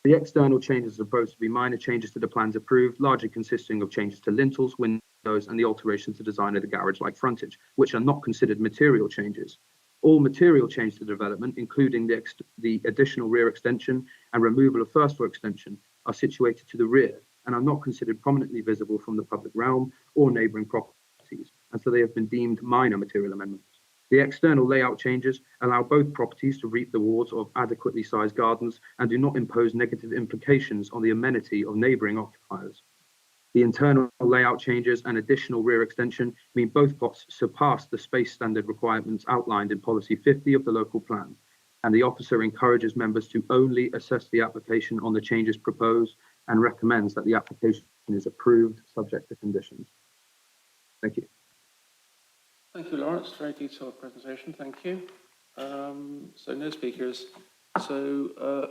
The external changes are supposed to be minor changes to the plans approved, largely consisting of changes to lintels, windows, and the alterations to design of the garage-like frontage, which are not considered material changes. All material changes to the development, including the additional rear extension and removal of first floor extension, are situated to the rear and are not considered prominently visible from the public realm or neighbouring properties, and so they have been deemed minor material amendments. The external layout changes allow both properties to reap the rewards of adequately sized gardens and do not impose negative implications on the amenity of neighbouring occupiers. The internal layout changes and additional rear extension mean both plots surpass the space standard requirements outlined in Policy 50 of the local plan, and the officer encourages members to only assess the application on the changes proposed and recommends that the application is approved subject to conditions. Thank you. Thank you, Lawrence. Very detailed presentation. Thank you. So no speakers. So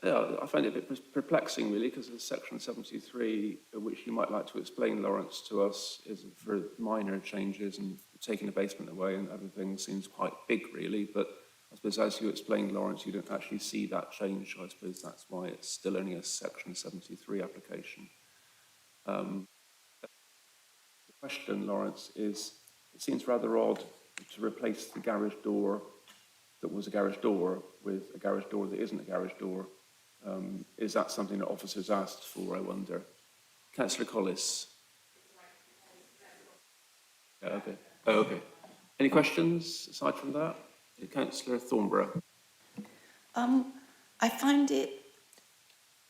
yeah, I find it a bit perplexing, really, because of section 73, which you might like to explain, Lawrence, to us, is for minor changes and taking the basement away and everything seems quite big, really. But I suppose as you explained, Lawrence, you don't actually see that change. I suppose that's why it's still only a section 73 application. The question, Lawrence, is it seems rather odd to replace the garage door that was a garage door with a garage door that isn't a garage door. Is that something that officers asked for, I wonder? Councillor Collis? Yeah, okay. Oh, okay. Any questions aside from that? Councillor Thornborough? I find it,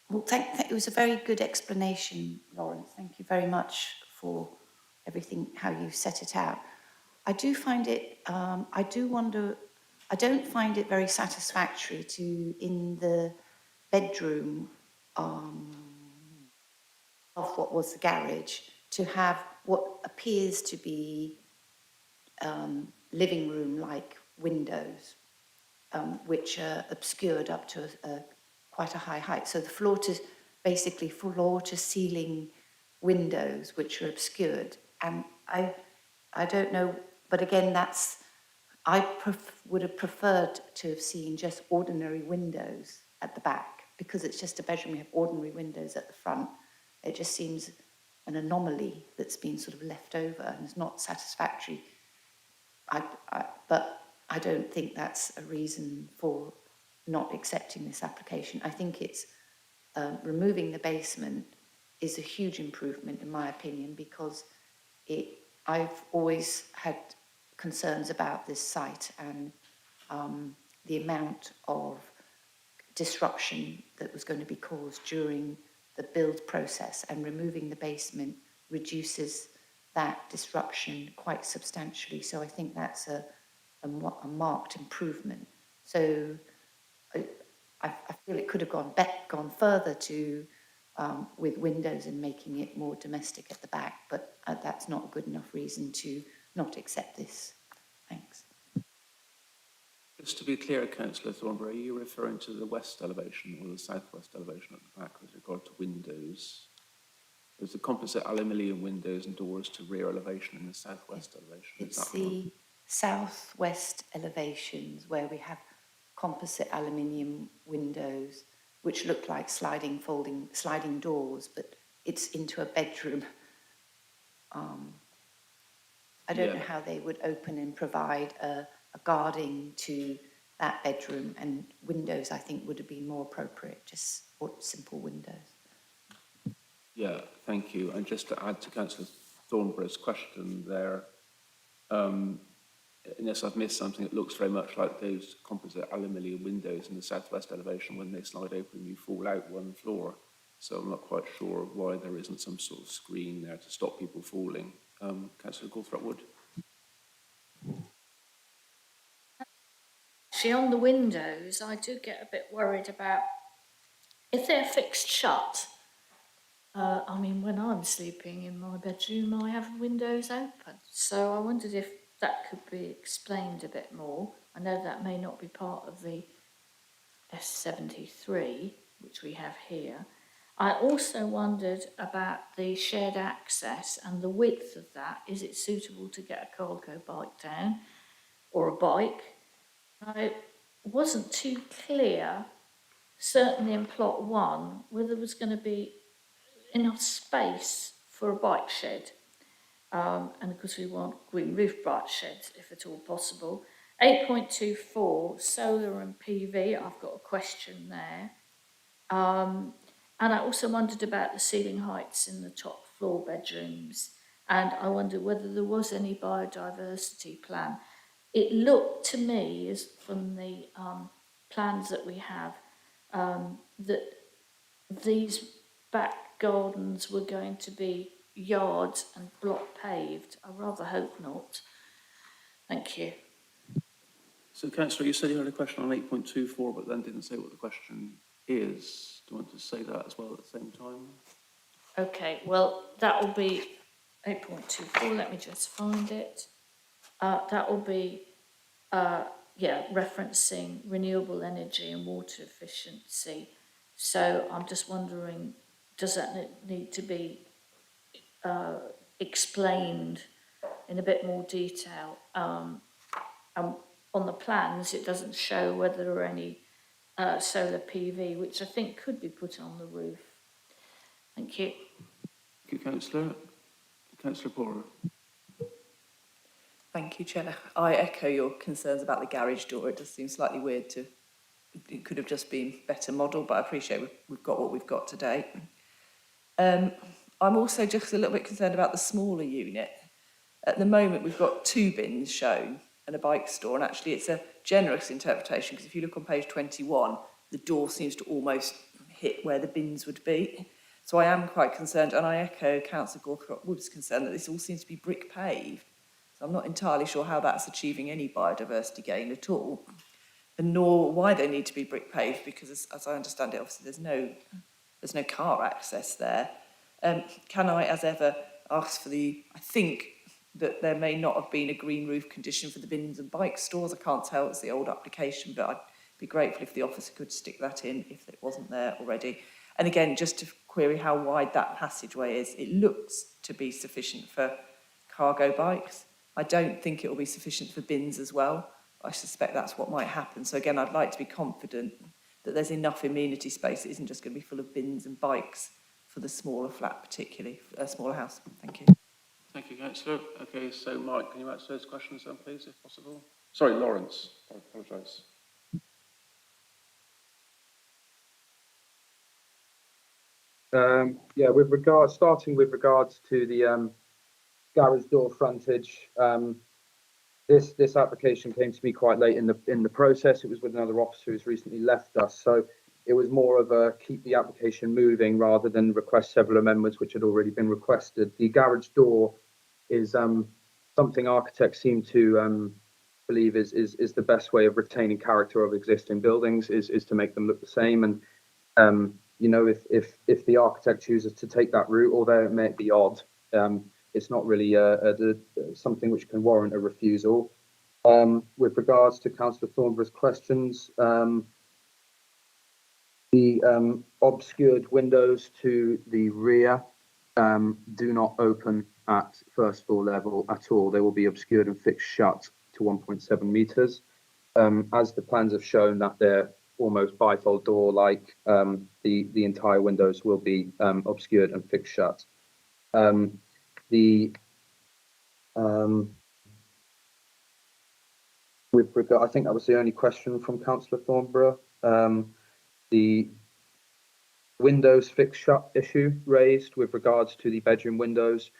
well, it was a very good explanation, Lawrence. Thank you very much for everything, how you set it out. I do find it, I do wonder, I don't find it very satisfactory to, in the bedroom of what was the garage, to have what appears to be living room-like windows, which are obscured up to quite a high height. So the basically floor to ceiling windows which are obscured. And I don't know, but again, I would have preferred to have seen just ordinary windows at the back, because it's just a bedroom, we have ordinary windows at the front. It just seems an anomaly that's been sort of left over and is not satisfactory. But I don't think that's a reason for not accepting this application. I think it's removing the basement is a huge improvement, in my opinion, because I've always had concerns about this site and the amount of disruption that was going to be caused during the build process, and removing the basement reduces that disruption quite substantially. So I think that's a marked improvement. So I feel it could have gone further to with windows and making it more domestic at the back, but that's not a good enough reason to not accept this. Thanks. Just to be clear, Councillor Thornborough, are you referring to the west elevation or the southwest elevation at the back with regard to windows? There's the composite aluminium windows and doors to rear elevation in the southwest elevation. It's the southwest elevations where we have composite aluminium windows which look like sliding doors, but it's into a bedroom. I don't know how they would open and provide a guarding to that bedroom, and windows I think would have been more appropriate, just simple windows. Yeah, thank you. And just to add to Councillor Thornborough's question there, unless I've missed something, it looks very much like those composite aluminium windows in the southwest elevation. When they slide open, you fall out one floor. So I'm not quite sure why there isn't some sort of screen there to stop people falling. Councillor Gawthrope-Wood? Actually, on the windows, I do get a bit worried about if they're fixed shut. I mean, when I'm sleeping in my bedroom, I have windows open. So I wondered if that could be explained a bit more. I know that may not be part of the S73, which we have here. I also wondered about the shared access and the width of that. Is it suitable to get a cargo bike down or a bike? I wasn't too clear, certainly in plot 1, whether there was going to be enough space for a bike shed. And of course we want green roof bike sheds if at all possible. 8.24, solar and PV, I've got a question there. And I also wondered about the ceiling heights in the top floor bedrooms. And I wondered whether there was any biodiversity plan. It looked to me, as from the plans that we have, that these back gardens were going to be yards and block paved. I rather hope not. Thank you. So, Councillor, you said you had a question on 8.24, but then didn't say what the question is. Do you want to say that as well at the same time? Okay, well, that will be 8.24. Let me just find it. That will be, referencing renewable energy and water efficiency. So I'm just wondering, does that need to be explained in a bit more detail? On the plans, it doesn't show whether there are any solar PV, which I think could be put on the roof. Thank you. Thank you, Councillor. Councillor Poorer. Thank you, Chair. I echo your concerns about the garage door. It does seem slightly weird to, it could have just been better modelled, but I appreciate we've got what we've got today. I'm also just a little bit concerned about the smaller unit. At the moment, we've got 2 bins shown and a bike store, and actually it's a generous interpretation, because if you look on page 21, the door seems to almost hit where the bins would be. So I am quite concerned, and I echo Councillor Gorthrope-Wood's concern that this all seems to be brick paved. So I'm not entirely sure how that's achieving any biodiversity gain at all, and nor why they need to be brick paved, because as I understand it, obviously there's no car access there. Can I, as ever, ask for I think that there may not have been a green roof condition for the bins and bike stores. I can't tell, it's the old application, but I'd be grateful if the officer could stick that in if it wasn't there already. And again, just to query how wide that passageway is, it looks to be sufficient for cargo bikes. I don't think it will be sufficient for bins as well. I suspect that's what might happen. So again, I'd like to be confident that there's enough amenity space. It isn't just going to be full of bins and bikes for the smaller flat, particularly a smaller house. Thank you. Thank you, Councillor. Okay, so Mike, can you answer those questions then, please, if possible? Sorry, Lawrence. I apologise. Starting with regards to the garage door frontage, this application came to me quite late in the process. It was with another officer who's recently left us, so it was more of a keep the application moving rather than request several amendments which had already been requested. The garage door is something architects seem to believe is the best way of retaining character of existing buildings, is to make them look the same. And you know, if the architect chooses to take that route, although it may be odd, it's not really something which can warrant a refusal. With regards to Councillor Thornborough's questions, the obscured windows to the rear do not open at first floor level at all. They will be obscured and fixed shut to 1.7 metres. As the plans have shown, that they're almost bifold door like, the entire windows will be obscured and fixed shut. With regard, I think that was the only question from Councillor Thornborough. The windows fixed shut issue raised with regards to the bedroom windows.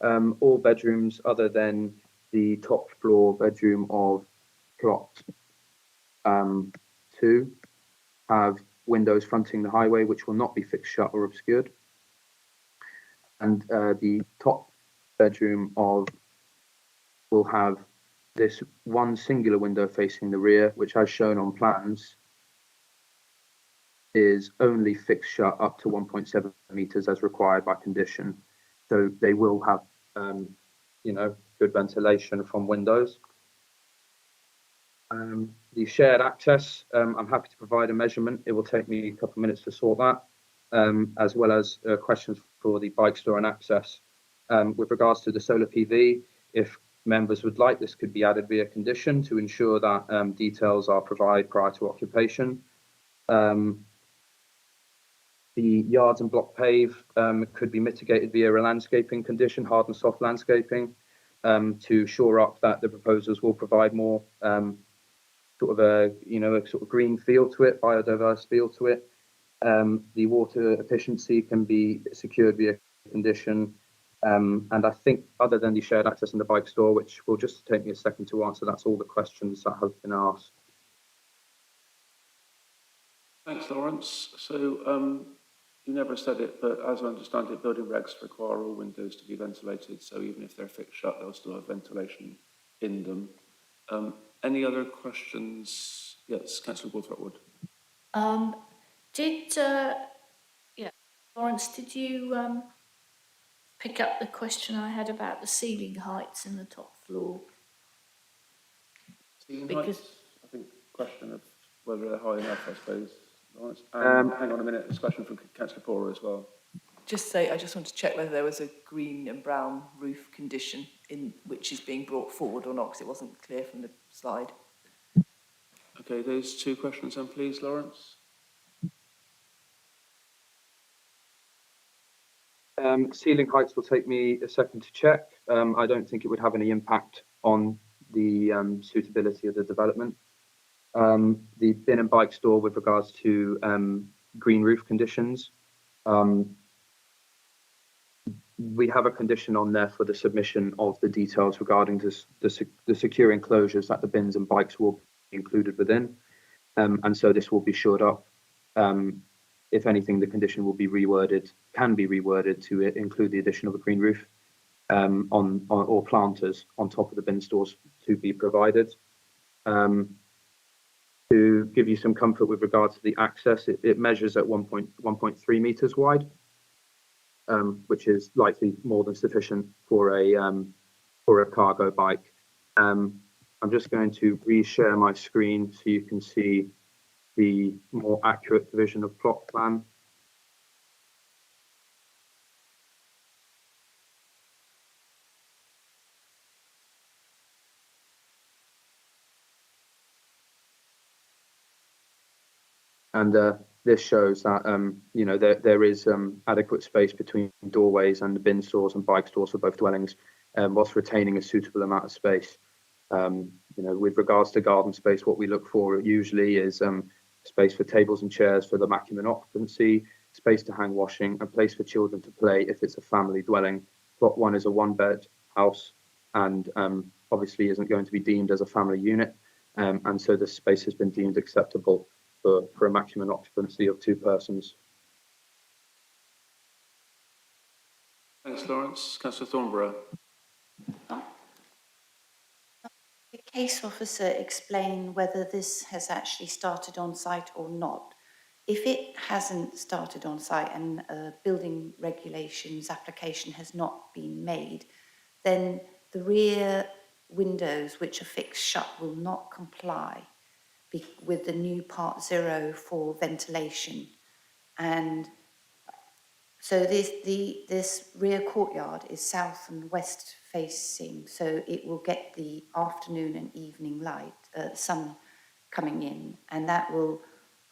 All bedrooms other than the top floor bedroom of plot 2 have windows fronting the highway which will not be fixed shut or obscured. And the top bedroom will have this one singular window facing the rear, which, as shown on plans, is only fixed shut up to 1.7 metres as required by condition. So they will have, good ventilation from windows. The shared access, I'm happy to provide a measurement. It will take me a couple of minutes to sort that. as well as questions for the bike store and access. With regards to the solar PV, if members would like, this could be added via condition to ensure that details are provided prior to occupation. The yards and block pave could be mitigated via a landscaping condition, hard and soft landscaping, to shore up that the proposals will provide more sort of a sort of green feel to it, biodiverse feel to it. The water efficiency can be secured via condition. And I think other than the shared access and the bike store, which will just take me a second to answer, that's all the questions that have been asked. Thanks, Lawrence. So you never said it, but as I understand it, building regs require all windows to be ventilated. So even if they're fixed shut, they'll still have ventilation in them. Any other questions? Yes, Councillor Throckwood. Lawrence, did you pick up the question I had about the ceiling heights in the top floor? Ceiling heights? I think question of whether they're high enough, I suppose. Lawrence. Hang on a minute, there's a question from Councillor Pora as well. I just want to check whether there was a green and brown roof condition in which is being brought forward or not, because it wasn't clear from the slide. Okay, those two questions then, please, Lawrence. Ceiling heights will take me a second to check. I don't think it would have any impact on the suitability of the development. The bin and bike store with regards to green roof conditions, we have a condition on there for the submission of the details regarding the secure enclosures that the bins and bikes will be included within. And so this will be shored up. If anything, the condition will be can be reworded to include the addition of a green roof or planters on top of the bin stores to be provided. To give you some comfort with regard to the access, it measures at 1.3 meters wide, which is likely more than sufficient for a cargo bike. I'm just going to reshare my screen so you can see the more accurate division of plot plan. And this shows that there is adequate space between doorways and the bin stores and bike stores for both dwellings, whilst retaining a suitable amount of space. With regards to garden space, what we look for usually is space for tables and chairs for the maximum occupancy, space to hang washing, a place for children to play if it's a family dwelling. Plot 1 is a one-bed house and obviously isn't going to be deemed as a family unit, and so this space has been deemed acceptable for a maximum occupancy of 2 persons. Thanks, Lawrence. Councillor Thornborough. The case officer explain whether this has actually started on site or not. If it hasn't started on site and a building regulations application has not been made, then the rear windows which are fixed shut will not comply with the new Part 0 for ventilation. And so this rear courtyard is south and west facing, so it will get the afternoon and evening light, sun coming in, and that will,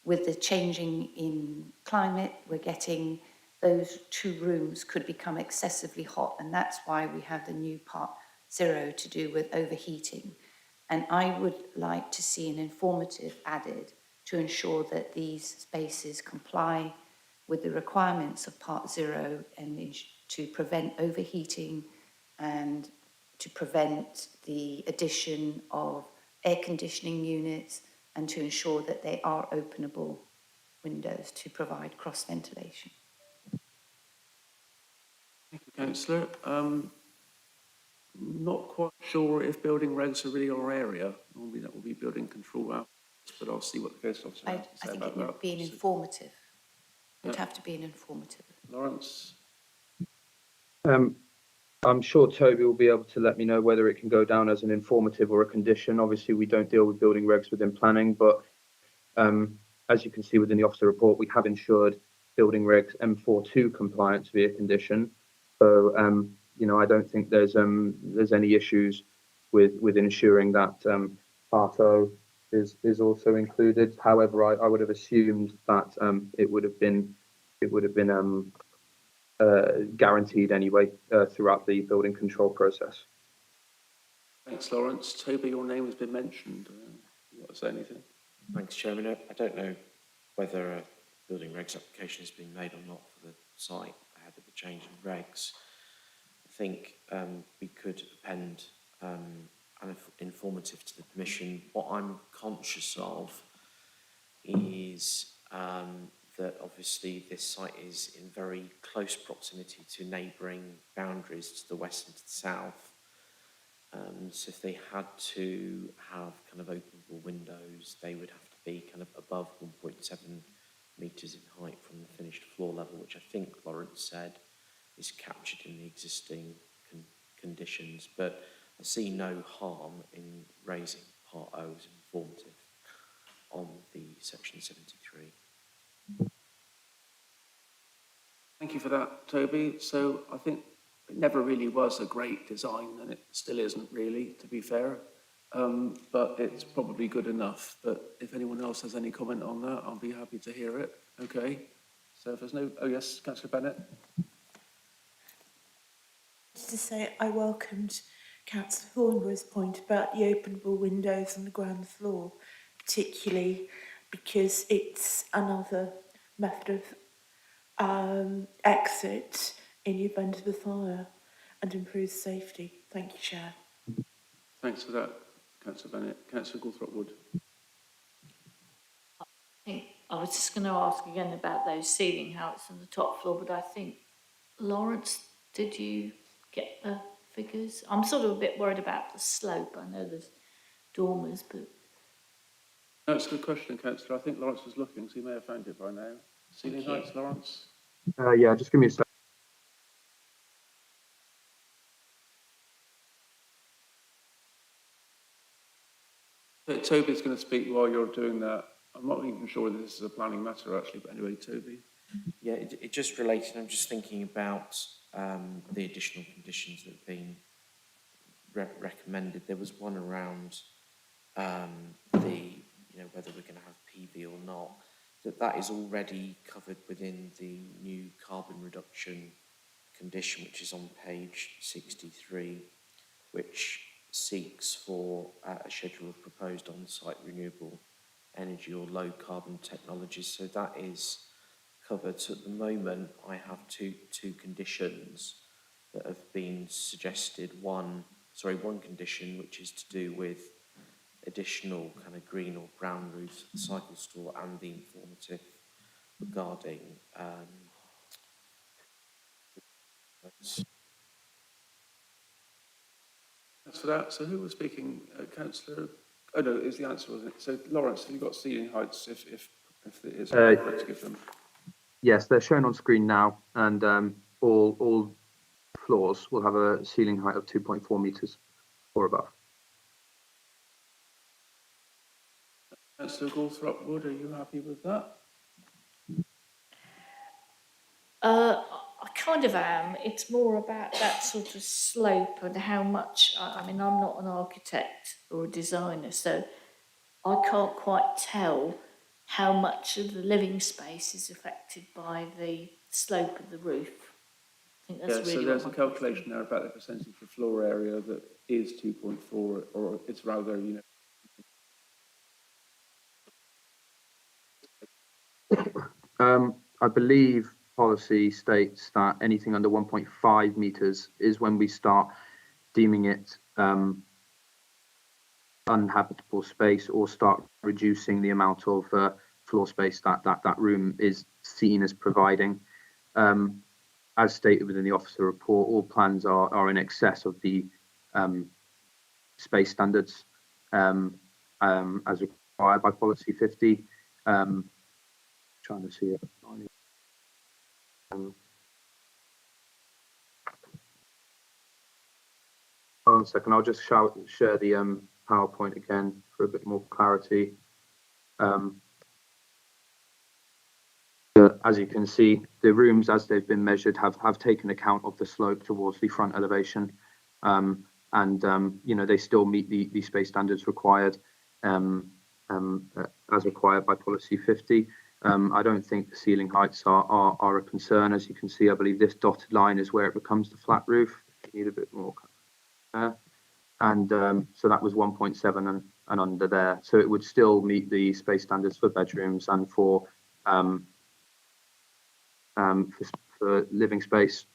with the changing in climate, we're getting those 2 rooms could become excessively hot, and that's why we have the new Part 0 to do with overheating. And I would like to see an informative added to ensure that these spaces comply with the requirements of Part 0 and to prevent overheating and to prevent the addition of air conditioning units and to ensure that they are openable windows to provide cross ventilation. Thank you, Councillor. Not quite sure if building regs are really our area. Normally that will be building control out, but I'll see what the case officer has to say about that. I think it would be an informative. It would have to be an informative. Lawrence? I'm sure Toby will be able to let me know whether it can go down as an informative or a condition. Obviously, we don't deal with building regs within planning, but as you can see within the officer report, we have ensured building regs M42 compliance to be a condition. So, I don't think there's any issues with ensuring that Part O is also included. However, I would have assumed that it would have been guaranteed anyway throughout the building control process. Thanks, Lawrence. Toby, your name has been mentioned. You want to say anything? Thanks, Chairman. I don't know whether a building regs application has been made or not for the site ahead of the change in regs. I think we could append informative to the Commission. What I'm conscious of is that obviously this site is in very close proximity to neighbouring boundaries to the west and to the south. So if they had to have kind of openable windows, they would have to be kind of above 1.7 metres in height from the finished floor level, which I think Lawrence said is captured in the existing conditions. But I see no harm in raising Part O as informative on the section 73. Thank you for that, Toby. So I think it never really was a great design, and it still isn't really, to be fair. But it's probably good enough. But if anyone else has any comment on that, I'll be happy to hear it. Okay. So if there's no... Oh, yes, Councillor Bennett. Just to say, I welcomed Councillor Thornborough's point about the openable windows on the ground floor, particularly because it's another method of exit in the event of a fire and improves safety. Thank you, Chair. Thanks for that, Councillor Bennett. Councillor Gulthrope-Wood. I was just going to ask again about those ceiling heights on the top floor, but I think, Lawrence, did you get the figures? I'm sort of a bit worried about the slope. I know there's dormers, but... No, it's a good question, Councillor. I think Lawrence was looking, so he may have found it by now. Ceiling heights, Lawrence? Yeah, just give me a second. Toby's going to speak while you're doing that. I'm not even sure this is a planning matter, actually, but anyway, Toby. Yeah, it just related. I'm just thinking about the additional conditions that have been recommended. There was one around whether we're going to have PV or not. That is already covered within the new carbon reduction condition, which is on page 63, which seeks for a schedule of proposed on-site renewable energy or low carbon technologies. So that is covered. So at the moment, I have two conditions that have been suggested. One condition, which is to do with additional kind of green or brown roofs at the cycle store, and the informative regarding Thanks for that. So who was speaking? Councillor? Oh no, is the answer, wasn't it? So Lawrence, have you got ceiling heights if it is appropriate to give them? Yes, they're shown on screen now, and all floors will have a ceiling height of 2.4 metres or above. Councillor Gulthrope-Wood, are you happy with that? I kind of am. It's more about that sort of slope and how much... I mean, I'm not an architect or a designer, so I can't quite tell how much of the living space is affected by the slope of the roof. I think that's really so there's a calculation there about the percentage of floor area that is 2.4, or it's rather, I believe policy states that anything under 1.5 metres is when we start deeming it uninhabitable space, or start reducing the amount of floor space that room is seen as providing. As stated within the officer report, all plans are in excess of the space standards as required by policy 50. Trying to see it. Hold on a second, I'll just share the PowerPoint again for a bit more clarity. but as you can see, the rooms as they've been measured have taken account of the slope towards the front elevation, you know, they still meet the space standards required as required by policy 50. I don't think the ceiling heights are a concern. As you can see, I believe this dotted line is where it becomes the flat roof. You need a bit more. So that was 1.7 and under there. So it would still meet the space standards for bedrooms and for living space.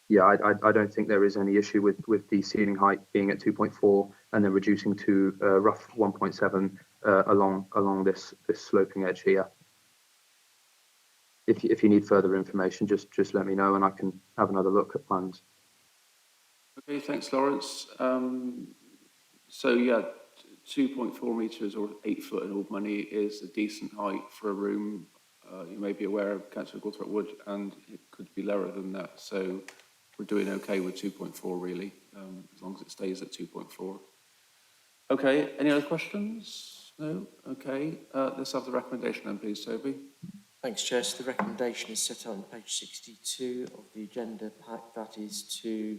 Yeah, I don't think there is any issue with the ceiling height being at 2.4 and then reducing to rough 1.7 along this sloping edge here. If you need further information, just let me know and I can have another look at plans. Okay, thanks, Lawrence. So yeah, 2.4 metres or 8 foot in old money is a decent height for a room. You may be aware of Councillor Goldthorpe Wood, and it could be lower than that. So we're doing okay with 2.4 really, as long as it stays at 2.4. Okay, any other questions? No? Okay, let's have the recommendation then, please, Toby. Thanks, Chair. So the recommendation is set out on page 62 of the agenda pack. That is to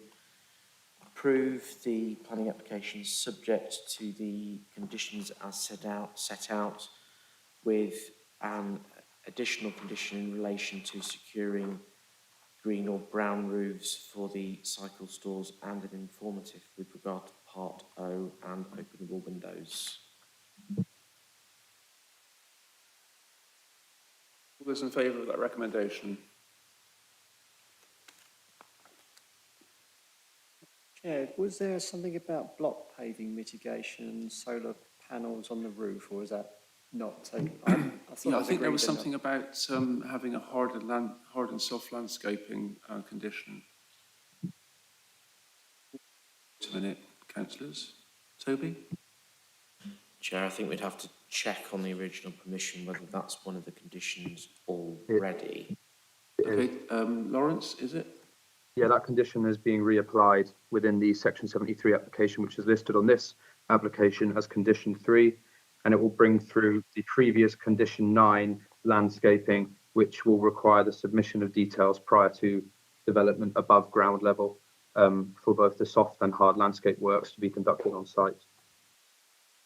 approve the planning application subject to the conditions as set out with an additional condition in relation to securing green or brown roofs for the cycle stores and an informative with regard to Part O and openable windows. All those in favour of that recommendation? Chair, was there something about block paving mitigation and solar panels on the roof, or is that not taken? Yeah, I think there was something about having a hard and soft landscaping condition. Wait a minute, councillors. Toby? Chair, I think we'd have to check on the original permission whether that's one of the conditions already. Okay, Lawrence, is it? Yeah, that condition is being reapplied within the Section 73 application, which is listed on this application as Condition 3, and it will bring through the previous Condition 9 landscaping, which will require the submission of details prior to development above ground level for both the soft and hard landscape works to be conducted on site.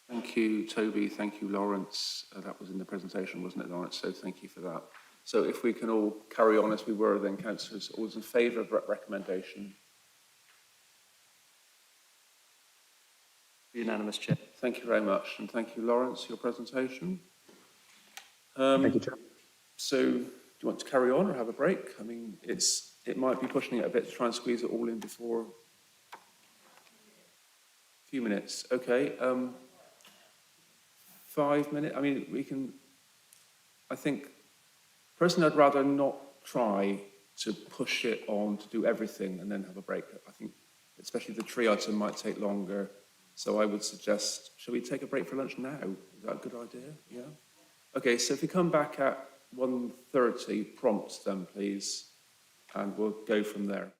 Thank you, Toby. Thank you, Lawrence. That was in the presentation, wasn't it, Lawrence? So thank you for that. So if we can all carry on as we were then, councillors, all those in favour of that recommendation? Unanimous, Chair. Thank you very much. And thank you, Lawrence, for your presentation. Thank you, Chair. So do you want to carry on or have a break? I mean, it might be pushing it a bit to try and squeeze it all in before a few minutes. Okay. 5 minutes. I mean, we can, I think, personally, I'd rather not try to push it on to do everything and then have a break. I think, especially the tree item might take longer. So I would suggest, shall we take a break for lunch now? Is that a good idea? Yeah. Okay, so if we come back at 1:30 prompt then, please, and we'll go from there.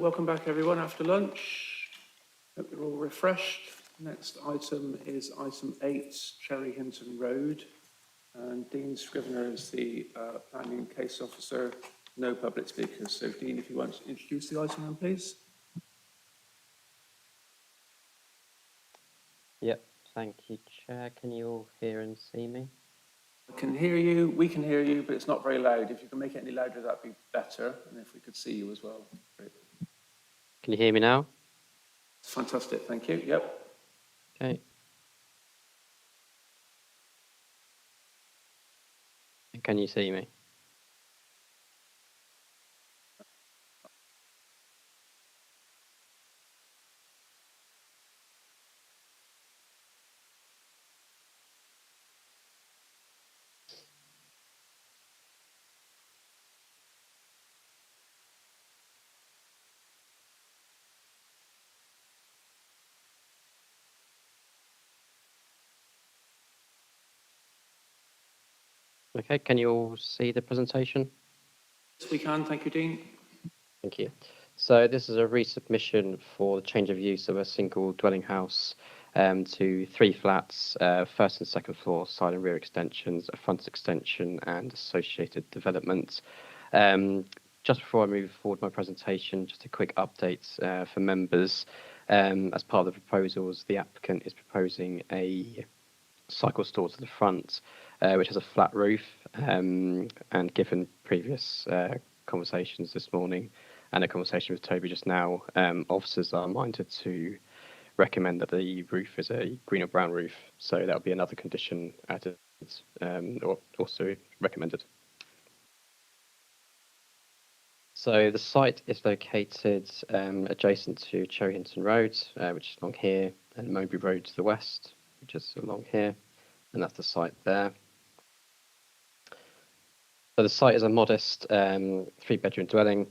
welcome back everyone after lunch. Hope you're all refreshed. Next item is item 8, Cherry Hinton Road. And Dean Scrivener is the planning case officer. No public speakers. So Dean, if you want to introduce the item then, please. Yep, thank you, Chair. Can you all hear and see me? I can hear you, we can hear you, but it's not very loud. If you can make it any louder, that'd be better. And if we could see you as well. Great. Can you hear me now? Fantastic, thank you. Yep. Okay. Can you see me? Okay, can you all see the presentation? Yes, we can. Thank you, Dean. Thank you. So this is a resubmission for the change of use of a single dwelling house to 3 flats, first and second floor, side and rear extensions, a front extension and associated developments. Just before I move forward my presentation, just a quick update for members. As part of the proposals, the applicant is proposing a cycle store to the front, which has a flat roof, and given previous conversations this morning and a conversation with Toby just now, officers are minded to recommend that the roof is a green or brown roof, so that would be another condition added or also recommended. So the site is located adjacent to Cherry Hinton Road, which is along here, and Mowbray Road to the west, which is along here, and that's the site there. So the site is a modest 3-bedroom dwelling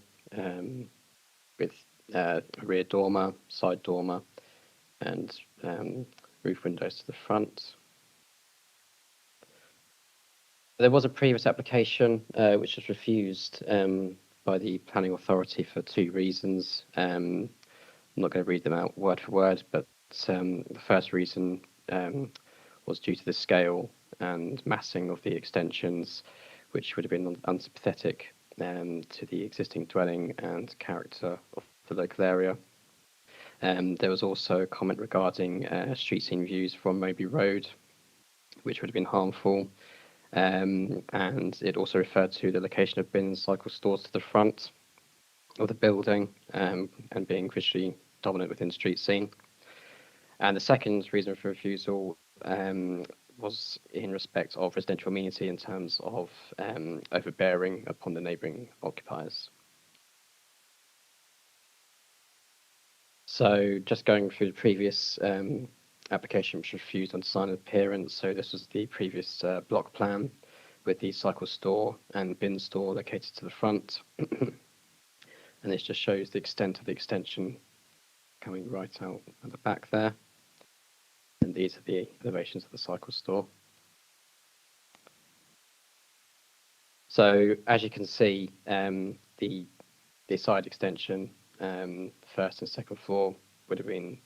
with a rear dormer, side dormer, and roof windows to the front. There was a previous application which was refused by the planning authority for 2 reasons. I'm not going to read them out word for word, but the first reason was due to the scale and massing of the extensions, which would have been unsympathetic to the existing dwelling and character of the local area. There was also a comment regarding street scene views from Mowbray Road, which would have been harmful. And it also referred to the location of bin and cycle stores to the front of the building and being visually dominant within street scene. And the second reason for refusal was in respect of residential amenity in terms of overbearing upon the neighbouring occupiers. So just going through the previous application, which was refused on design and appearance. So this was the previous block plan with the cycle store and bin store located to the front. And this just shows the extent of the extension coming right out at the back there. And these are the elevations of the cycle store. So as you can see, the side extension, first and second floor, would have been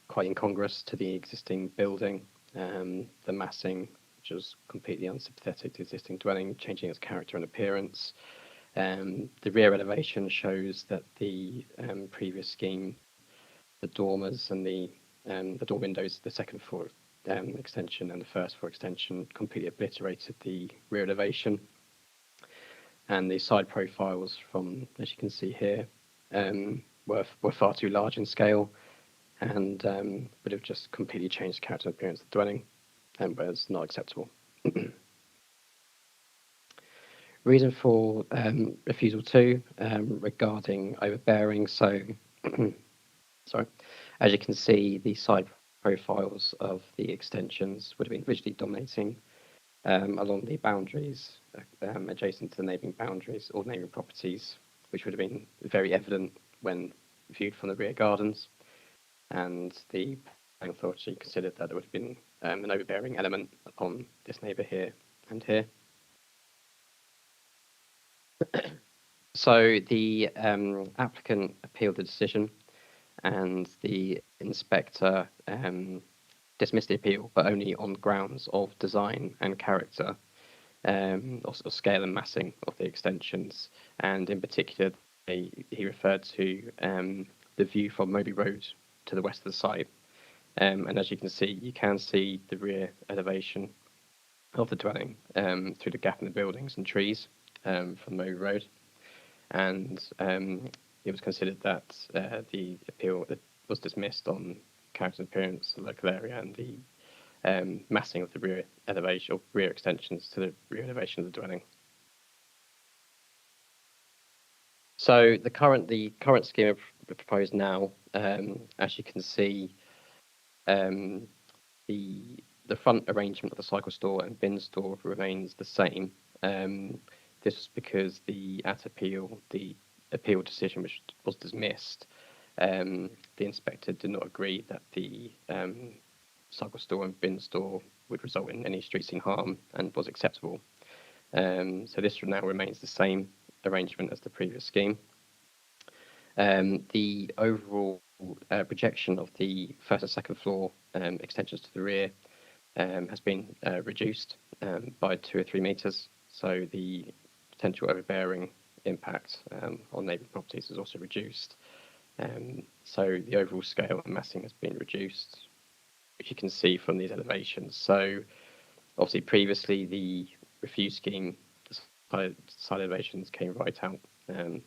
quite incongruous to the existing building. The massing, which was completely unsympathetic to the existing dwelling, changing its character and appearance. The rear elevation shows that the previous scheme, the dormers and the door windows, the second floor extension and the first floor extension completely obliterated the rear elevation. And the side profiles from, as you can see here, were far too large in scale and would have just completely changed the character and appearance of the dwelling and was not acceptable. Reason for refusal 2 regarding overbearing. So, sorry, as you can see, the side profiles of the extensions would have been visually dominating along the boundaries adjacent to the neighbouring boundaries or neighbouring properties, which would have been very evident when viewed from the rear gardens. And the planning authority considered that there would have been an overbearing element upon this neighbour here and here. So the applicant appealed the decision, and the inspector dismissed the appeal, but only on grounds of design and character, or scale and massing of the extensions, and in particular, he referred to the view from Moby Road to the west of the site. And as you can see the rear elevation of the dwelling through the gap in the buildings and trees from Moby Road. And it was considered that the appeal was dismissed on character and appearance, the local area, and the massing of the rear elevation or rear extensions to the rear elevation of the dwelling. So the current scheme proposed now, as you can see, the front arrangement of the cycle store and bin store remains the same. This is because the appeal decision, which was dismissed, the inspector did not agree that the cycle store and bin store would result in any street scene harm and was acceptable. So this now remains the same arrangement as the previous scheme. The overall projection of the first and second floor extensions to the rear has been reduced by 2 or 3 metres. So the potential overbearing impact on neighbouring properties is also reduced. So the overall scale and massing has been reduced, which you can see from these elevations. So obviously previously the refuse scheme, the side elevations came right out to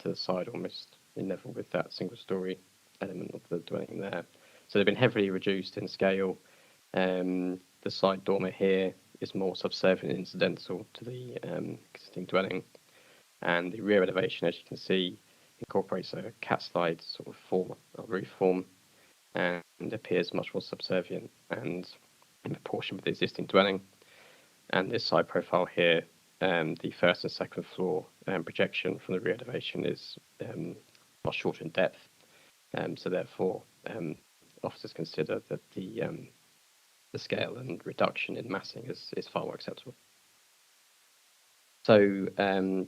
the side almost in level with that single story element of the dwelling there. So they've been heavily reduced in scale. The side dormer here is more subservient and incidental to the existing dwelling. And the rear elevation, as you can see, incorporates a cat slide sort of form, or roof form, and appears much more subservient and in proportion with the existing dwelling. And this side profile here, the first and second floor projection from the rear elevation is much shorter in depth. So therefore, officers consider that the scale and reduction in massing is far more acceptable. So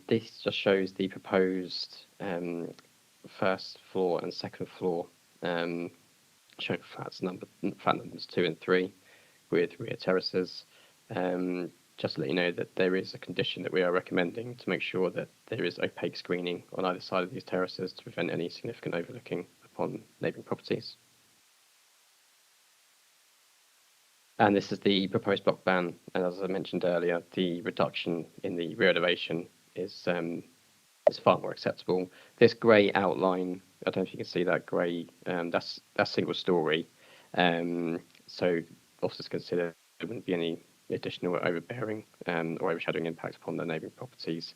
this just shows the proposed first floor and second floor, showing flat numbers 2 and 3 with rear terraces. Just to let you know that there is a condition that we are recommending to make sure that there is opaque screening on either side of these terraces to prevent any significant overlooking upon neighbouring properties. And this is the proposed block ban. And as I mentioned earlier, the reduction in the rear elevation is far more acceptable. This grey outline, I don't know if you can see that grey, that's single story. So officers consider there wouldn't be any additional overbearing or overshadowing impact upon the neighbouring properties.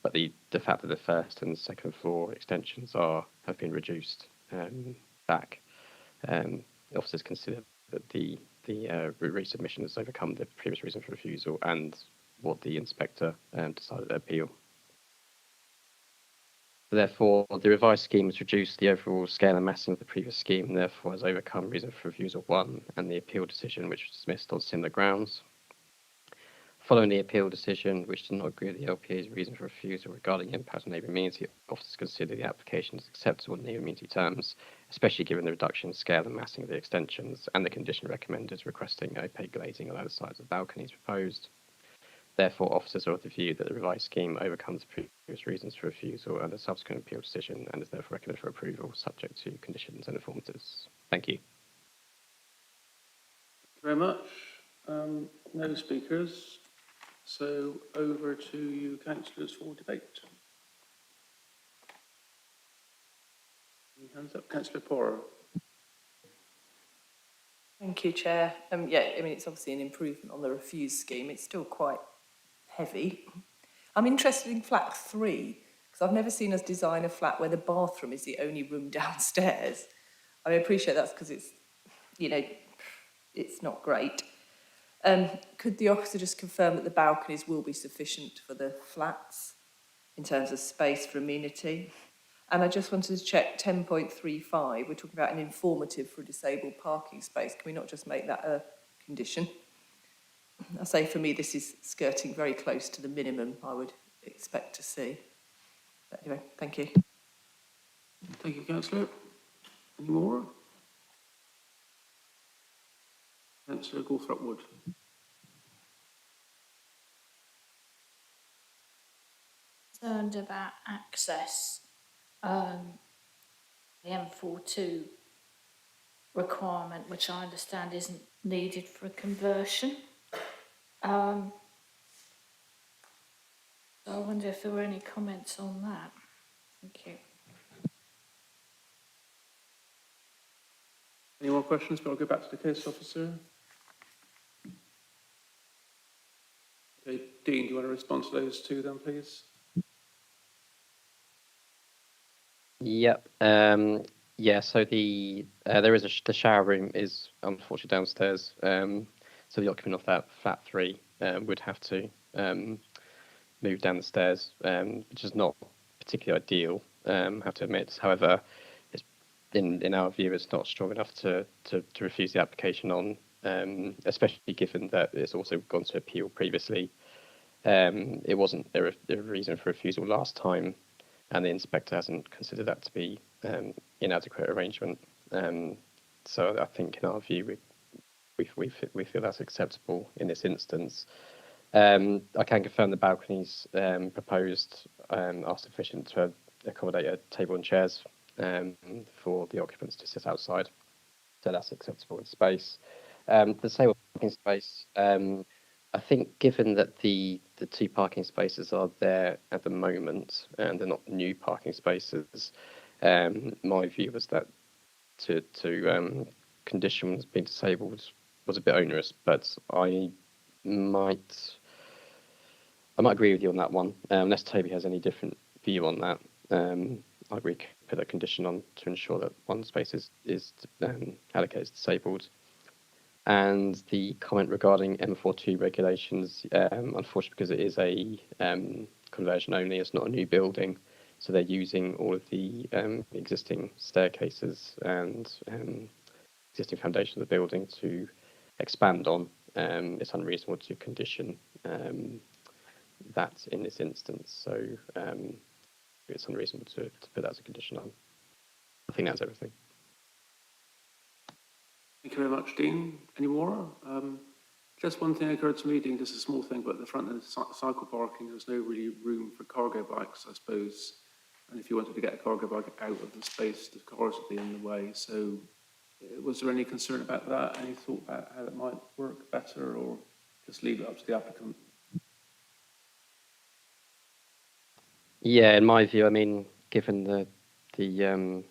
But the fact that the first and second floor extensions have been reduced back, officers consider that the resubmission has overcome the previous reason for refusal and what the inspector decided to appeal. Therefore, the revised scheme has reduced the overall scale and massing of the previous scheme, and therefore has overcome reason for refusal 1 and the appeal decision, which was dismissed on similar grounds. Following the appeal decision, which did not agree with the LPA's reason for refusal regarding impact on neighbouring amenity, officers consider the application as acceptable in neighbouring amenity terms, especially given the reduction in scale and massing of the extensions and the condition recommended requesting opaque glazing on either sides of the balconies proposed. Therefore, officers are of the view that the revised scheme overcomes the previous reasons for refusal and the subsequent appeal decision and is therefore recommended for approval, subject to conditions and informatives. Thank you. Very much. No speakers. So over to you, councillors, for debate. Hands up, Councillor Porter. Thank you, Chair. Yeah, I mean, it's obviously an improvement on the refuse scheme. It's still quite heavy. I'm interested in flat 3, because I've never seen us design a flat where the bathroom is the only room downstairs. I appreciate that's because it's, you know, it's not great. Could the officer just confirm that the balconies will be sufficient for the flats in terms of space for amenity? And I just wanted to check 10.35, we're talking about an informative for a disabled parking space. Can we not just make that a condition? I say for me, this is skirting very close to the minimum I would expect to see. But anyway, thank you. Thank you, Councillor. Any more? Councillor Gawthrup-Wood. Concerned about access, the M42 requirement, which I understand isn't needed for a conversion. So I wonder if there were any comments on that. Thank you. Any more questions? But I'll go back to the case officer. Okay, Dean, do you want to respond to those two then, please? Yep. Yeah. So there is the shower room is unfortunately downstairs. So the occupant of that flat 3 would have to move down the stairs, which is not particularly ideal. Have to admit. However, it's in our view, it's not strong enough to refuse the application on, especially given that it's also gone to appeal previously. It wasn't a reason for refusal last time, and the inspector hasn't considered that to be inadequate arrangement. So I think, in our view, we feel that's acceptable in this instance. I can confirm the balconies proposed are sufficient to accommodate a table and chairs for the occupants to sit outside, so that's acceptable in space. The disabled parking space, I think, given that the 2 parking spaces are there at the moment and they're not new parking spaces, my view was that to condition being disabled was a bit onerous, but I might agree with you on that one. Unless Toby has any different view on that, I agree to put a condition on to ensure that one space is allocated disabled. And the comment regarding M42 regulations, unfortunately, because it is a conversion only, it's not a new building, so they're using all of the existing staircases and existing foundation of the building to expand on. It's unreasonable to condition that in this instance, so it's unreasonable to put that as a condition on. I think that's everything. Thank you very much, Dean. Any more? Just one thing occurred to me, Dean, just a small thing, but at the front of the cycle parking, there's no really room for cargo bikes, I suppose. And if you wanted to get a cargo bike out of the space, the cars would be in the way. So was there any concern about that? Any thought about how that might work better, or just leave it up to the applicant? Yeah, in my view, I mean, given the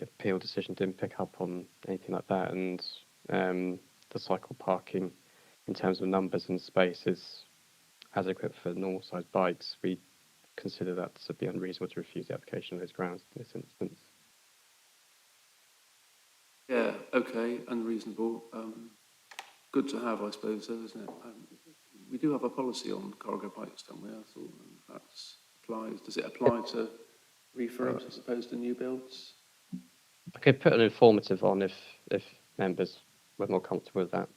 appeal decision didn't pick up on anything like that, and the cycle parking in terms of numbers and space is adequate for normal sized bikes, we consider that to be unreasonable to refuse the application on those grounds in this instance. Yeah, okay, unreasonable. Good to have, I suppose, though, isn't it? We do have a policy on cargo bikes, don't we? I thought that applies. Does it apply to refurbs as opposed to new builds? I could put an informative on if members were more comfortable with that.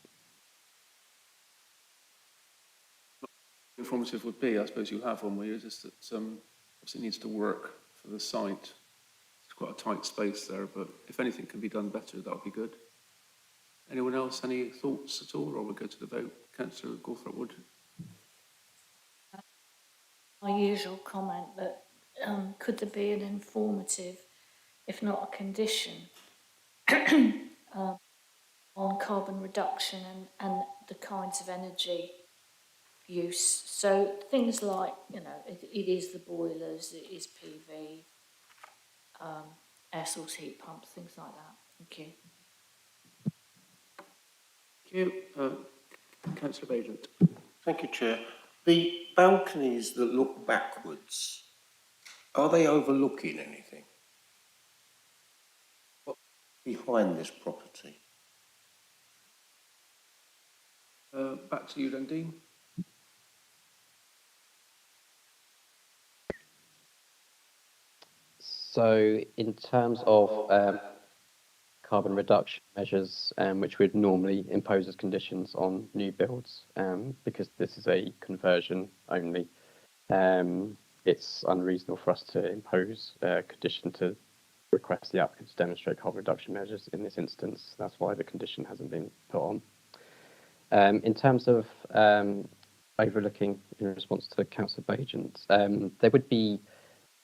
Informative would be, I suppose you have one where you just that obviously it needs to work for the site. It's quite a tight space there, but if anything can be done better, that would be good. Anyone else, any thoughts at all, or we'll go to the vote? Councillor Gawthrup-Wood. My usual comment that could there be an informative, if not a condition, on carbon reduction and the kinds of energy use. So things like, it is the boilers, it is PV, air source heat pumps, things like that. Thank you. Thank you. Councillor Bagent. Thank you, Chair. The balconies that look backwards, are they overlooking anything? What's behind this property? Back to you then, Dean. So in terms of carbon reduction measures, which we'd normally impose as conditions on new builds, because this is a conversion only, it's unreasonable for us to impose a condition to request the applicant to demonstrate carbon reduction measures in this instance. That's why the condition hasn't been put on. In terms of overlooking in response to Councillor Bajan's, there would be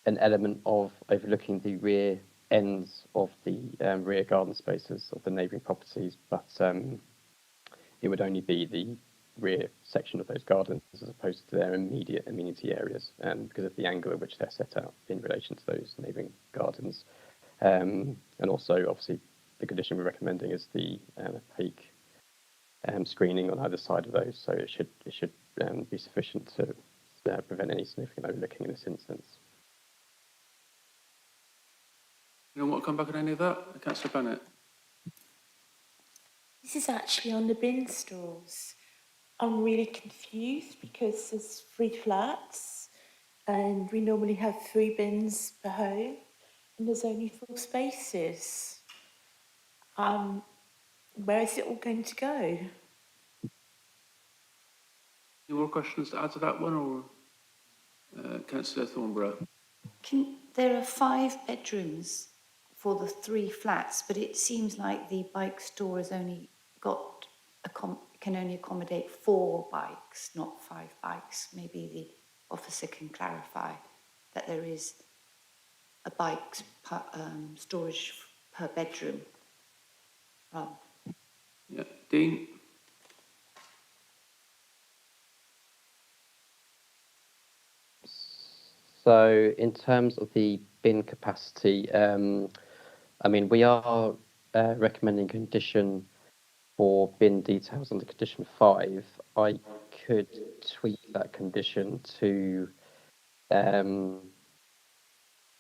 an element of overlooking the rear ends of the rear garden spaces of the neighbouring properties, but it would only be the rear section of those gardens as opposed to their immediate amenity areas, because of the angle at which they're set out in relation to those neighbouring gardens. And also, obviously, the condition we're recommending is the opaque screening on either side of those, so it should be sufficient to prevent any significant overlooking in this instance. You want to come back on any of that? Councillor Bennett? This is actually on the bin stalls. I'm really confused because there's 3 flats and we normally have 3 bins per home and there's only 4 spaces. Where is it all going to go? Any more questions to add to that one, or Councillor Thornborough? There are 5 bedrooms for the 3 flats, but it seems like the bike store has only got can only accommodate 4 bikes, not 5 bikes. Maybe the officer can clarify that there is a bike storage per bedroom. Yeah, Dean? So in terms of the bin capacity, I mean, we are recommending condition for bin details under condition 5. I could tweak that condition to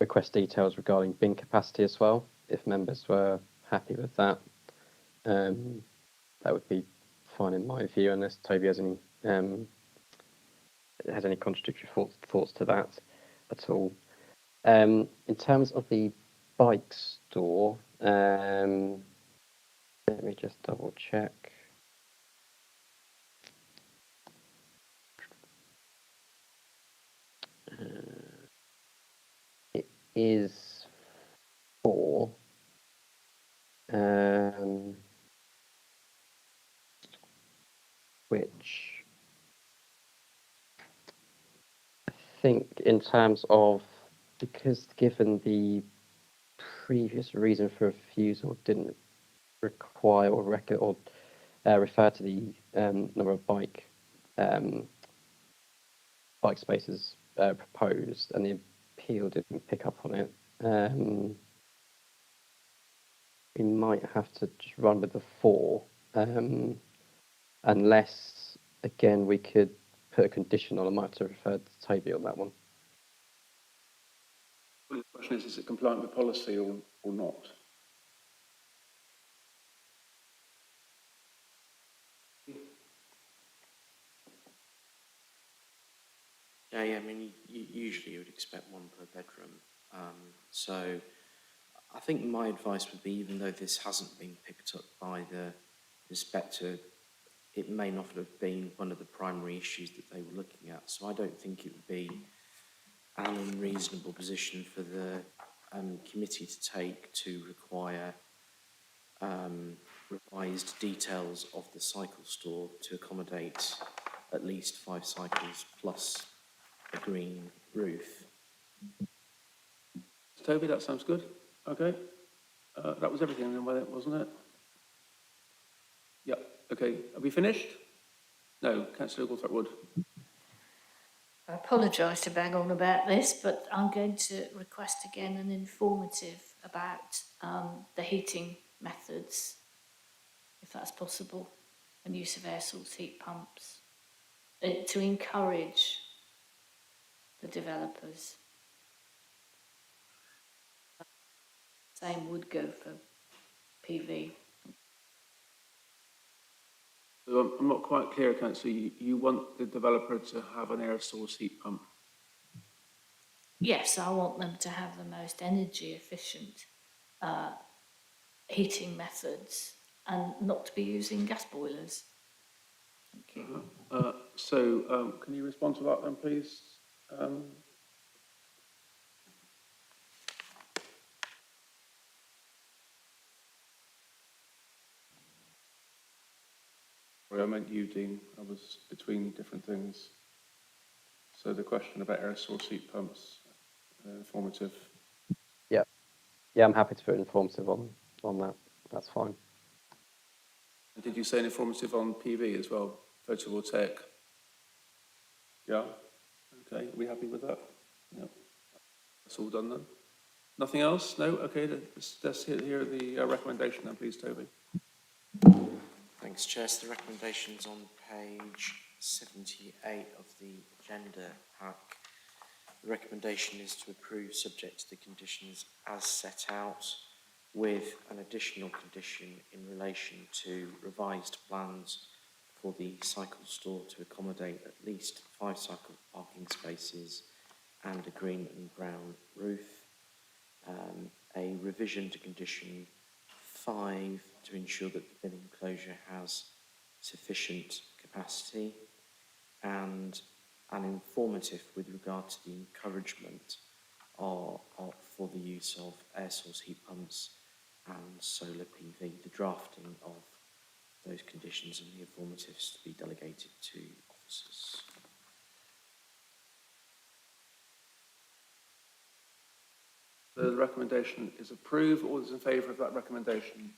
request details regarding bin capacity as well, if members were happy with that. That would be fine in my view, unless Toby has any contradictory thoughts to that at all. In terms of the bike store, let me just double check. It is 4. Which I think in terms of, because given the previous reason for refusal didn't require or refer to the number of bike spaces proposed, and the appeal didn't pick up on it, we might have to just run with the 4, unless again we could put a condition on. I might have to refer to Toby on that one. Well, the question is it compliant with policy or not? Yeah, I mean, usually you would expect 1 per bedroom. So I think my advice would be, even though this hasn't been picked up by the inspector, it may not have been one of the primary issues that they were looking at. So I don't think it would be an unreasonable position for the committee to take to require revised details of the cycle store to accommodate at least 5 cycles plus a green roof. Toby, that sounds good. Okay. That was everything then, wasn't it? Yeah. Okay. Are we finished? No. Councillor Oglethorpe-Wood. I apologise to bang on about this, but I'm going to request again an informative about the heating methods, if that's possible, and use of air source heat pumps, to encourage the developers. Same would go for PV. So I'm not quite clear, Councillor. You want the developer to have an air source heat pump? Yes, I want them to have the most energy efficient heating methods and not to be using gas boilers. Thank you. So can you respond to that then, please, sorry, I meant you, Dean. I was between different things. So the question about air source heat pumps, informative. Yeah, yeah, I'm happy to put informative on that. That's fine. And did you say an informative on PV as well, photovoltaic? Yeah. Okay. Are we happy with that? Yeah. That's all done then. Nothing else? No. Okay. Let's hear the recommendation then, please, Toby. Thanks, Chair. So the recommendations on page 78 of the agenda pack. The recommendation is to approve subject to the conditions as set out, with an additional condition in relation to revised plans for the cycle store to accommodate at least 5 cycle parking spaces and a green and brown roof. A revision to condition 5 to ensure that the bin enclosure has sufficient capacity, and an informative with regard to the encouragement for the use of air source heat pumps and solar PV, the drafting of those conditions and the informatives to be delegated to officers. The recommendation is approved. All those in favour of that recommendation?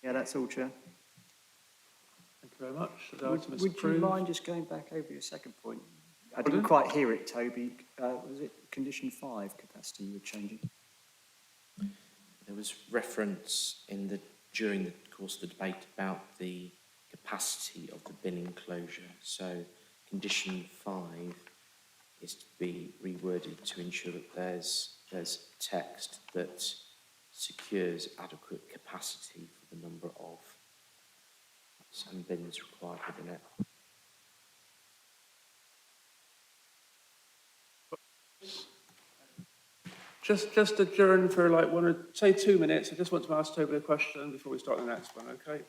Yeah, that's all, Chair. Thank you very much. The item is Would you approved. mind just going back over your second point? I Pardon? didn't quite hear it, Toby. Was it condition 5 capacity you were changing? There was reference during the course of the debate about the capacity of the bin enclosure. So condition 5 is to be reworded to ensure that there's text that secures adequate capacity for the number of some bins required within it. Just adjourn for like 2 minutes. I just want to ask Toby a question before we start the next one, okay?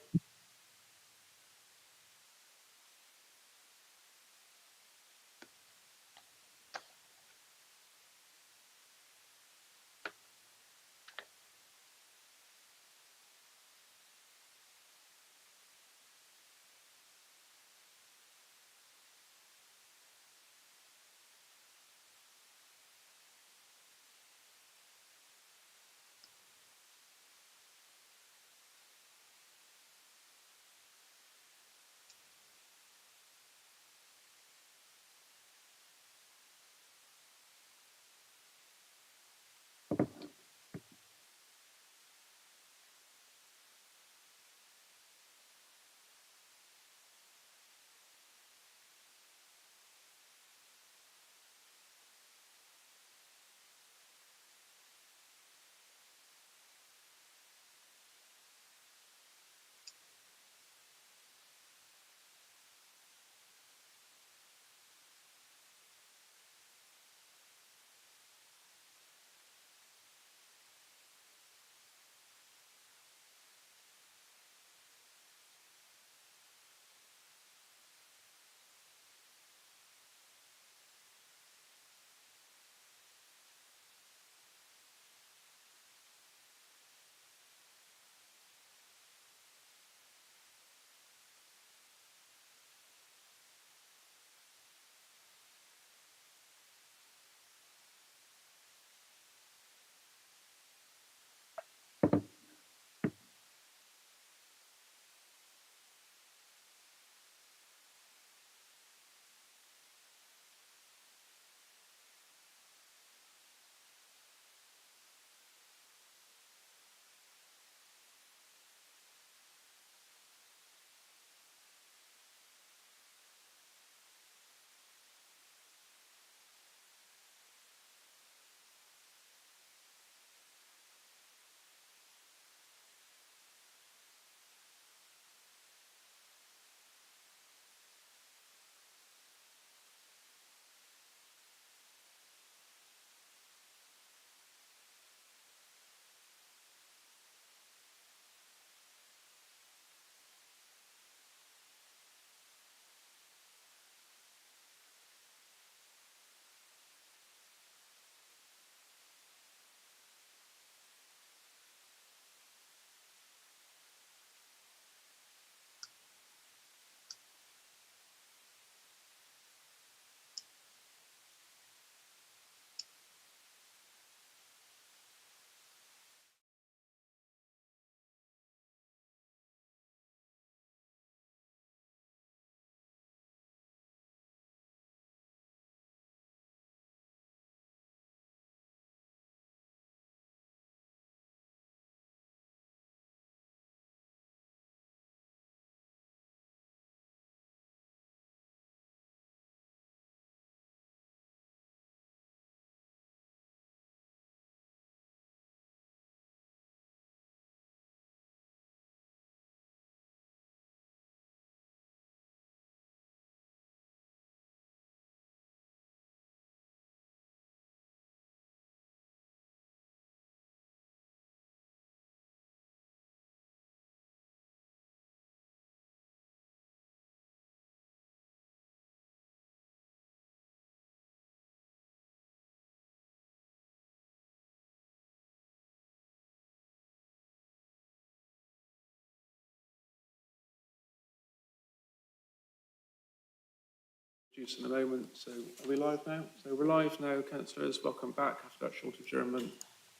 introduce in a moment. So are we live now? So we're live now, councillors. Welcome back after that short adjournment.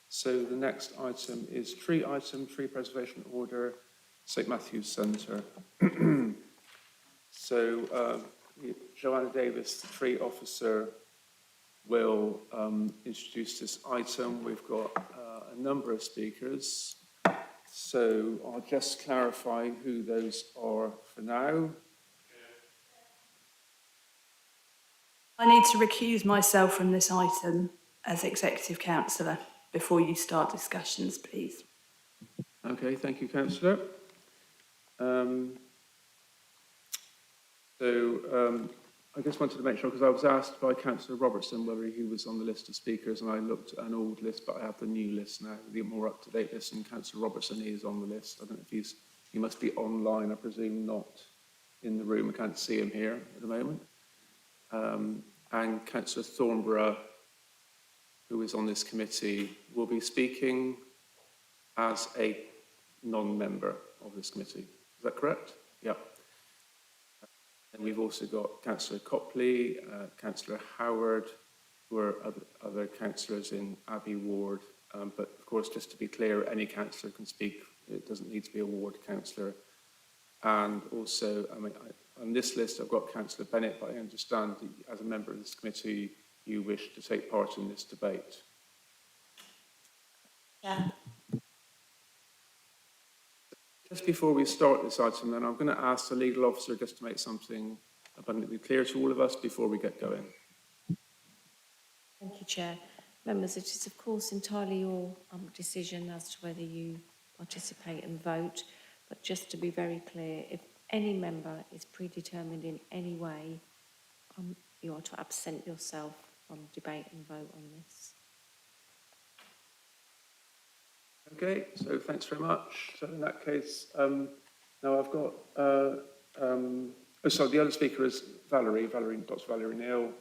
So the next item is tree preservation order, St Matthew's Centre. So Joanna Davis, the tree officer, will introduce this item. We've got a number of speakers. So I'll just clarify who those are for now. I need to recuse myself from this item as Executive Councillor before you start discussions, please. Okay, thank you, Councillor. I just wanted to make sure, because I was asked by Councillor Robertson whether he was on the list of speakers, and I looked at an old list, but I have the new list now, the more up-to-date list, and Councillor Robertson is on the list. I don't know if he must be online, I presume not in the room. I can't see him here at the moment. And Councillor Thornborough, who is on this committee, will be speaking as a non-member of this committee. Is that correct? Yeah. And we've also got Councillor Copley, Councillor Howard, who are other councillors in Abbey Ward. But of course, just to be clear, any councillor can speak. It doesn't need to be a ward councillor. And also, on this list, I've got Councillor Bennett, but I understand that as a member of this committee, you wish to take part in this debate. Yeah. Just before we start this item, then, I'm going to ask the legal officer just to make something abundantly clear to all of us before we get going. Thank you, Chair. Members, it is of course entirely your decision as to whether you participate and vote, but just to be very clear, if any member is predetermined in any way, you are to absent yourself from debate and vote on this. Okay, so thanks very much. So in that case, now I've got, the other speaker is Dr. Valerie Neal,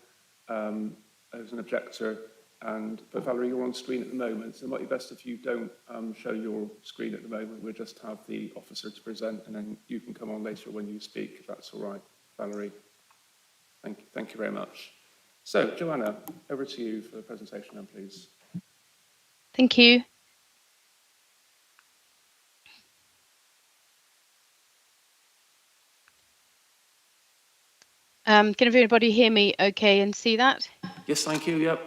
who's an objector. But Valerie, you're on screen at the moment, so it might be best if you don't show your screen at the moment. We'll just have the officer to present, and then you can come on later when you speak, if that's all right, Valerie. Thank you very much. So, Joanna, over to you for the presentation then, please. Thank you. Can everybody hear me okay and see that? Yes, thank you, yep.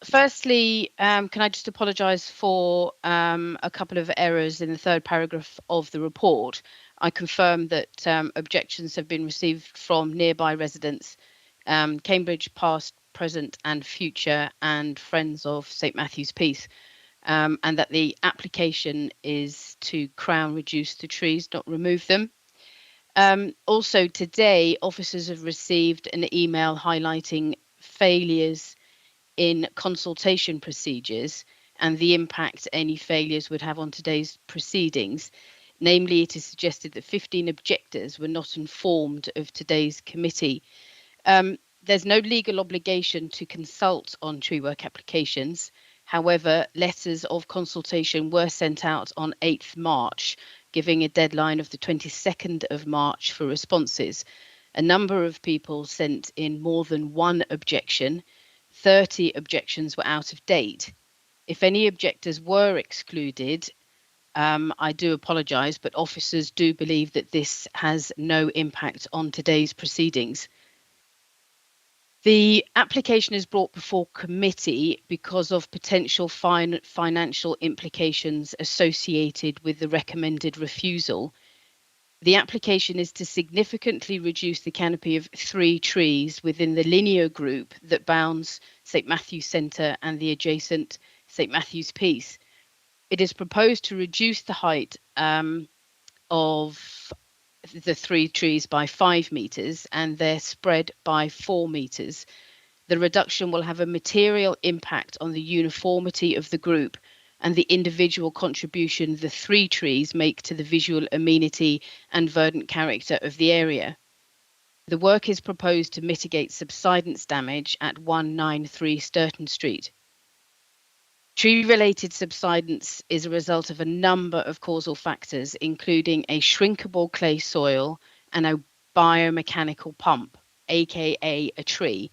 Firstly, can I just apologise for a couple of errors in the third paragraph of the report. I confirm that objections have been received from nearby residents, Cambridge past, present and future, and friends of St Matthew's Peace, and that the application is to crown reduce the trees, not remove them. Also today, officers have received an email highlighting failures in consultation procedures and the impact any failures would have on today's proceedings. Namely, it is suggested that 15 objectors were not informed of today's committee. There's no legal obligation to consult on tree work applications. However, letters of consultation were sent out on 8th March, giving a deadline of the 22nd of March for responses. A number of people sent in more than one objection. 30 objections were out of date. If any objectors were excluded, I do apologise, but officers do believe that this has no impact on today's proceedings. The application is brought before committee because of potential financial implications associated with the recommended refusal. The application is to significantly reduce the canopy of 3 trees within the linear group that bounds St Matthew's Centre and the adjacent St Matthew's Peace. It is proposed to reduce the height of the 3 trees by 5 metres and their spread by 4 metres. The reduction will have a material impact on the uniformity of the group and the individual contribution the 3 trees make to the visual amenity and verdant character of the area. The work is proposed to mitigate subsidence damage at 193 Sturton Street. Tree-related subsidence is a result of a number of causal factors, including a shrinkable clay soil and a biomechanical pump, aka a tree.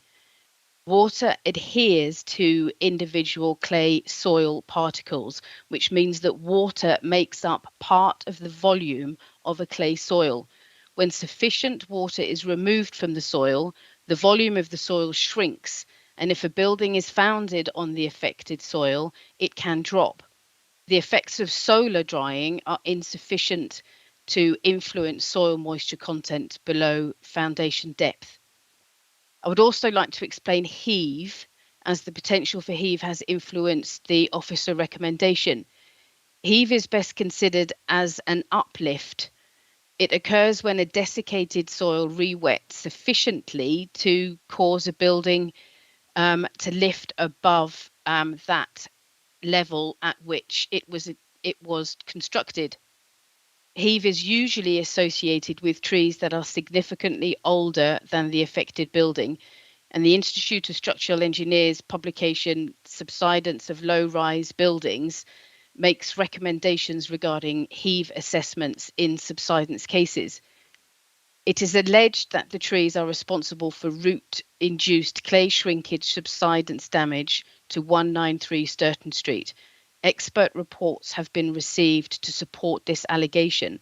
Water adheres to individual clay soil particles, which means that water makes up part of the volume of a clay soil. When sufficient water is removed from the soil, the volume of the soil shrinks, and if a building is founded on the affected soil, it can drop. The effects of solar drying are insufficient to influence soil moisture content below foundation depth. I would also like to explain heave, as the potential for heave has influenced the officer recommendation. Heave is best considered as an uplift. It occurs when a desiccated soil re-wets sufficiently to cause a building to lift above that level at which it was constructed. Heave is usually associated with trees that are significantly older than the affected building, and the Institute of Structural Engineers publication Subsidence of Low-Rise Buildings makes recommendations regarding heave assessments in subsidence cases. It is alleged that the trees are responsible for root-induced clay shrinkage subsidence damage to 193 Sturton Street. Expert reports have been received to support this allegation.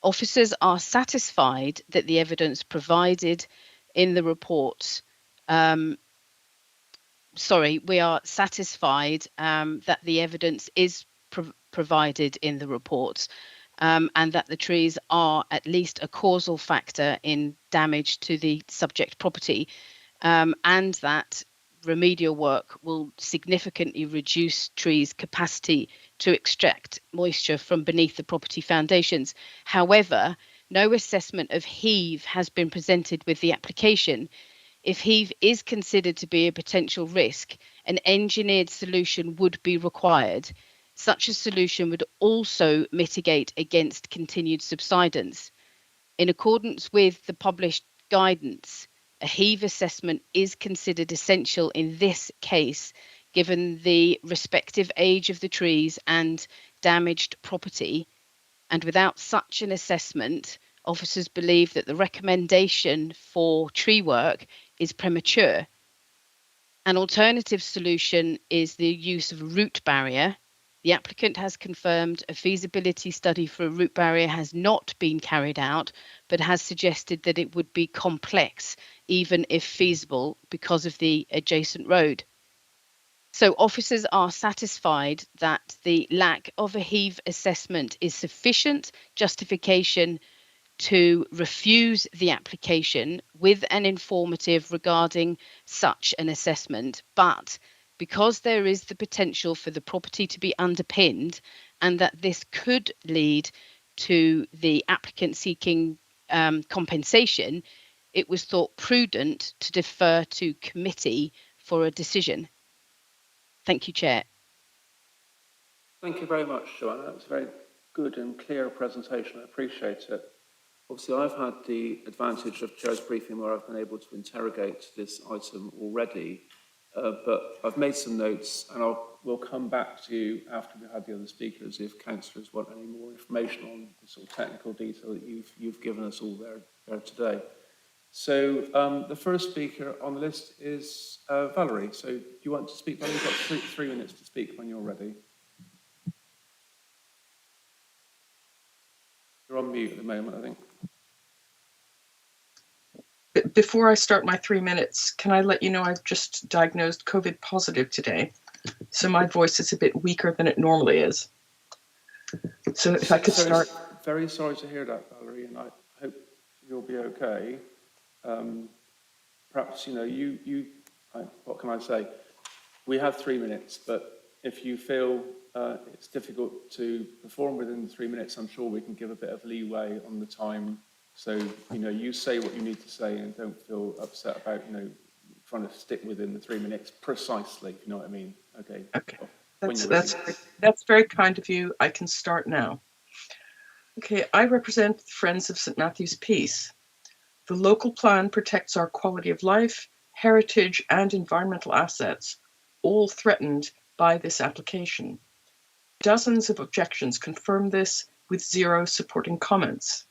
Officers are satisfied that the evidence provided in the reports we are satisfied that the evidence is provided in the reports and that the trees are at least a causal factor in damage to the subject property, and that remedial work will significantly reduce trees' capacity to extract moisture from beneath the property foundations. However, no assessment of heave has been presented with the application. If heave is considered to be a potential risk, an engineered solution would be required. Such a solution would also mitigate against continued subsidence. In accordance with the published guidance, a heave assessment is considered essential in this case, given the respective age of the trees and damaged property. And without such an assessment, officers believe that the recommendation for tree work is premature. An alternative solution is the use of a root barrier. The applicant has confirmed a feasibility study for a root barrier has not been carried out, but has suggested that it would be complex, even if feasible, because of the adjacent road. So officers are satisfied that the lack of a heave assessment is sufficient justification to refuse the application with an informative regarding such an assessment, but because there is the potential for the property to be underpinned and that this could lead to the applicant seeking compensation, it was thought prudent to defer to committee for a decision. Thank you, Chair. Thank you very much, Joanna. That was a very good and clear presentation. I appreciate it. Obviously, I've had the advantage of Chair's briefing where I've been able to interrogate this item already, but I've made some notes and we'll come back to you after we've had the other speakers if councillors want any more information on the sort of technical detail that you've given us all there today. So the first speaker on the list is Valerie. So do you want to speak, Valerie? You've got three minutes to speak when you're ready. You're on mute at the moment, I think. Before I start my 3 minutes, can I let you know I've just diagnosed COVID positive today, so my voice is a bit weaker than it normally is. So if I could start. Very sorry to hear that, Valerie, and I hope you'll be okay. Perhaps, you know, what can I say? We have 3 minutes, but if you feel it's difficult to perform within 3 minutes, I'm sure we can give a bit of leeway on the time. So, you know, you say what you need to say and don't feel upset about, you know, trying to stick within the 3 minutes precisely, if you know what I mean. Okay. Okay. That's very kind of you. I can start now. Okay, I represent the Friends of St. Matthew's Peace. The local plan protects our quality of life, heritage, and environmental assets, all threatened by this application. Dozens of objections confirm this, with 0 supporting comments.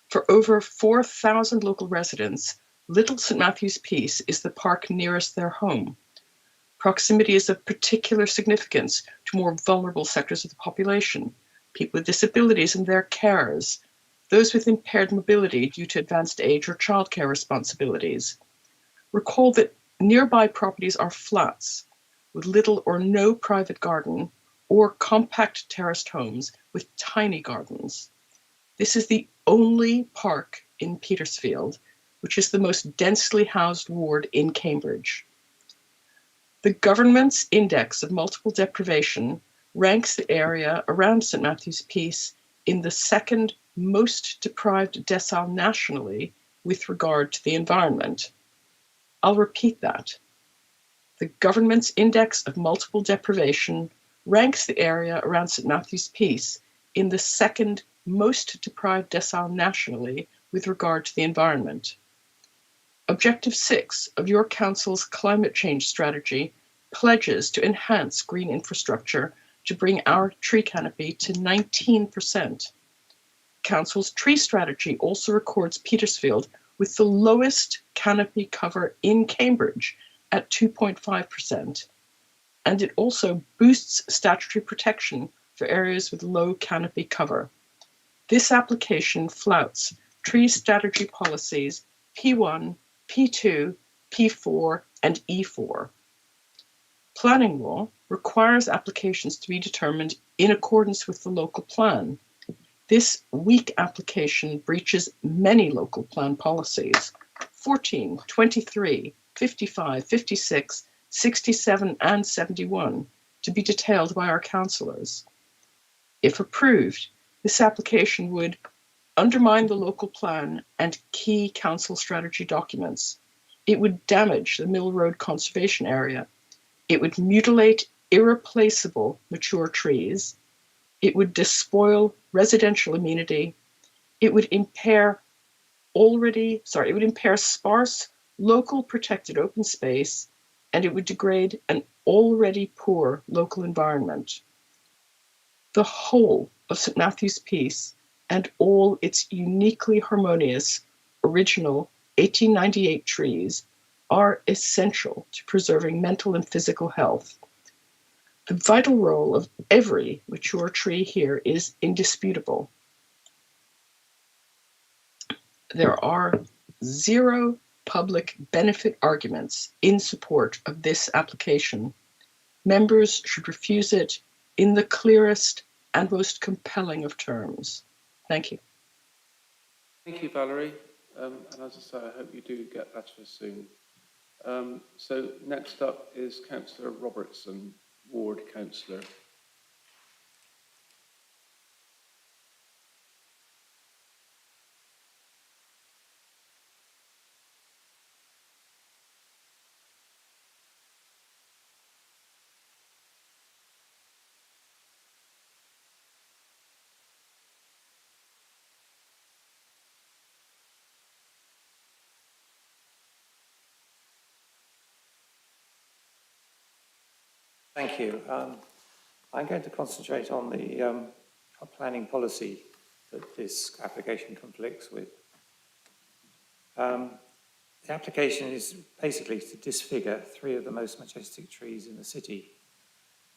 For over 4,000 local residents, Little St Matthew's Peace is the park nearest their home. Proximity is of particular significance to more vulnerable sectors of the population, people with disabilities and their carers, those with impaired mobility due to advanced age or childcare responsibilities. Recall that nearby properties are flats with little or no private garden or compact terraced homes with tiny gardens. This is the only park in Petersfield, which is the most densely housed ward in Cambridge. The government's index of multiple deprivation ranks the area around St Matthew's Peace in the second most deprived decile nationally with regard to the environment. I'll repeat that. The government's index of multiple deprivation ranks the area around St Matthew's Peace in the second most deprived decile nationally with regard to the environment. Objective 6 of your council's climate change strategy pledges to enhance green infrastructure to bring our tree canopy to 19%. Council's tree strategy also records Petersfield with the lowest canopy cover in Cambridge at 2.5%, and it also boosts statutory protection for areas with low canopy cover. This application flouts tree strategy policies P1, P2, P4, and E4. Planning law requires applications to be determined in accordance with the local plan. This weak application breaches many local plan policies, 14, 23, 55, 56, 67, and 71, to be detailed by our councillors. If approved, this application would undermine the local plan and key council strategy documents. It would damage the Mill Road Conservation Area. It would mutilate irreplaceable mature trees. It would despoil residential amenity. It would impair sparse local protected open space, and it would degrade an already poor local environment. The whole of St Matthew's Peace and all its uniquely harmonious original 1898 trees are essential to preserving mental and physical health. The vital role of every mature tree here is indisputable. There are 0 public benefit arguments in support of this application. Members should refuse it in the clearest and most compelling of terms. Thank you. Thank you, Valerie. And as I say, I hope you do get better soon. So next up is Councillor Robertson, Ward Councillor. Thank you. I'm going to concentrate on the planning policy that this application conflicts with. The application is basically to disfigure 3 of the most majestic trees in the city.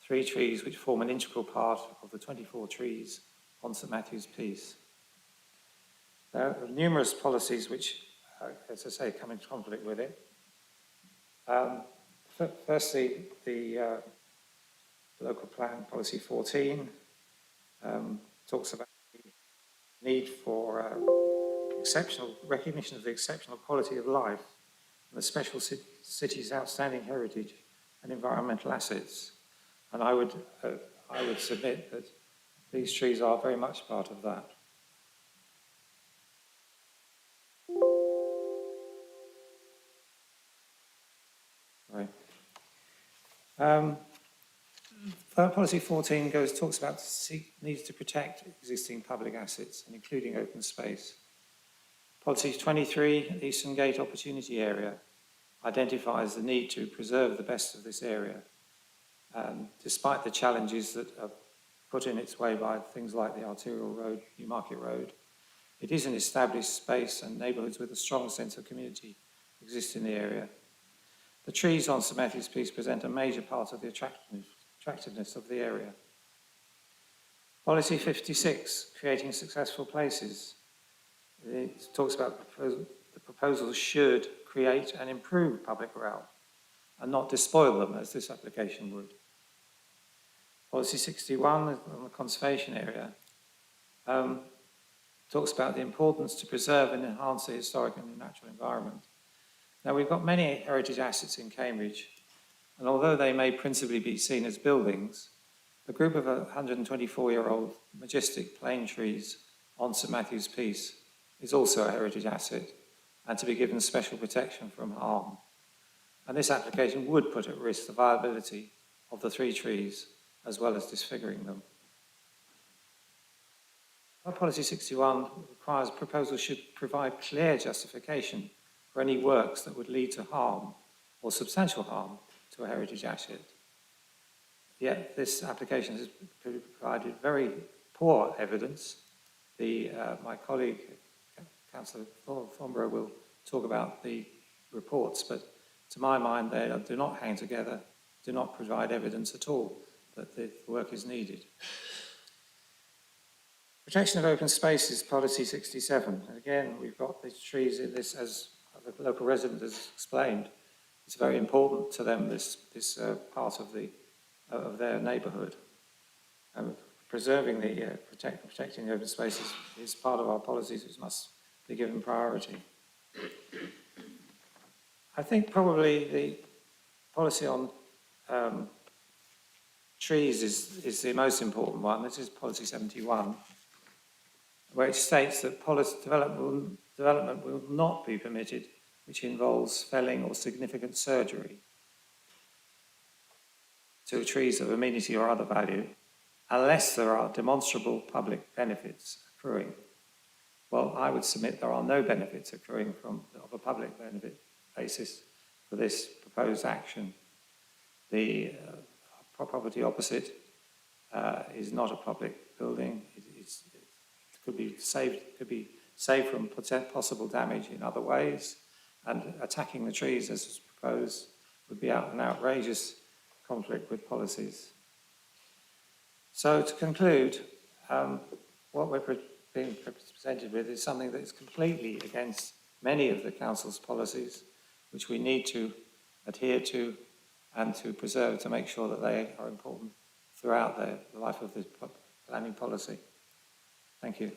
3 trees which form an integral part of the 24 trees on St Matthew's Peace. There are numerous policies which, as I say, come into conflict with it. Firstly, the local plan policy 14 talks about the need for exceptional recognition of the exceptional quality of life and the special city's outstanding heritage and environmental assets. And I would submit that these trees are very much part of that. Right. Policy 14 talks about needs to protect existing public assets, and including open space. Policy 23, Eastern Gate Opportunity Area, identifies the need to preserve the best of this area. Despite the challenges that are put in its way by things like the Arterial Road, Newmarket Road, it is an established space, and neighbourhoods with a strong sense of community exist in the area. The trees on St Matthew's Piece present a major part of the attractiveness of the area. Policy 56, creating successful places. It talks about the proposals should create and improve public realm and not despoil them, as this application would. Policy 61 on the conservation area talks about the importance to preserve and enhance the historic and natural environment. Now, we've got many heritage assets in Cambridge, and although they may principally be seen as buildings, the group of 124-year-old majestic plane trees on St Matthew's Piece is also a heritage asset and to be given special protection from harm. And this application would put at risk the viability of the 3 trees as well as disfiguring them. Our Policy 61 requires proposals should provide clear justification for any works that would lead to harm or substantial harm to a heritage asset. Yet this application has provided very poor evidence. My colleague, Councillor Thornborough, will talk about the reports, but to my mind they do not hang together, do not provide evidence at all that the work is needed. Protection of open spaces, Policy 67. And again, we've got these trees in this, as the local resident has explained. It's very important to them, this part of their neighbourhood. Preserving protecting the open spaces is part of our policies, which must be given priority. I think probably the policy on trees is the most important one. This is Policy 71, where it states that development will not be permitted which involves felling or significant surgery to trees of amenity or other value, unless there are demonstrable public benefits accruing. Well, I would submit there are no benefits accruing of a public benefit basis for this proposed action. The property opposite is not a public building. It could be saved from possible damage in other ways, and attacking the trees as is proposed would be an outrageous conflict with policies. So to conclude, what we're being presented with is something that is completely against many of the Council's policies, which we need to adhere to and to preserve to make sure that they are important throughout the life of the planning policy. Thank you.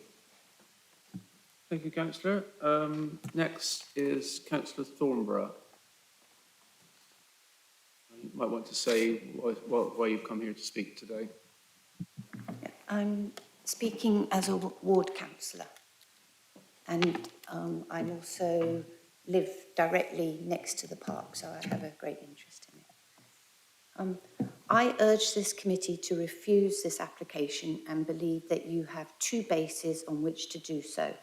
Thank you, Councillor. Next is Councillor Thornborough. You might want to say why you've come here to speak today. I'm speaking as a ward councillor, and I also live directly next to the park, so I have a great interest in it. I urge this committee to refuse this application and believe that you have 2 bases on which to do so.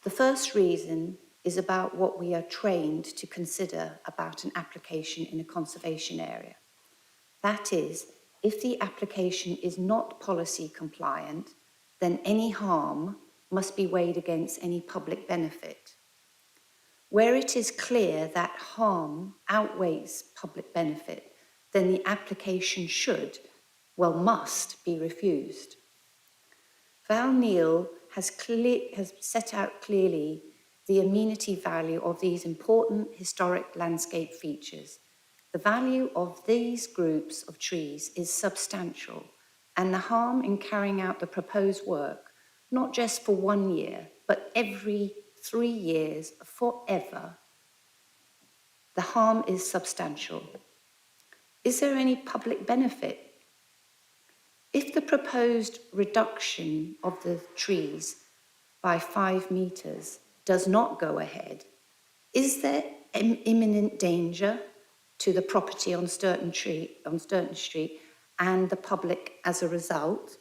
The first reason is about what we are trained to consider about an application in a conservation area. That is, if the application is not policy compliant, then any harm must be weighed against any public benefit. Where it is clear that harm outweighs public benefit, then the application must be refused. Val Neal has set out clearly the amenity value of these important historic landscape features. The value of these groups of trees is substantial, and the harm in carrying out the proposed work, not just for 1 year, but every 3 years, forever, the harm is substantial. Is there any public benefit? If the proposed reduction of the trees by 5 metres does not go ahead, is there imminent danger to the property on Sturton Street and the public as a result?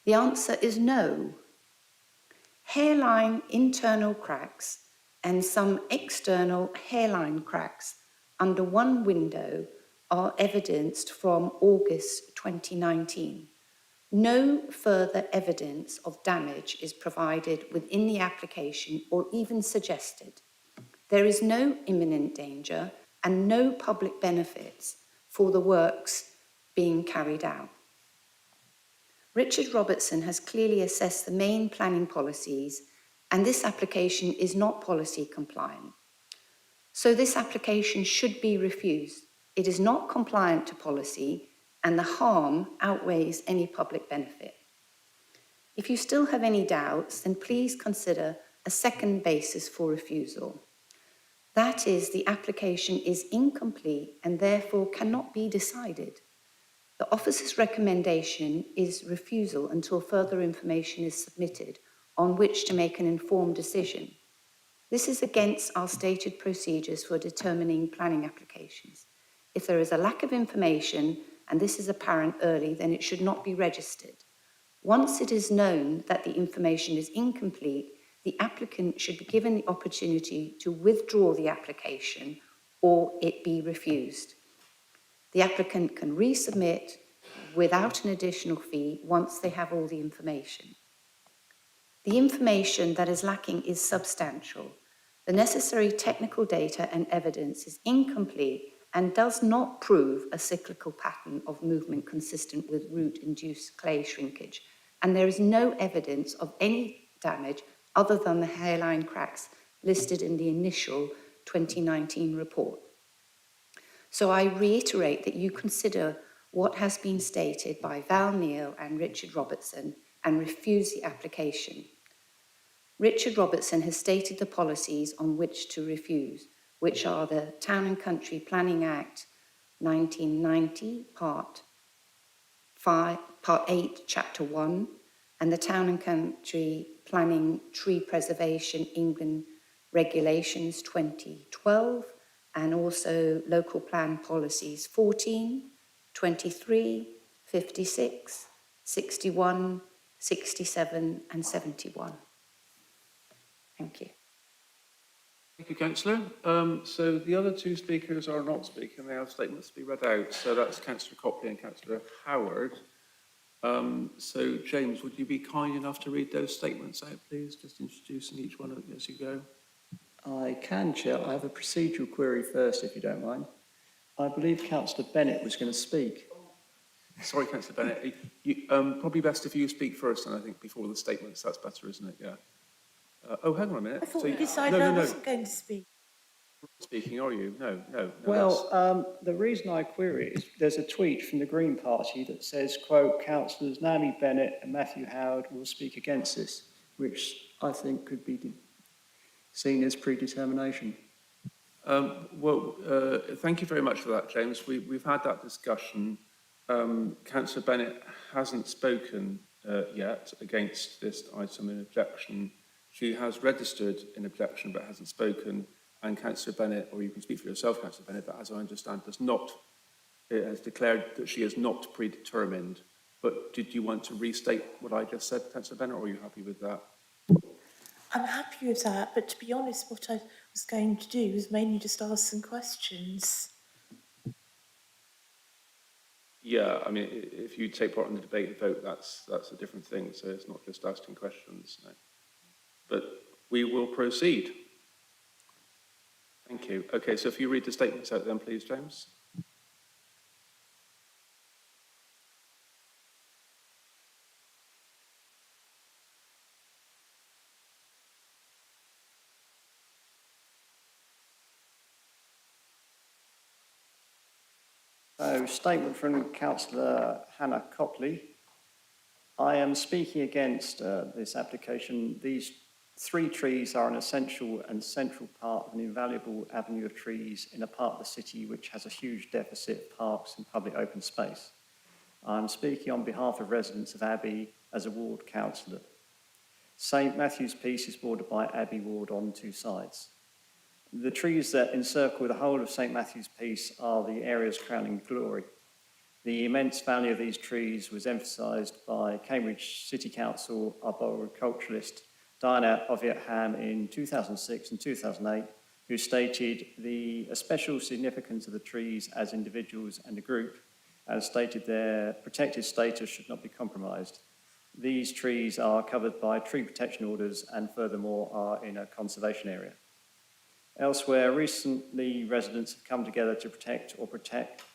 The answer is no. Hairline internal cracks and some external hairline cracks under one window are evidenced from August 2019. No further evidence of damage is provided within the application or even suggested. There is no imminent danger and no public benefits for the works being carried out. Richard Robertson has clearly assessed the main planning policies, and this application is not policy compliant. So this application should be refused. It is not compliant to policy, and the harm outweighs any public benefit. If you still have any doubts, then please consider a second basis for refusal. That is, the application is incomplete and therefore cannot be decided. The officer's recommendation is refusal until further information is submitted on which to make an informed decision. This is against our stated procedures for determining planning applications. If there is a lack of information and this is apparent early, then it should not be registered. Once it is known that the information is incomplete, the applicant should be given the opportunity to withdraw the application or it be refused. The applicant can resubmit without an additional fee once they have all the information. The information that is lacking is substantial. The necessary technical data and evidence is incomplete and does not prove a cyclical pattern of movement consistent with root-induced clay shrinkage, and there is no evidence of any damage other than the hairline cracks listed in the initial 2019 report. So I reiterate that you consider what has been stated by Val Neal and Richard Robertson and refuse the application. Richard Robertson has stated the policies on which to refuse, which are the Town and Country Planning Act 1990, Part 8, Chapter 1, and the Town and Country Planning Tree Preservation England Regulations 2012, and also Local Plan Policies 14, 23, 56, 61, 67, and 71. Thank you. Thank you, Councillor. So the other two speakers are not speaking. They have statements to be read out. So that's Councillor Copley and Councillor Howard. So James, would you be kind enough to read those statements out, please? Just introducing each one as you go. I can, Chair. I have a procedural query first, if you don't mind. I believe Councillor Bennett was going to speak. Sorry, Councillor Bennett. Probably best if you speak first, and I think before the statements. That's better, isn't it? Yeah. Oh, hang on a minute. I thought we decided I wasn't going to speak. Speaking, are you? No. Well, the reason I query it is there's a tweet from the Green Party that says, quote, Councillors Naomi Bennett and Matthew Howard will speak against this, which I think could be seen as predetermination. Thank you very much for that, James. We've had that discussion. Councillor Bennett hasn't spoken yet against this item in objection. She has registered in objection but hasn't spoken, and Councillor Bennett, or you can speak for yourself, Councillor Bennett, but as I understand, has declared that she is not predetermined. But did you want to restate what I just said, Councillor Bennett, or are you happy with that? I'm happy with that, but to be honest, what I was going to do was mainly just ask some questions. Yeah, I mean, if you take part in the debate and vote, that's a different thing. So it's not just asking questions. No. But we will proceed. Thank you. Okay, so if you read the statements out then, please, James. So, statement from Councillor Hannah Copley. I am speaking against this application. These 3 trees are an essential and central part of an invaluable avenue of trees in a part of the city which has a huge deficit of parks and public open space. I'm speaking on behalf of residents of Abbey as a ward councillor. St Matthew's Piece is bordered by Abbey Ward on 2 sides. The trees that encircle the whole of St Matthew's Piece are the area's crowning glory. The immense value of these trees was emphasised by Cambridge City Council arboriculturalist Diana Oviatt-Ham in 2006 and 2008, who stated the special significance of the trees as individuals and a group, and stated their protected status should not be compromised. These trees are covered by tree protection orders and furthermore are in a conservation area. Elsewhere, recently residents have come together to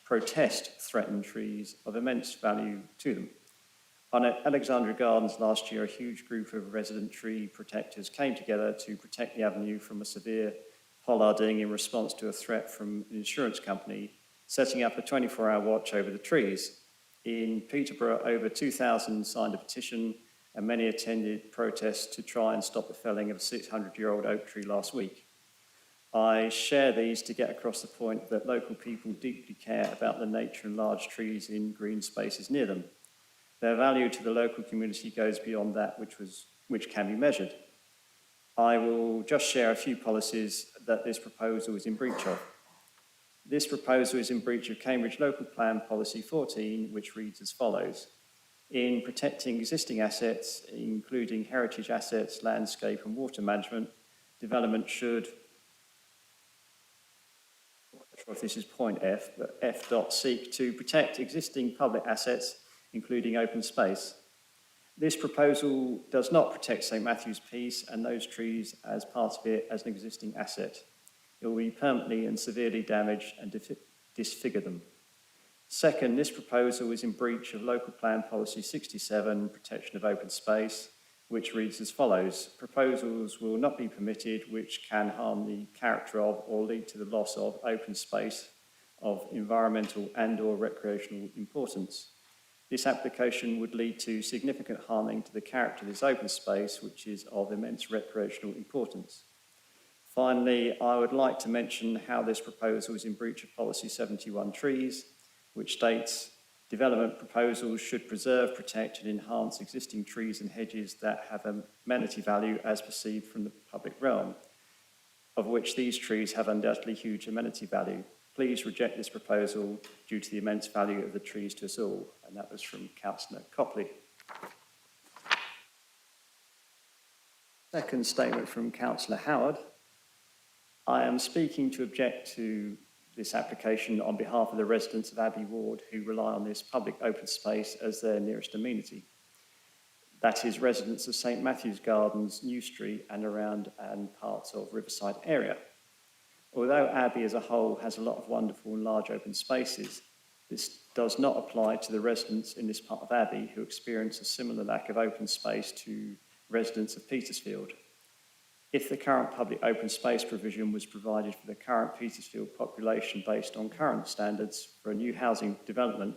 protest threatened trees of immense value to them. On Alexandra Gardens last year, a huge group of resident tree protectors came together to protect the avenue from a severe pollarding in response to a threat from an insurance company, setting up a 24-hour watch over the trees. In Peterborough, over 2,000 signed a petition and many attended protests to try and stop the felling of a 600-year-old oak tree last week. I share these to get across the point that local people deeply care about the nature and large trees in green spaces near them. Their value to the local community goes beyond that which can be measured. I will just share a few policies that this proposal is in breach of. This proposal is in breach of Cambridge Local Plan Policy 14, which reads as follows. In protecting existing assets, including heritage assets, landscape and water management, development should, I'm not sure if this is point F, but F dot seek to protect existing public assets, including open space. This proposal does not protect St Matthew's Peace and those trees as part of it as an existing asset. It will be permanently and severely damaged and disfigure them. Second, this proposal is in breach of Local Plan Policy 67, Protection of Open Space, which reads as follows. Proposals will not be permitted which can harm the character of or lead to the loss of open space of environmental and/or recreational importance. This application would lead to significant harming to the character of this open space, which is of immense recreational importance. Finally, I would like to mention how this proposal is in breach of Policy 71 Trees, which states development proposals should preserve, protect and enhance existing trees and hedges that have amenity value as perceived from the public realm, of which these trees have undoubtedly huge amenity value. Please reject this proposal due to the immense value of the trees to us all. And that was from Councillor Copley. Second statement from Councillor Howard. I am speaking to object to this application on behalf of the residents of Abbey Ward who rely on this public open space as their nearest amenity. That is residents of St Matthew's Gardens, New Street and around and parts of Riverside area. Although Abbey as a whole has a lot of wonderful and large open spaces, this does not apply to the residents in this part of Abbey who experience a similar lack of open space to residents of Petersfield. If the current public open space provision was provided for the current Petersfield population based on current standards for a new housing development,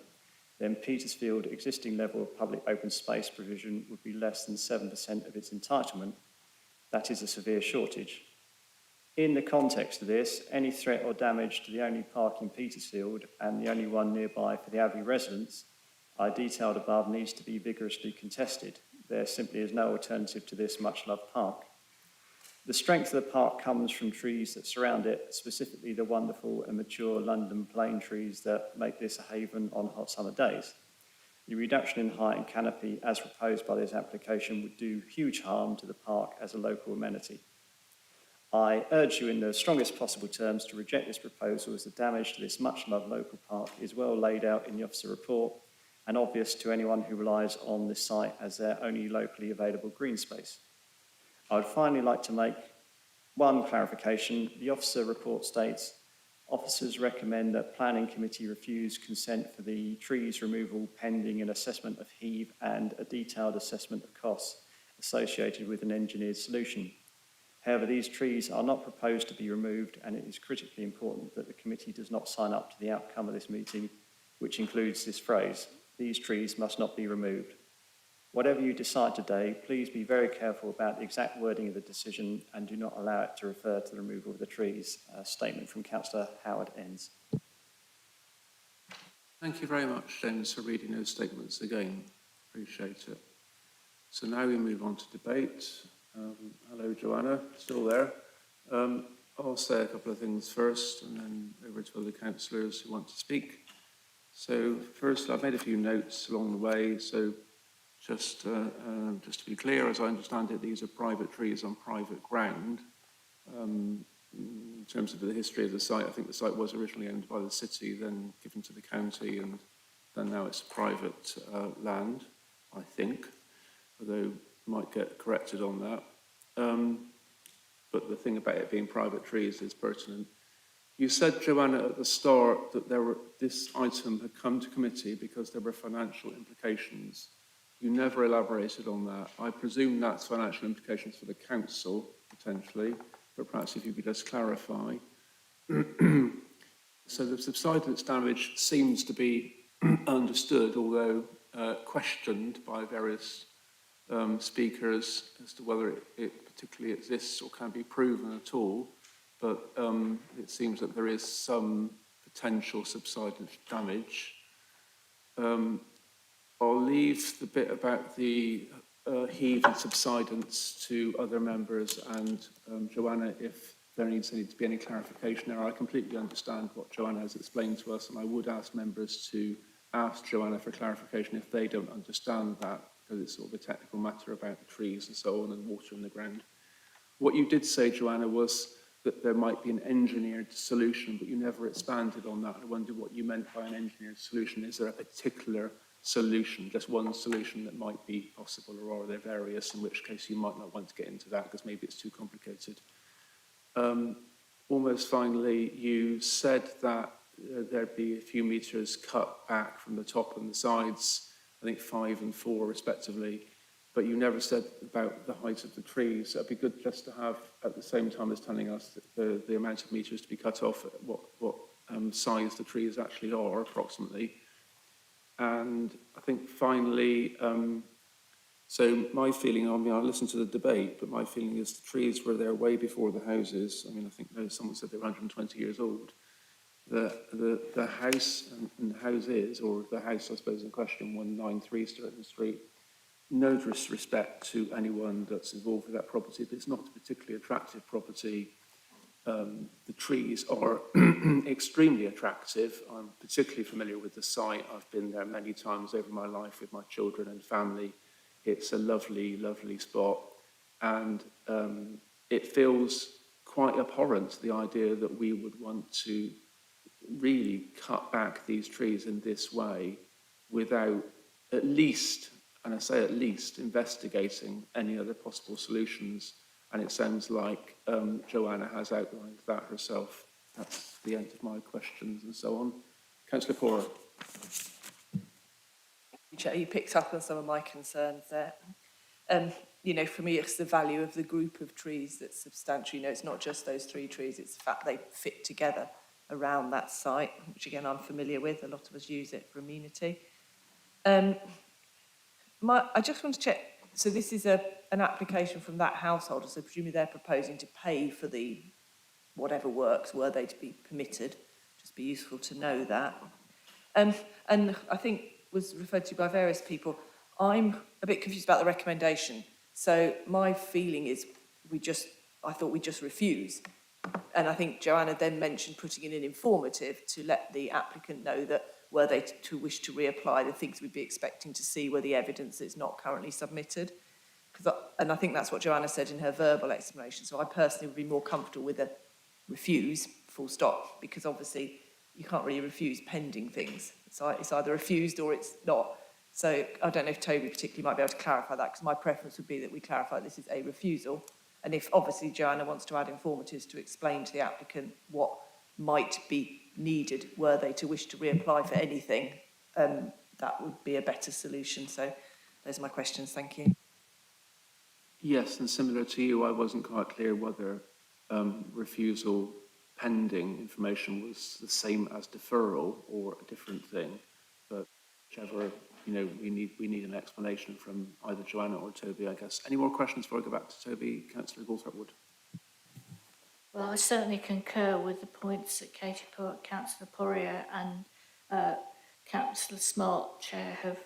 then Petersfield existing level of public open space provision would be less than 7% of its entitlement. That is a severe shortage. In the context of this, any threat or damage to the only park in Petersfield and the only one nearby for the Abbey residents I detailed above needs to be vigorously contested. There simply is no alternative to this much-loved park. The strength of the park comes from trees that surround it, specifically the wonderful and mature London plane trees that make this a haven on hot summer days. The reduction in height and canopy as proposed by this application would do huge harm to the park as a local amenity. I urge you in the strongest possible terms to reject this proposal as the damage to this much-loved local park is well laid out in the officer report and obvious to anyone who relies on this site as their only locally available green space. I would finally like to make one clarification. The officer report states, officers recommend that Planning Committee refuse consent for the trees removal pending an assessment of heave and a detailed assessment of costs associated with an engineered solution. However, these trees are not proposed to be removed, and it is critically important that the committee does not sign up to the outcome of this meeting, which includes this phrase, these trees must not be removed. Whatever you decide today, please be very careful about the exact wording of the decision and do not allow it to refer to the removal of the trees. A statement from Councillor Howard ends. Thank you very much, James, for reading those statements again. Appreciate it. So now we move on to debate. Hello, Joanna, still there. I'll say a couple of things first and then over to other councillors who want to speak. So first, I've made a few notes along the way. So just to be clear, as I understand it, these are private trees on private ground. in terms of the history of the site, I think the site was originally owned by the city, then given to the county, and then now it's private land, I think, although might get corrected on that. But the thing about it being private trees is pertinent. You said, Joanna, at the start that this item had come to committee because there were financial implications. You never elaborated on that. I presume that's financial implications for the council, potentially, but perhaps if you could just clarify. So the subsidence damage seems to be understood, although questioned by various speakers as to whether it particularly exists or can be proven at all. But it seems that there is some potential subsidence damage. I'll leave the bit about the heave and subsidence to other members, and Joanna, if there needs to be any clarification there. I completely understand what Joanna has explained to us, and I would ask members to ask Joanna for clarification if they don't understand that, because it's sort of a technical matter about the trees and so on and water in the ground. What you did say, Joanna, was that there might be an engineered solution, but you never expanded on that. I wonder what you meant by an engineered solution. Is there a particular solution, just one solution that might be possible, or are there various, in which case you might not want to get into that because maybe it's too complicated? Almost finally, you said that there'd be a few metres cut back from the top and the sides, I think 5 and 4 respectively, but you never said about the height of the trees. So it'd be good just to have, at the same time as telling us the amount of metres to be cut off, what size the trees actually are, approximately. And I think finally, so my feeling, I mean, I listened to the debate, but my feeling is the trees were there way before the houses. I mean, I think someone said they were 120 years old. The house and houses, or the house, I suppose, in question, 193 Sturton Street, no disrespect to anyone that's involved with that property, but it's not a particularly attractive property. The trees are extremely attractive. I'm particularly familiar with the site. I've been there many times over my life with my children and family. It's a lovely, lovely spot. And it feels quite abhorrent, the idea that we would want to really cut back these trees in this way without at least, and I say at least, investigating any other possible solutions. And it sounds like Joanna has outlined that herself. That's the end of my questions and so on. Councillor Pora. You picked up on some of my concerns there. You know, for me, it's the value of the group of trees that's substantial. You know, it's not just those 3 trees, it's the fact they fit together around that site, which again, I'm familiar with. A lot of us use it for amenity. I just want to check, so this is an application from that householder, so presumably they're proposing to pay for the whatever works, were they to be permitted. Just be useful to know that. And I think was referred to by various people, I'm a bit confused about the recommendation. So my feeling is I thought we just refuse. And I think Joanna then mentioned putting in an informative to let the applicant know that were they to wish to reapply, the things we'd be expecting to see were the evidence that's not currently submitted. And I think that's what Joanna said in her verbal explanation. So I personally would be more comfortable with a refuse, full stop, because obviously you can't really refuse pending things. It's either refused or it's not. So I don't know if Toby particularly might be able to clarify that, because my preference would be that we clarify this is a refusal. And if obviously Joanna wants to add informatives to explain to the applicant what might be needed were they to wish to reapply for anything, that would be a better solution. So those are my questions. Thank you. Yes, and similar to you, I wasn't quite clear whether refusal pending information was the same as deferral or a different thing. But whichever, you know, we need an explanation from either Joanna or Toby, I guess. Any more questions before I go back to Toby? Councillor Goldthorpe-Wood. Well, I certainly concur with the points that Councillor Poirier and Councillor Smart, Chair, have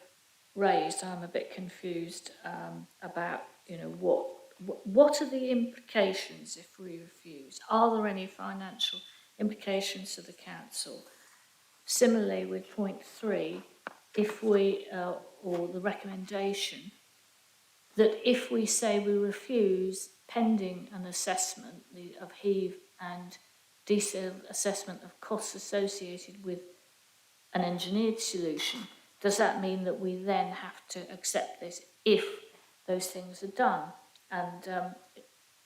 raised. I'm a bit confused about, you know, what are the implications if we refuse? Are there any financial implications to the council? Similarly, with point 3, if we, or the recommendation, that if we say we refuse pending an assessment of heave and detailed assessment of costs associated with an engineered solution, does that mean that we then have to accept this if those things are done? And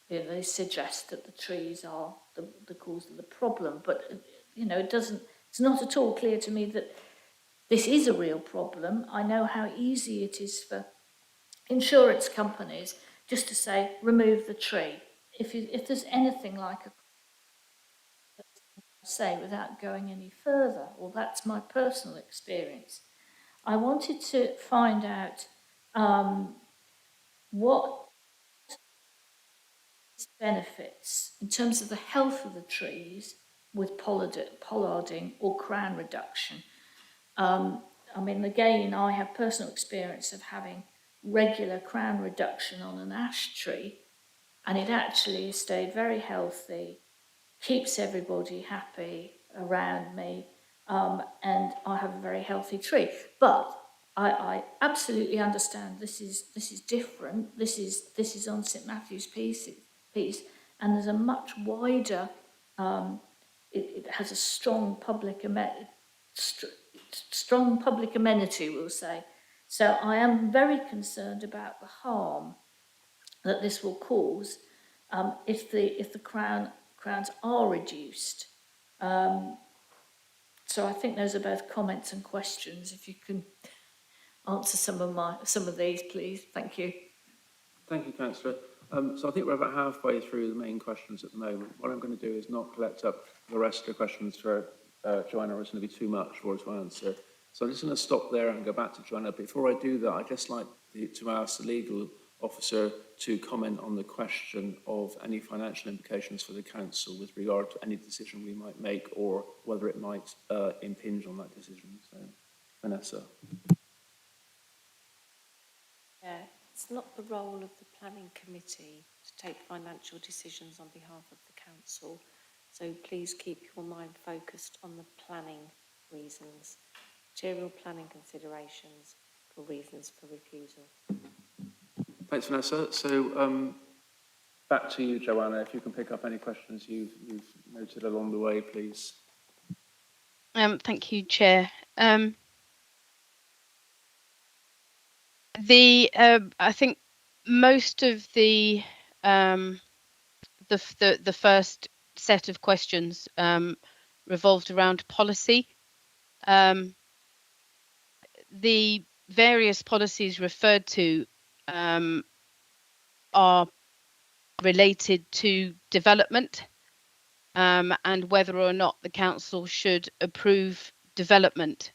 they suggest that the trees are the cause of the problem, but it's not at all clear to me that this is a real problem. I know how easy it is for insurance companies just to say, remove the tree. If there's anything like a say without going any further, well, that's my personal experience. I wanted to find out what benefits in terms of the health of the trees with pollarding or crown reduction. I mean, again, I have personal experience of having regular crown reduction on an ash tree, and it actually stayed very healthy, keeps everybody happy around me, and I have a very healthy tree. But I absolutely understand this is different. This is on St Matthew's piece, and there's a much wider. It has a strong public amenity, we'll say. So I am very concerned about the harm that this will cause if the crowns are reduced. So I think those are both comments and questions. If you can answer some of these, please. Thank you. Thank you, Councillor. So I think we're about halfway through the main questions at the moment. What I'm going to do is not collect up the rest of the questions for Joanna, or it's going to be too much for her to answer. So I'm just going to stop there and go back to Joanna. Before I do that, I'd just like to ask the legal officer to comment on the question of any financial implications for the council with regard to any decision we might make, or whether it might impinge on that decision. So, Vanessa. Yeah, it's not the role of the planning committee to take financial decisions on behalf of the council. So please keep your mind focused on the planning reasons, material planning considerations for reasons for refusal. Thanks, Vanessa. So back to you, Joanna, if you can pick up any questions you've noted along the way, please. Thank you, Chair. I think most of the first set of questions revolved around policy. The various policies referred to are related to development and whether or not the council should approve development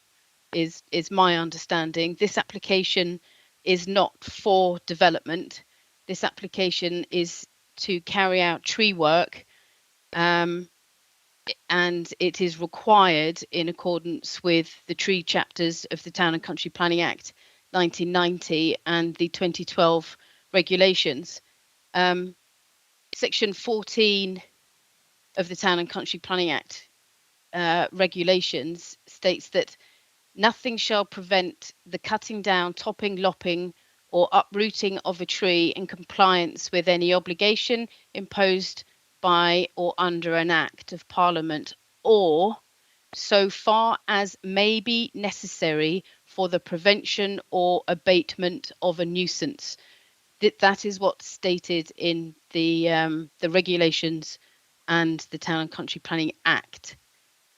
is my understanding. This application is not for development. This application is to carry out tree work, and it is required in accordance with the tree chapters of the Town and Country Planning Act 1990 and the 2012 regulations. Section 14 of the Town and Country Planning Act regulations states that nothing shall prevent the cutting down, topping, lopping, or uprooting of a tree in compliance with any obligation imposed by or under an Act of Parliament, or so far as may be necessary for the prevention or abatement of a nuisance. That is what's stated in the regulations and the Town and Country Planning Act.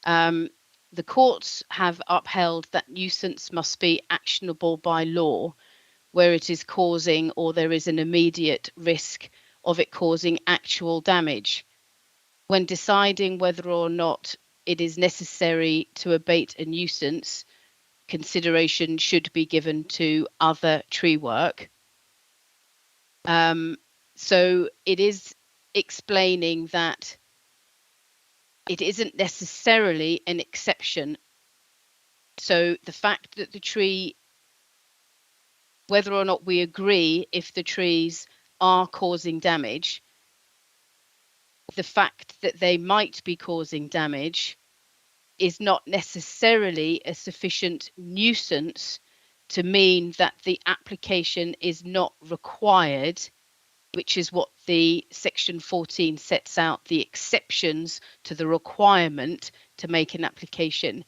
The courts have upheld that nuisance must be actionable by law where it is causing or there is an immediate risk of it causing actual damage. When deciding whether or not it is necessary to abate a nuisance, consideration should be given to other tree work. So it is explaining that it isn't necessarily an exception. So the fact that the tree, whether or not we agree if the trees are causing damage, the fact that they might be causing damage is not necessarily a sufficient nuisance to mean that the application is not required which is what the section 14 sets out, the exceptions to the requirement to make an application.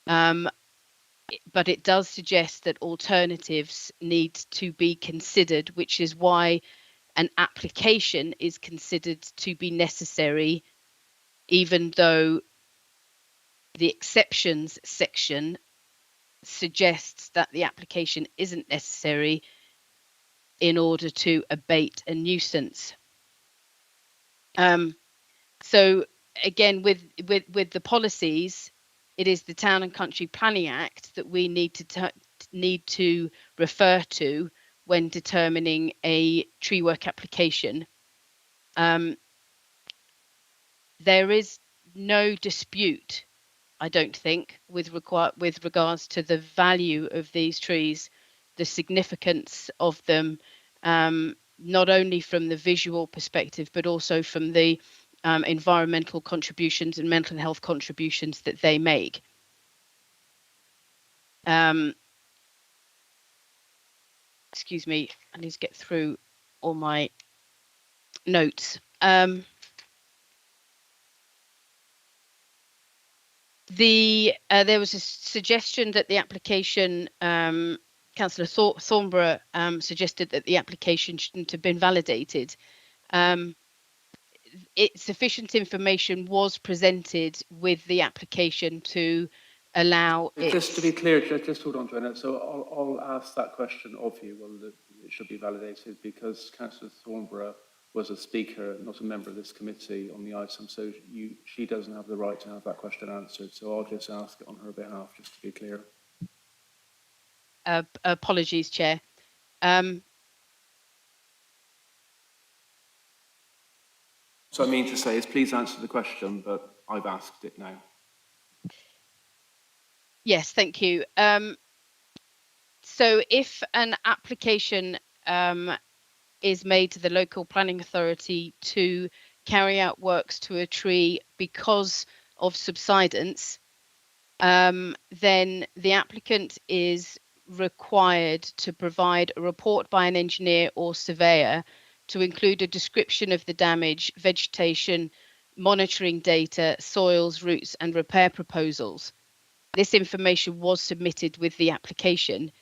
But it does suggest that alternatives need to be considered, which is why an application is considered to be necessary, even though the exceptions section suggests that the application isn't necessary in order to abate a nuisance. So again, with the policies, it is the Town and Country Planning Act that we need to refer to when determining a tree work application. There is no dispute, I don't think, with regards to the value of these trees, the significance of them, not only from the visual perspective, but also from the environmental contributions and mental health contributions that they make. Excuse me, I need to get through all my notes. There was a suggestion that the application, Councillor Thornborough suggested that the application shouldn't have been validated. Sufficient information was presented with the application to allow it. Just to be clear, just hold on, Joanna. So I'll ask that question of you, whether it should be validated, because Councillor Thornborough was a speaker, not a member of this committee on the item, so she doesn't have the right to have that question answered. So I'll just ask it on her behalf, just to be clear. Apologies, Chair. So I mean to say is please answer the question, but I've asked it now. Yes, thank you. So if an application is made to the local planning authority to carry out works to a tree because of subsidence, then the applicant is required to provide a report by an engineer or surveyor to include a description of the damage, vegetation, monitoring data, soils, roots, and repair proposals. This information was submitted with the application,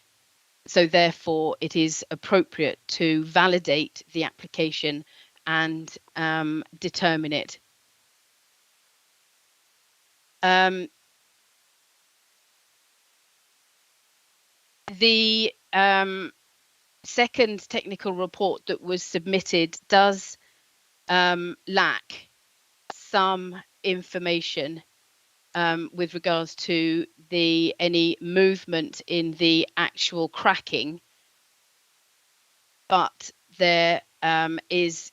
so therefore it is appropriate to validate the application and determine it. The second technical report that was submitted does lack some information with regards to any movement in the actual cracking, but there is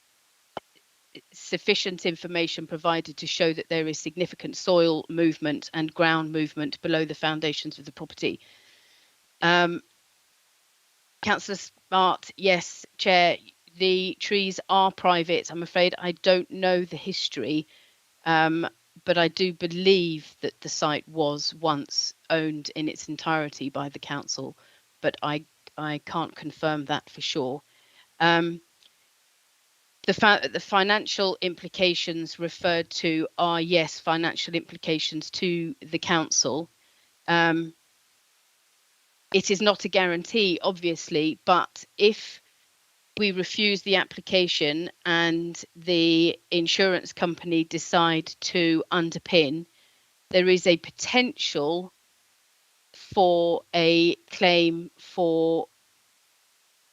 sufficient information provided to show that there is significant soil movement and ground movement below the foundations of the property. Councillor Smart, yes, Chair, the trees are private. I'm afraid I don't know the history, but I do believe that the site was once owned in its entirety by the council, but I can't confirm that for sure. The financial implications referred to are, yes, financial implications to the council. It is not a guarantee, obviously, but if we refuse the application and the insurance company decide to underpin, there is a potential for a claim for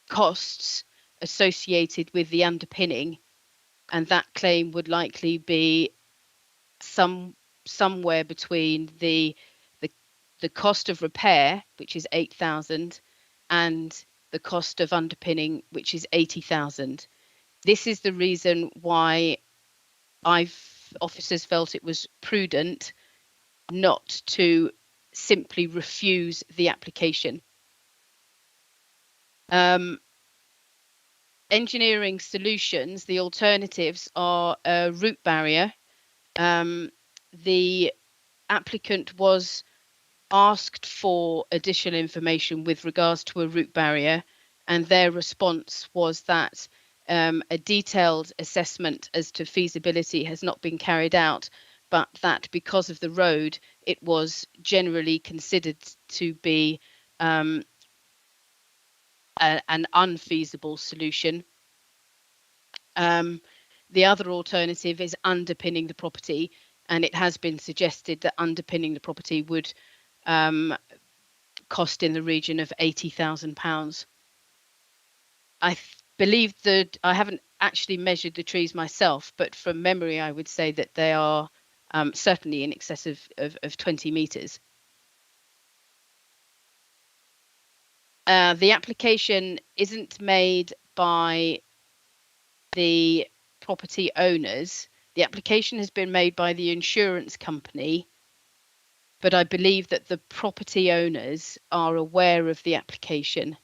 costs associated with the underpinning, and that claim would likely be somewhere between the cost of repair, which is 8,000, and the cost of underpinning, which is 80,000. This is the reason why officers felt it was prudent not to simply refuse the application. Engineering solutions, the alternatives are a root barrier. The applicant was asked for additional information with regards to a root barrier, and their response was that a detailed assessment as to feasibility has not been carried out, but that because of the road, it was generally considered to be an unfeasible solution. The other alternative is underpinning the property, and it has been suggested that underpinning the property would cost in the region of £80,000. I believe that I haven't actually measured the trees myself, but from memory, I would say that they are certainly in excess of 20 metres. The application isn't made by the property owners. The application has been made by the insurance company, but I believe that the property owners are aware of the application,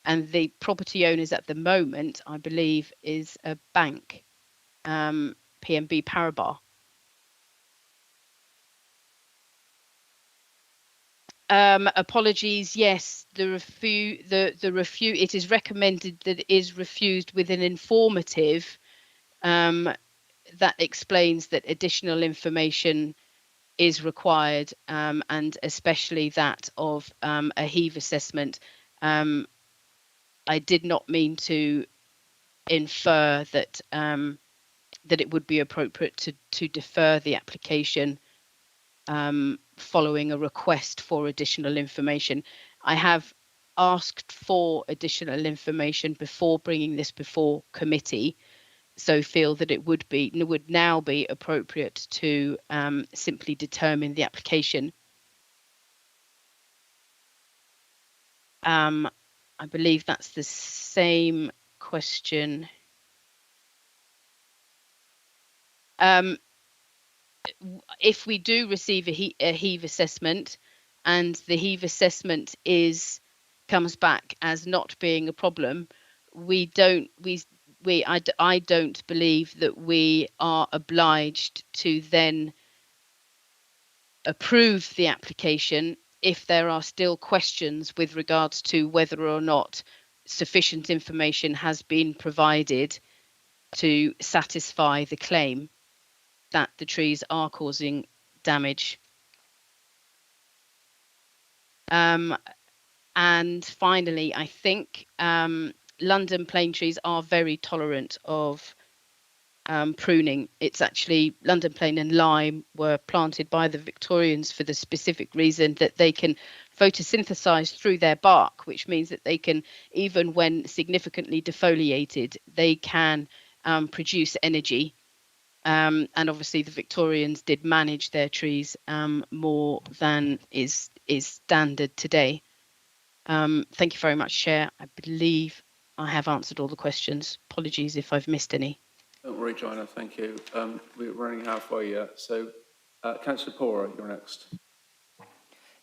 and the property owners at the moment, I believe, is a bank, PNB Paribas. Apologies. Yes, it is recommended that it is refused with an informative that explains that additional information is required, and especially that of a heave assessment. I did not mean to infer that that it would be appropriate to defer the application following a request for additional information. I have asked for additional information before bringing this before committee, so feel that it would now be appropriate to simply determine the application. I believe that's the same question. If we do receive a heave assessment, and the heave assessment comes back as not being a problem, I don't believe that we are obliged to then approve the application if there are still questions with regards to whether or not sufficient information has been provided to satisfy the claim that the trees are causing damage. And finally, I think London plane trees are very tolerant of pruning. It's actually London plane and lime were planted by the Victorians for the specific reason that they can photosynthesize through their bark, which means that they can, even when significantly defoliated, they can produce energy. And obviously the Victorians did manage their trees more than is standard today. Thank you very much, Chair. I believe I have answered all the questions. Apologies if I've missed any. Don't worry, Joanna, thank you. We're running halfway yet. So, Councillor Pora, you're next.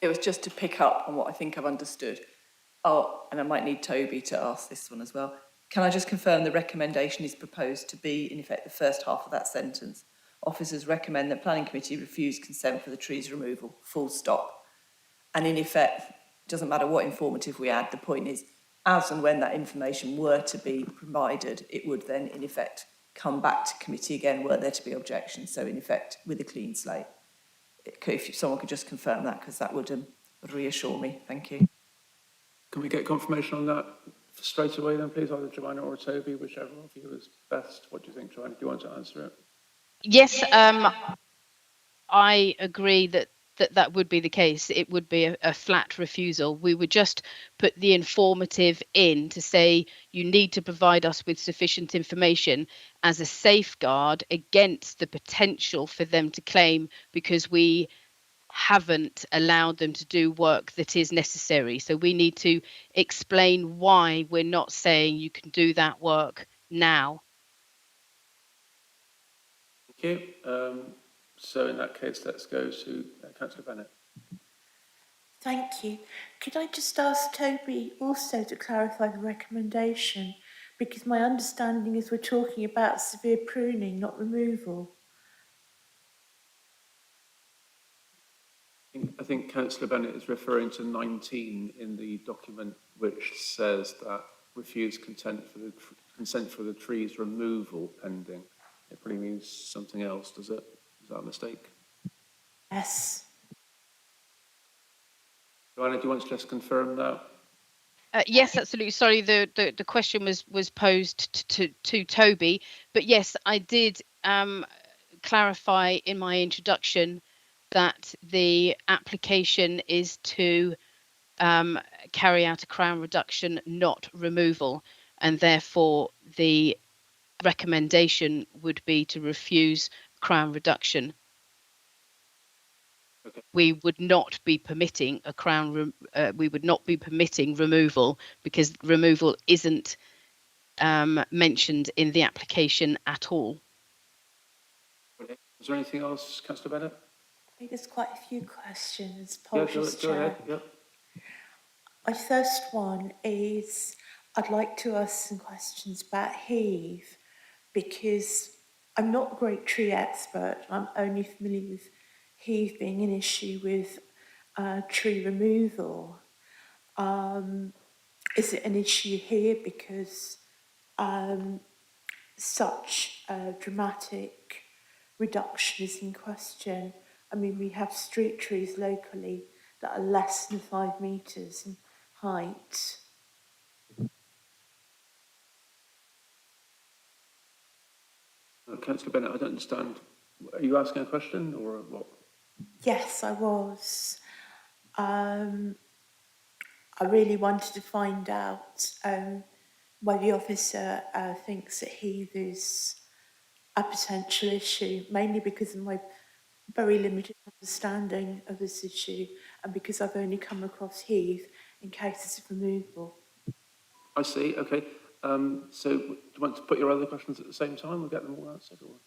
It was just to pick up on what I think I've understood. Oh, and I might need Toby to ask this one as well. Can I just confirm the recommendation is proposed to be, in effect, the first half of that sentence? Officers recommend that Planning Committee refuse consent for the trees removal, full stop. And in effect, it doesn't matter what informative we add, the point is, as and when that information were to be provided, it would then, in effect, come back to committee again, were there to be objections. So, in effect, with a clean slate. If someone could just confirm that, because that would reassure me. Thank you. Can we get confirmation on that straight away then, please, either Joanna or Toby, whichever of you is best? What do you think, Joanna? Do you want to answer it? Yes, I agree that would be the case. It would be a flat refusal. We would just put the informative in to say you need to provide us with sufficient information as a safeguard against the potential for them to claim because we haven't allowed them to do work that is necessary. So we need to explain why we're not saying you can do that work now. Thank you. So in that case, let's go to Councillor Bennett. Thank you. Could I just ask Toby also to clarify the recommendation? Because my understanding is we're talking about severe pruning, not removal. I think Councillor Bennett is referring to 19 in the document, which says that refuse consent for the consent for the trees removal pending. It probably means something else, does it? Is that a mistake? Yes. Joanna, do you want to just confirm that? Yes, absolutely. Sorry, the question was posed to Toby, but yes, I did clarify in my introduction that the application is to carry out a crown reduction, not removal, and therefore the recommendation would be to refuse crown reduction. Okay. We would not be permitting a crown. We would not be permitting removal because removal isn't mentioned in the application at all. Okay. Is there anything else, Councillor Bennett? I think there's quite a few questions. Yeah, Apologies, go ahead. Chair. Yep. My first one is I'd like to ask some questions about heath because I'm not a great tree expert. I'm only familiar with heath being an issue with tree removal. Is it an issue here because such a dramatic reduction is in question? I mean, we have street trees locally that are less than 5 metres in height. Councillor Bennett, I don't understand. Are you asking a question or what? Yes, I was. I really wanted to find out why the officer thinks that heath is a potential issue, mainly because of my very limited understanding of this issue and because I've only come across heath in cases of removal. I see. Okay. So do you want to put your other questions at the same time? We'll get them all answered. Or?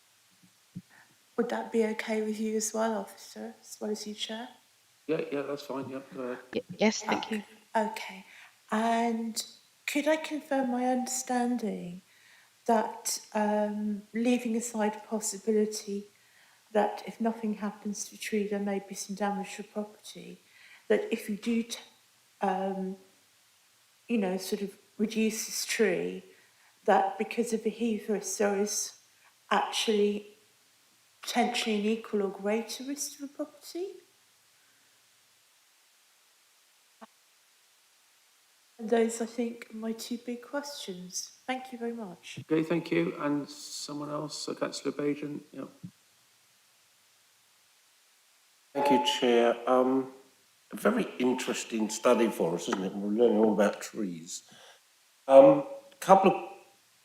Would that be okay with you as well, officer, as well as you, Chair? Yeah, that's fine. Yep, go ahead. Yes, thank you. Okay. And could I confirm my understanding that leaving aside the possibility that if nothing happens to the tree, there may be some damage to property, that if you do, sort of reduce this tree, that because of the heath risk, there is actually potentially an equal or greater risk to the property? And those, I think, are my two big questions. Thank you very much. Okay, thank you. And someone else, Councillor Bajan? Yep. Thank you, Chair. A very interesting study for us, isn't it? We're learning all about trees. Couple of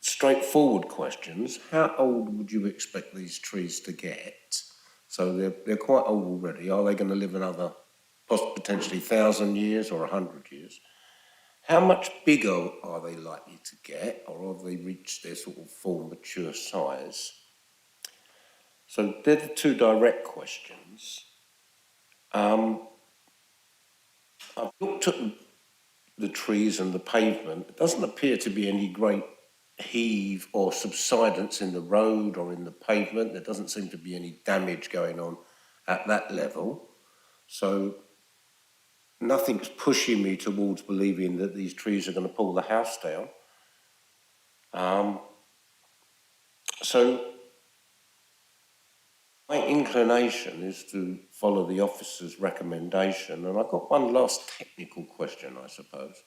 straightforward questions. How old would you expect these trees to get? So they're quite old already. Are they going to live another potentially 1,000 years or 100 years? How much bigger are they likely to get, or have they reached their sort of full mature size? So they're the two direct questions. I've looked at the trees and the pavement. It doesn't appear to be any great heave or subsidence in the road or in the pavement. There doesn't seem to be any damage going on at that level. So nothing's pushing me towards believing that these trees are going to pull the house down. So my inclination is to follow the officer's recommendation. And I've got one last technical question, I suppose.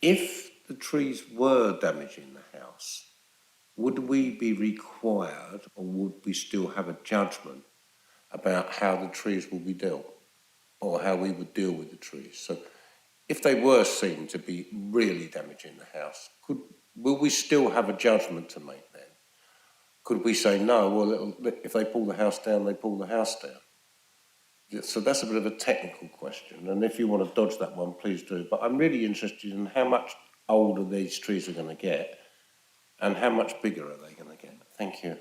If the trees were damaging the house, would we be required, or would we still have a judgment about how the trees will be dealt, or how we would deal with the trees? So if they were seen to be really damaging the house, will we still have a judgment to make then? Could we say, no, well, if they pull the house down, they pull the house down? So that's a bit of a technical question, and if you want to dodge that one, please do. But I'm really interested in how much older these trees are going to get, and how much bigger are they going to get? Thank you.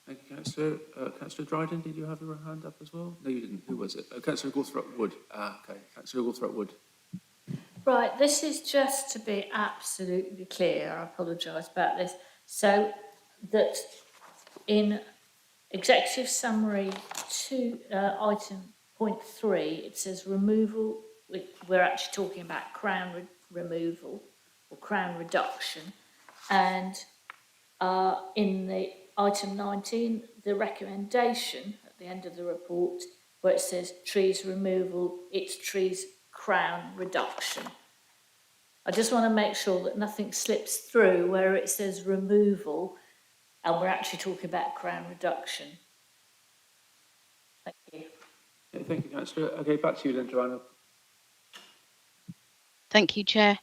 Thank you, Councillor. Councillor Dryden, did you have your hand up as well? No, you didn't. Who was it? Councillor Gawthorpe-Wood. Okay. Councillor Gawthorpe-Wood. Right, this is just to be absolutely clear, I apologise about this, so that in Executive Summary 2, item point 3, it says removal, we're actually talking about crown removal or crown reduction, And in the item 19, the recommendation at the end of the report, where it says trees removal, it's trees crown reduction. I just want to make sure that nothing slips through where it says removal and we're actually talking about crown reduction. Thank you. Yeah, thank you, Councillor. Okay, back to you then, Joanna. Thank you, Chair.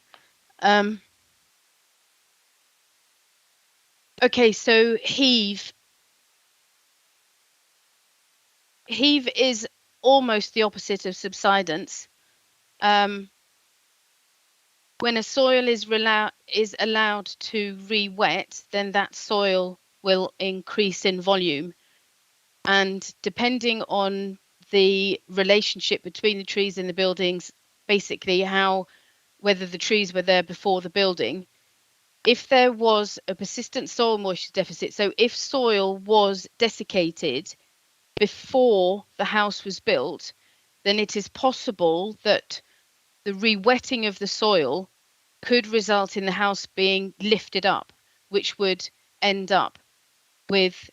Okay, so heave is almost the opposite of subsidence. When a soil is allowed to re-wet, then that soil will increase in volume. And depending on the relationship between the trees and the buildings, basically whether the trees were there before the building, if there was a persistent soil moisture deficit, so if soil was desiccated before the house was built, then it is possible that the re-wetting of the soil could result in the house being lifted up, which would end up with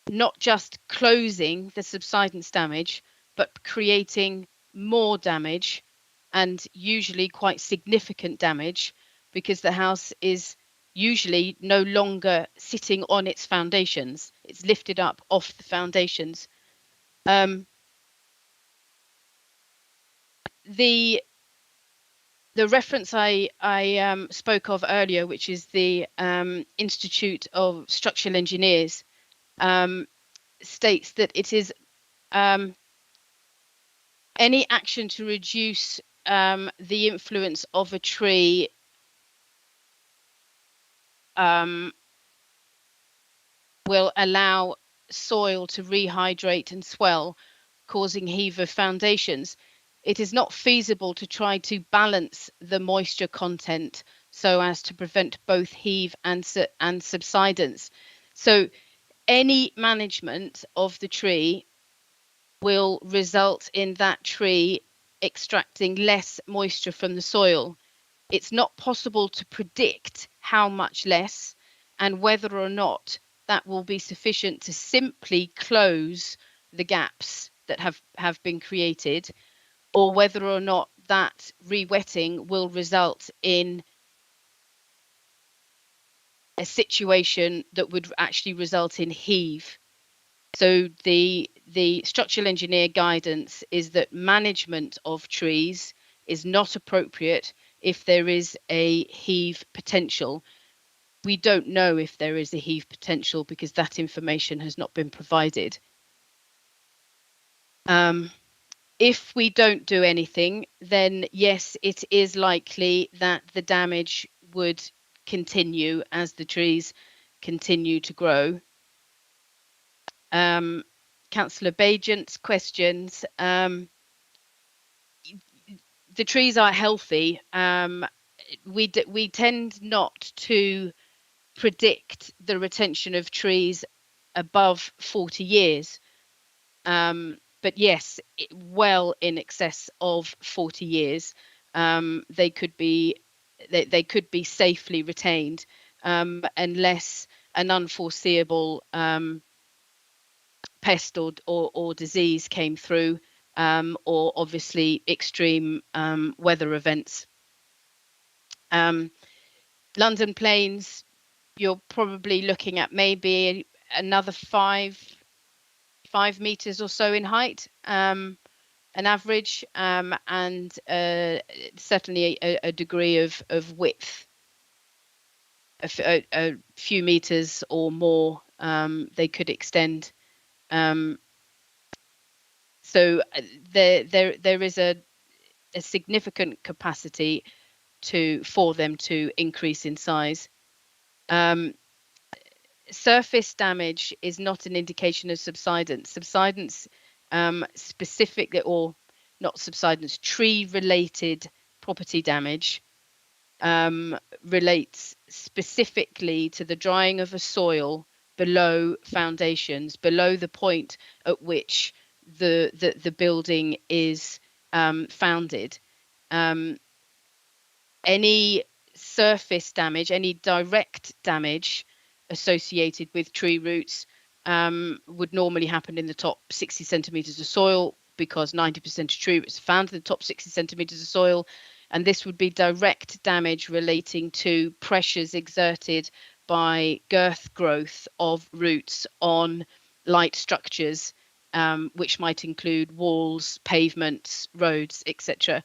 not just closing the subsidence damage, but creating more damage, and usually quite significant damage, because the house is usually no longer sitting on its foundations. It's lifted up off the foundations. The reference I spoke of earlier, which is the Institute of Structural Engineers, states that it is any action to reduce the influence of a tree will allow soil to rehydrate and swell, causing heave of foundations. It is not feasible to try to balance the moisture content so as to prevent both heave and subsidence. So any management of the tree will result in that tree extracting less moisture from the soil. It's not possible to predict how much less and whether or not that will be sufficient to simply close the gaps that have been created, or whether or not that re-wetting will result in a situation that would actually result in heave. So the structural engineer guidance is that management of trees is not appropriate if there is a heave potential. We don't know if there is a heave potential because that information has not been provided. If we don't do anything, then yes, it is likely that the damage would continue as the trees continue to grow. Councillor Bajent's questions. The trees are healthy. We tend not to predict the retention of trees above 40 years. But yes, well in excess of 40 years, they could be safely retained, unless an unforeseeable pest or disease came through, or obviously extreme weather events. London Plains, you're probably looking at maybe another 5 meters or so in height, an average, and certainly a degree of width, a few meters or more. They could extend. So there is a significant capacity for them to increase in size. Surface damage is not an indication of subsidence. Subsidence specifically, or not subsidence, tree-related property damage relates specifically to the drying of a soil below foundations, below the point at which the building is founded. Any surface damage, any direct damage associated with tree roots would normally happen in the top 60 centimetres of soil, because 90% of tree roots are found in the top 60 centimetres of soil. And this would be direct damage relating to pressures exerted by girth growth of roots on light structures, which might include walls, pavements, roads, etc.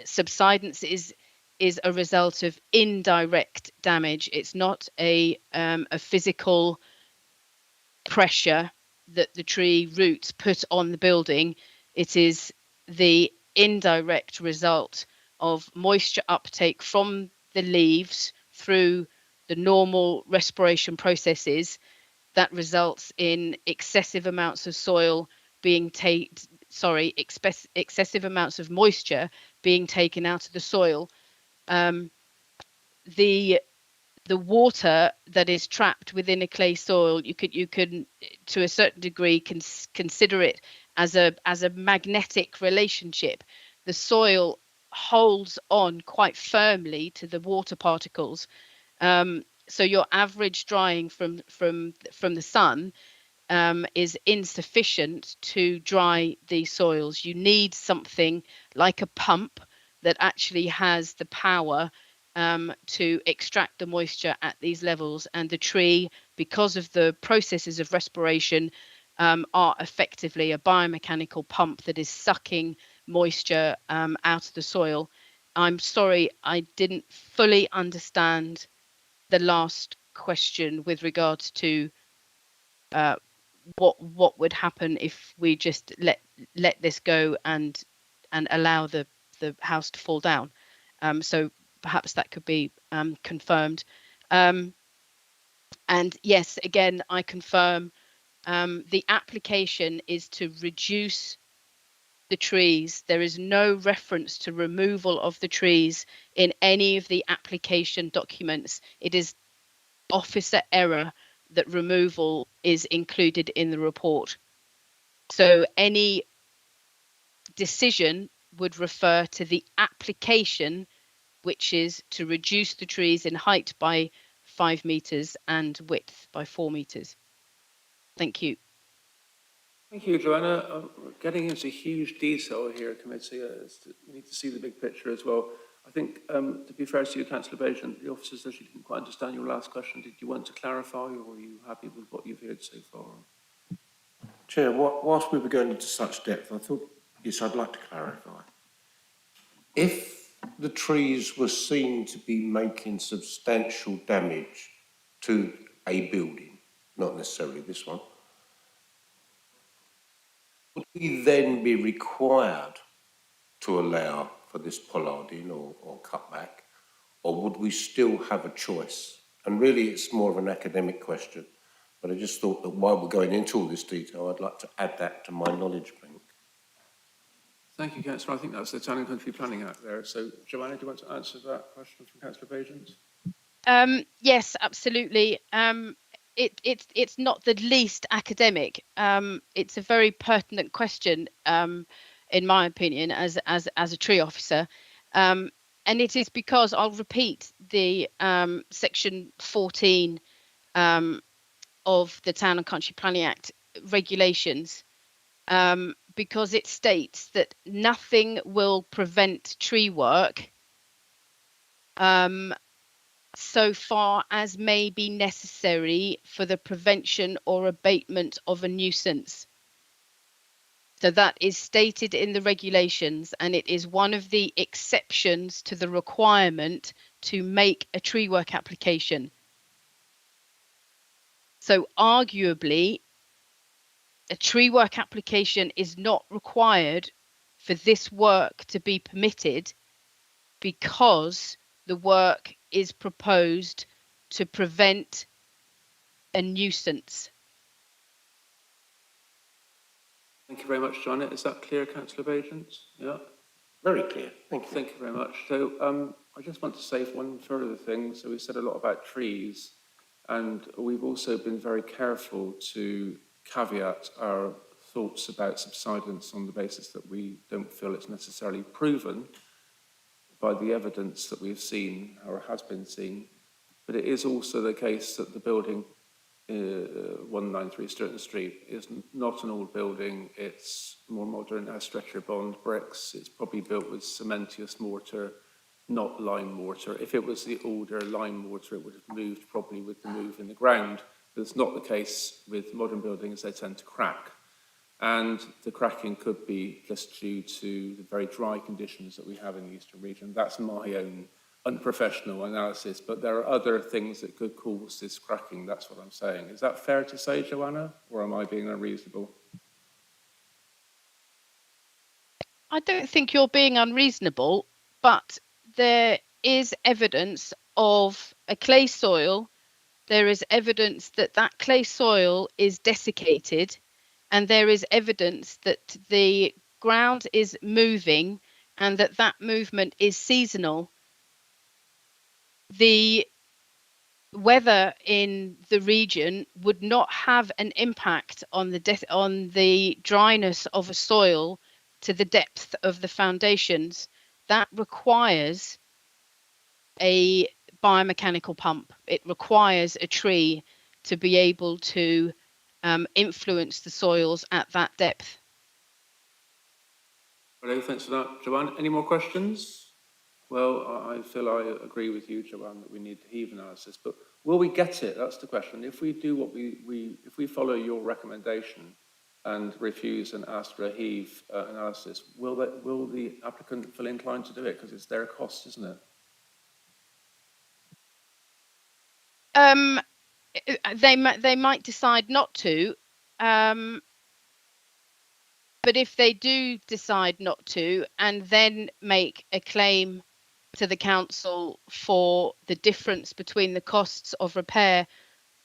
Subsidence is a result of indirect damage. It's not a physical pressure that the tree roots put on the building. It is the indirect result of moisture uptake from the leaves through the normal respiration processes that results in excessive amounts of soil being excessive amounts of moisture being taken out of the soil. The water that is trapped within a clay soil, you can to a certain degree consider it as a magnetic relationship. The soil holds on quite firmly to the water particles. So your average drying from the sun is insufficient to dry these soils. You need something like a pump that actually has the power to extract the moisture at these levels, and the tree, because of the processes of respiration, are effectively a biomechanical pump that is sucking moisture out of the soil. I'm sorry, I didn't fully understand the last question with regards to what would happen if we just let this go and allow the house to fall down. So perhaps that could be confirmed. And yes, again, I confirm the application is to reduce the trees. There is no reference to removal of the trees in any of the application documents. It is officer error that removal is included in the report. So any decision would refer to the application, which is to reduce the trees in height by 5 meters and width by 4 meters. Thank you. Thank you, Joanna. Getting into huge detail here, committee. We need to see the big picture as well. I think, to be fair to you, Councillor Bajan, the officers actually didn't quite understand your last question. Did you want to clarify, or are you happy with what you've heard so far? Chair, whilst we were going into such depth, I thought, yes, I'd like to clarify. If the trees were seen to be making substantial damage to a building, not necessarily this one, would we then be required to allow for this pollarding or cutback, or would we still have a choice? And really, it's more of an academic question, but I just thought that while we're going into all this detail, I'd like to add that to my knowledge bank. Thank you, Councillor. I think that's the Town and Country Planning Act there. So, Joanna, do you want to answer that question from Councillor Bajan? Yes, absolutely. It's not the least academic. It's a very pertinent question, in my opinion, as a tree officer. And it is because I'll repeat the section 14 of the Town and Country Planning Act regulations, because it states that nothing will prevent tree work so far as may be necessary for the prevention or abatement of a nuisance. So that is stated in the regulations, and it is one of the exceptions to the requirement to make a tree work application. So arguably, a tree work application is not required for this work to be permitted, because the work is proposed to prevent a nuisance. Thank you very much, Joanna. Is that clear, Councillor Bajan? Yeah. Very clear. Thank you. Thank you very much. So I just want to say one further thing. So we said a lot about trees, and we've also been very careful to caveat our thoughts about subsidence on the basis that we don't feel it's necessarily proven. by the evidence that we've seen or has been seen. But it is also the case that the building 193 Sturton Street is not an old building. It's more modern, has stretcher bond bricks. It's probably built with cementitious mortar, not lime mortar. If it was the older lime mortar, it would have moved probably with the move in the ground. But it's not the case with modern buildings. They tend to crack. And the cracking could be just due to the very dry conditions that we have in the eastern region. That's my own unprofessional analysis, but there are other things that could cause this cracking. That's what I'm saying. Is that fair to say, Joanna, or am I being unreasonable? I don't think you're being unreasonable, but there is evidence of a clay soil. There is evidence that that clay soil is desiccated, and there is evidence that the ground is moving and that that movement is seasonal. The weather in the region would not have an impact on the dryness of a soil to the depth of the foundations. That requires a biomechanical pump. It requires a tree to be able to influence the soils at that depth. Well, thanks for that, Joanne. Any more questions? Well, I feel I agree with you, Joanne, that we need the heave analysis, but will we get it? That's the question. If we do what if we follow your recommendation and refuse and ask for a heave analysis, will the applicant feel inclined to do it? Because it's their cost, isn't it? They might decide not to, but if they do decide not to and then make a claim to the council for the difference between the costs of repair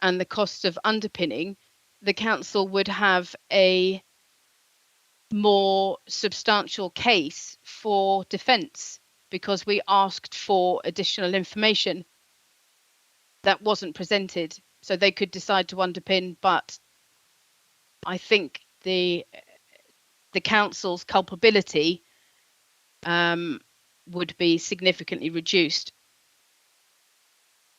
and the cost of underpinning, the council would have a more substantial case for defence, because we asked for additional information that wasn't presented. So they could decide to underpin, but I think the council's culpability would be significantly reduced.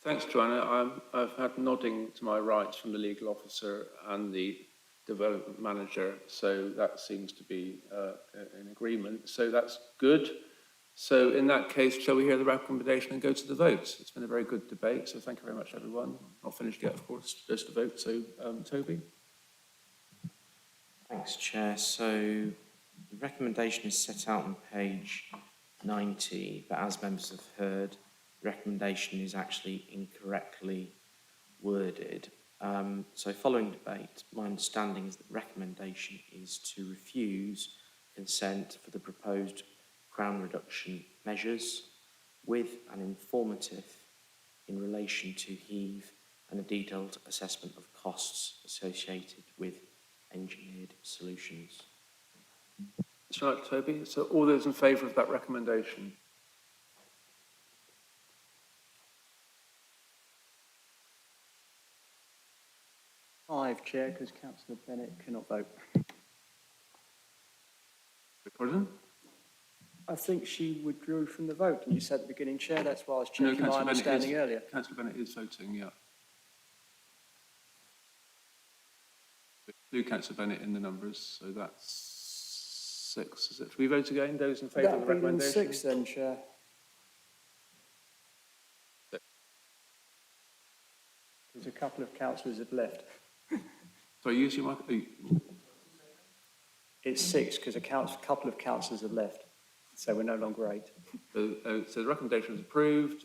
Thanks, Joanna. I've had nodding to my right from the legal officer and the development manager, so that seems to be in agreement. So that's good. So in that case, shall we hear the recommendation and go to the vote? It's been a very good debate, so thank you very much, everyone. Not finished yet, of course, just to vote. So, Toby? Thanks, Chair. So the recommendation is set out on page 90, but as members have heard, the recommendation is actually incorrectly worded. So following debate, my understanding is that the recommendation is to refuse consent for the proposed crown reduction measures with an informative in relation to heave and a detailed assessment of costs associated with engineered solutions. That's right, Toby. So all those in favour of that recommendation? Five, Chair, because Councillor Bennett cannot vote. Pardon? I think she withdrew from the vote, and you said at the beginning, Chair, that's why I was checking my understanding earlier. Councillor Bennett is voting, yeah. Include Councillor Bennett in the numbers, so that's 6, is it? Should we vote again, those in favour of the recommendation? 6 then, Chair. Because a couple of councillors have left. Sorry, use your mic. It's 6 because a couple of councillors have left, so we're no longer 8. So the recommendation is approved,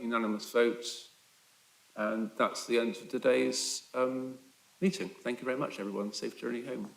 unanimous vote, and that's the end of today's meeting. Thank you very much, everyone. Safe journey home.